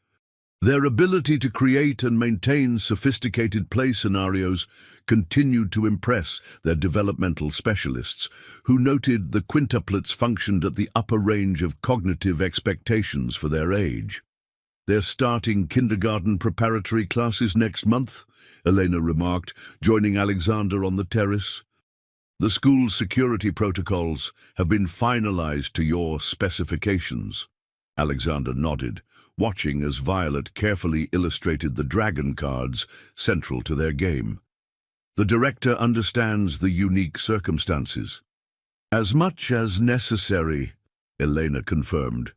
Their ability to create and maintain sophisticated play scenarios continued to impress their developmental specialists, who noted the quintuplets functioned at the upper range of cognitive expectations for their age. "They're starting kindergarten preparatory classes next month," Elena remarked, joining Alexander on the terrace. "The school's security protocols have been finalized to your specifications." Alexander nodded, watching as Violet carefully illustrated the dragon cards central to their game. "The director understands the unique circumstances." "As much as necessary," Elena confirmed.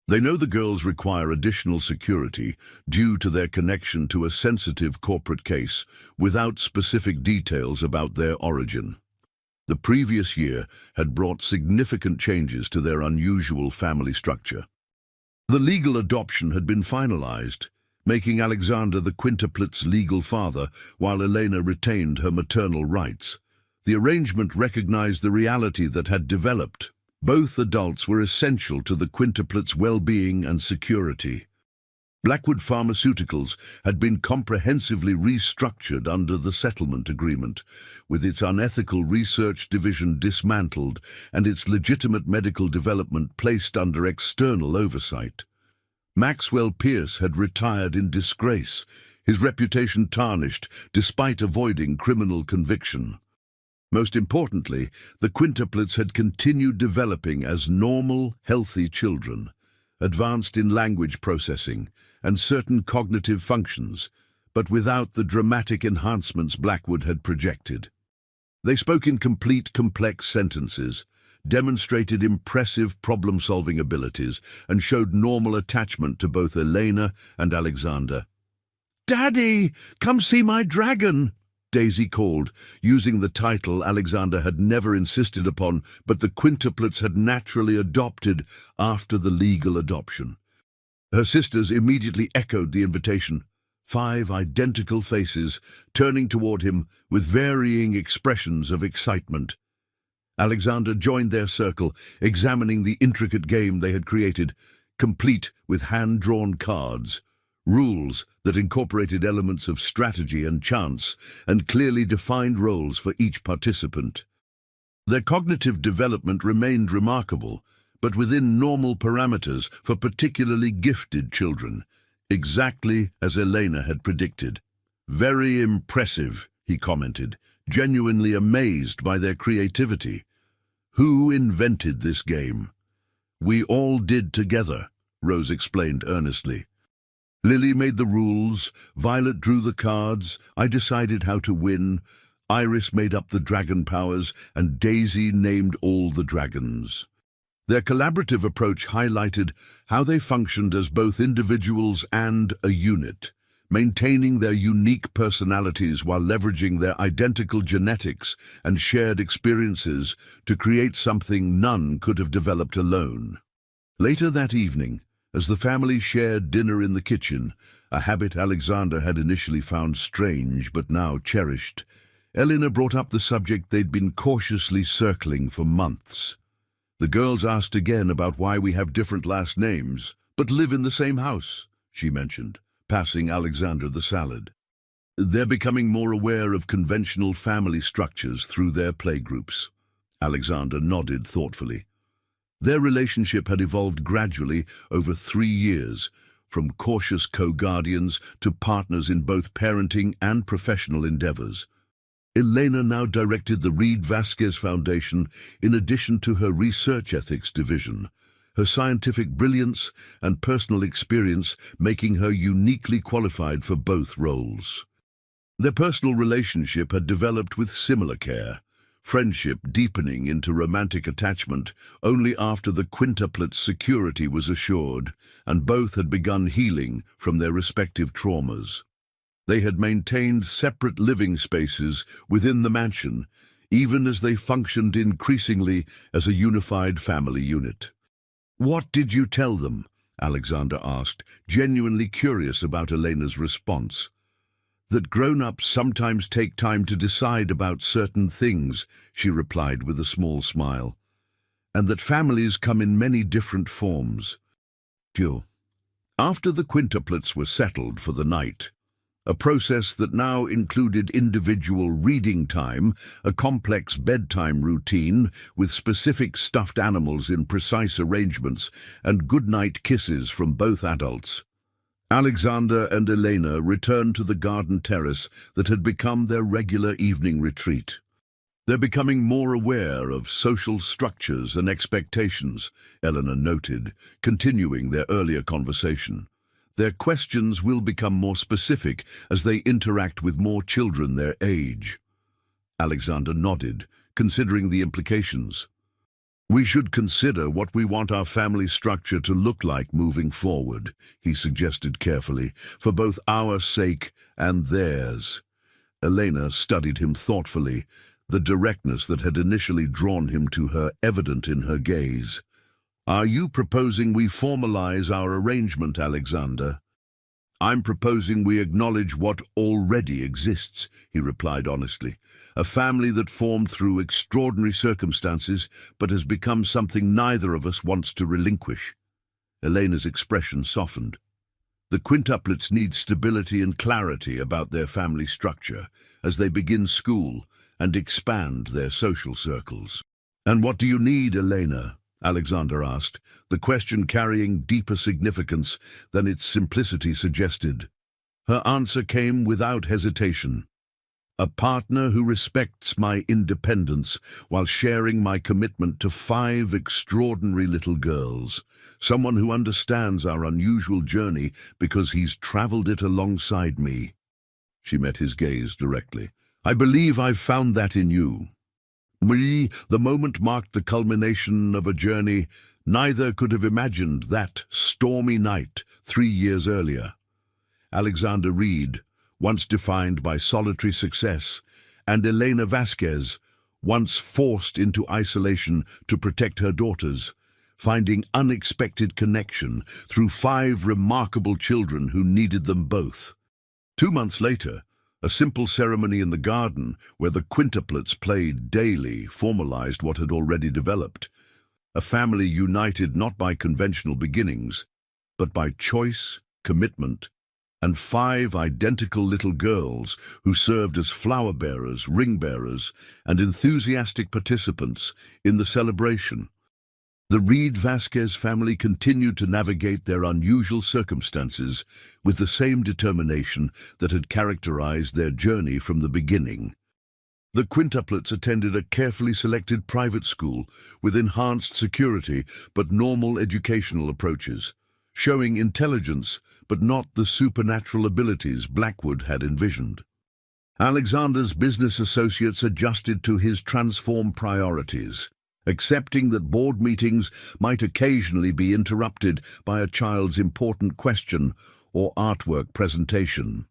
They know the girls require additional security due to their connection to a sensitive corporate case, without specific details about their origin. The previous year had brought significant changes to their unusual family structure. The legal adoption had been finalized, making Alexander the quintuplets' legal father, while Elena retained her maternal rights. The arrangement recognized the reality that had developed. Both adults were essential to the quintuplets' well-being and security. Blackwood Pharmaceuticals had been comprehensively restructured under the settlement agreement, with its unethical research division dismantled and its legitimate medical development placed under external oversight. Maxwell Pierce had retired in disgrace, his reputation tarnished despite avoiding criminal conviction. Most importantly, the quintuplets had continued developing as normal, healthy children, advanced in language processing and certain cognitive functions, but without the dramatic enhancements Blackwood had projected. They spoke in complete, complex sentences, demonstrated impressive problem-solving abilities, and showed normal attachment to both Elena and Alexander. "Daddy, come see my dragon!" Daisy called, using the title Alexander had never insisted upon, but the quintuplets had naturally adopted after the legal adoption. Her sisters immediately echoed the invitation, 5 identical faces turning toward him with varying expressions of excitement. Alexander joined their circle, examining the intricate game they had created, complete with hand-drawn cards, rules that incorporated elements of strategy and chance, and clearly defined roles for each participant. Their cognitive development remained remarkable, but within normal parameters for particularly gifted children, exactly as Elena had predicted. "Very impressive," he commented, genuinely amazed by their creativity. "Who invented this game?" "We all did together," Rose explained earnestly. "Lily made the rules, Violet drew the cards, I decided how to win, Iris made up the dragon powers, and Daisy named all the dragons." Their collaborative approach highlighted how they functioned as both individuals and a unit, maintaining their unique personalities while leveraging their identical genetics and shared experiences to create something none could have developed alone. Later that evening, as the family shared dinner in the kitchen, a habit Alexander had initially found strange but now cherished, Elena brought up the subject they'd been cautiously circling for months. "The girls asked again about why we have different last names, but live in the same house," she mentioned, passing Alexander the salad. "They're becoming more aware of conventional family structures through their playgroups." Alexander nodded thoughtfully. Their relationship had evolved gradually over 3 years, from cautious co-guardians to partners in both parenting and professional endeavors. Elena now directed the Reed Vasquez Foundation in addition to her research ethics division, her scientific brilliance and personal experience making her uniquely qualified for both roles. Their personal relationship had developed with similar care, friendship deepening into romantic attachment only after the quintuplet's security was assured, and both had begun healing from their respective traumas. They had maintained separate living spaces within the mansion, even as they functioned increasingly as a unified family unit. "What did you tell them?" Alexander asked, genuinely curious about Elena's response. "That grown-ups sometimes take time to decide about certain things," she replied with a small smile. and that families come in many different forms. After the quintuplets were settled for the night, a process that now included individual reading time, a complex bedtime routine with specific stuffed animals in precise arrangements, and goodnight kisses from both adults, Alexander and Elena returned to the garden terrace that had become their regular evening retreat. They're becoming more aware of social structures and expectations, Eleanor noted, continuing their earlier conversation. Their questions will become more specific as they interact with more children their age. Alexander nodded, considering the implications. We should consider what we want our family structure to look like moving forward, he suggested carefully, for both our sake and theirs. Elena studied him thoughtfully, the directness that had initially drawn him to her evident in her gaze. Are you proposing we formalize our arrangement, Alexander? I'm proposing we acknowledge what already exists, he replied honestly. A family that formed through extraordinary circumstances, but has become something neither of us wants to relinquish. Elena's expression softened. The quintuplets need stability and clarity about their family structure as they begin school and expand their social circles. And what do you need, Elena? Alexander asked, the question carrying deeper significance than its simplicity suggested. Her answer came without hesitation. A partner who respects my independence while sharing my commitment to 5 extraordinary little girls. Someone who understands our unusual journey because he's traveled it alongside me. She met his gaze directly. I believe I've found that in you. The moment marked the culmination of a journey neither could have imagined that stormy night 3 years earlier. Alexander Reed, once defined by solitary success, and Elena Vasquez, once forced into isolation to protect her daughters, finding unexpected connection through 5 remarkable children who needed them both. 2 months later, a simple ceremony in the garden where the quintuplets played daily formalized what had already developed. A family united not by conventional beginnings, but by choice, commitment, and 5 identical little girls who served as flower bearers, ring bearers, and enthusiastic participants in the celebration. The Reed-Vasquez family continued to navigate their unusual circumstances with the same determination that had characterized their journey from the beginning. The quintuplets attended a carefully selected private school with enhanced security but normal educational approaches, showing intelligence but not the supernatural abilities Blackwood had envisioned. Alexander's business associates adjusted to his transformed priorities, accepting that board meetings might occasionally be interrupted by a child's important question or artwork presentation.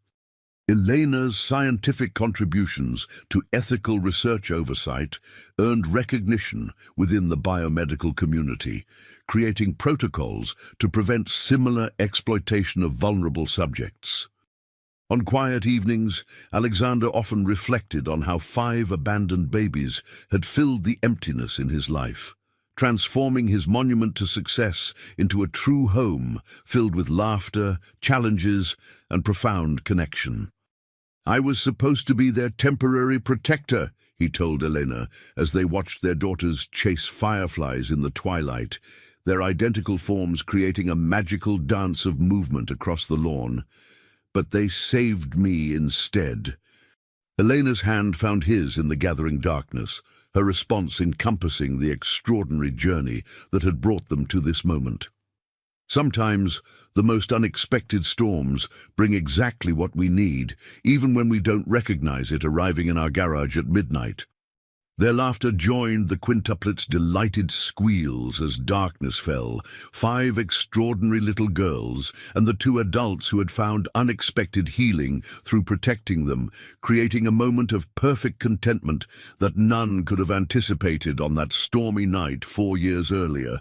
Elena's scientific contributions to ethical research oversight earned recognition within the biomedical community, creating protocols to prevent similar exploitation of vulnerable subjects. On quiet evenings, Alexander often reflected on how 5 abandoned babies had filled the emptiness in his life, transforming his monument to success into a true home filled with laughter, challenges, and profound connection. I was supposed to be their temporary protector, he told Elena, as they watched their daughters chase fireflies in the twilight, their identical forms creating a magical dance of movement across the lawn. But they saved me instead. Elena's hand found his in the gathering darkness, her response encompassing the extraordinary journey that had brought them to this moment. Sometimes, the most unexpected storms bring exactly what we need, even when we don't recognize it arriving in our garage at midnight. Their laughter joined the quintuplets' delighted squeals as darkness fell, 5 extraordinary little girls and the 2 adults who had found unexpected healing through protecting them, creating a moment of perfect contentment that none could have anticipated on that stormy night 4 years earlier.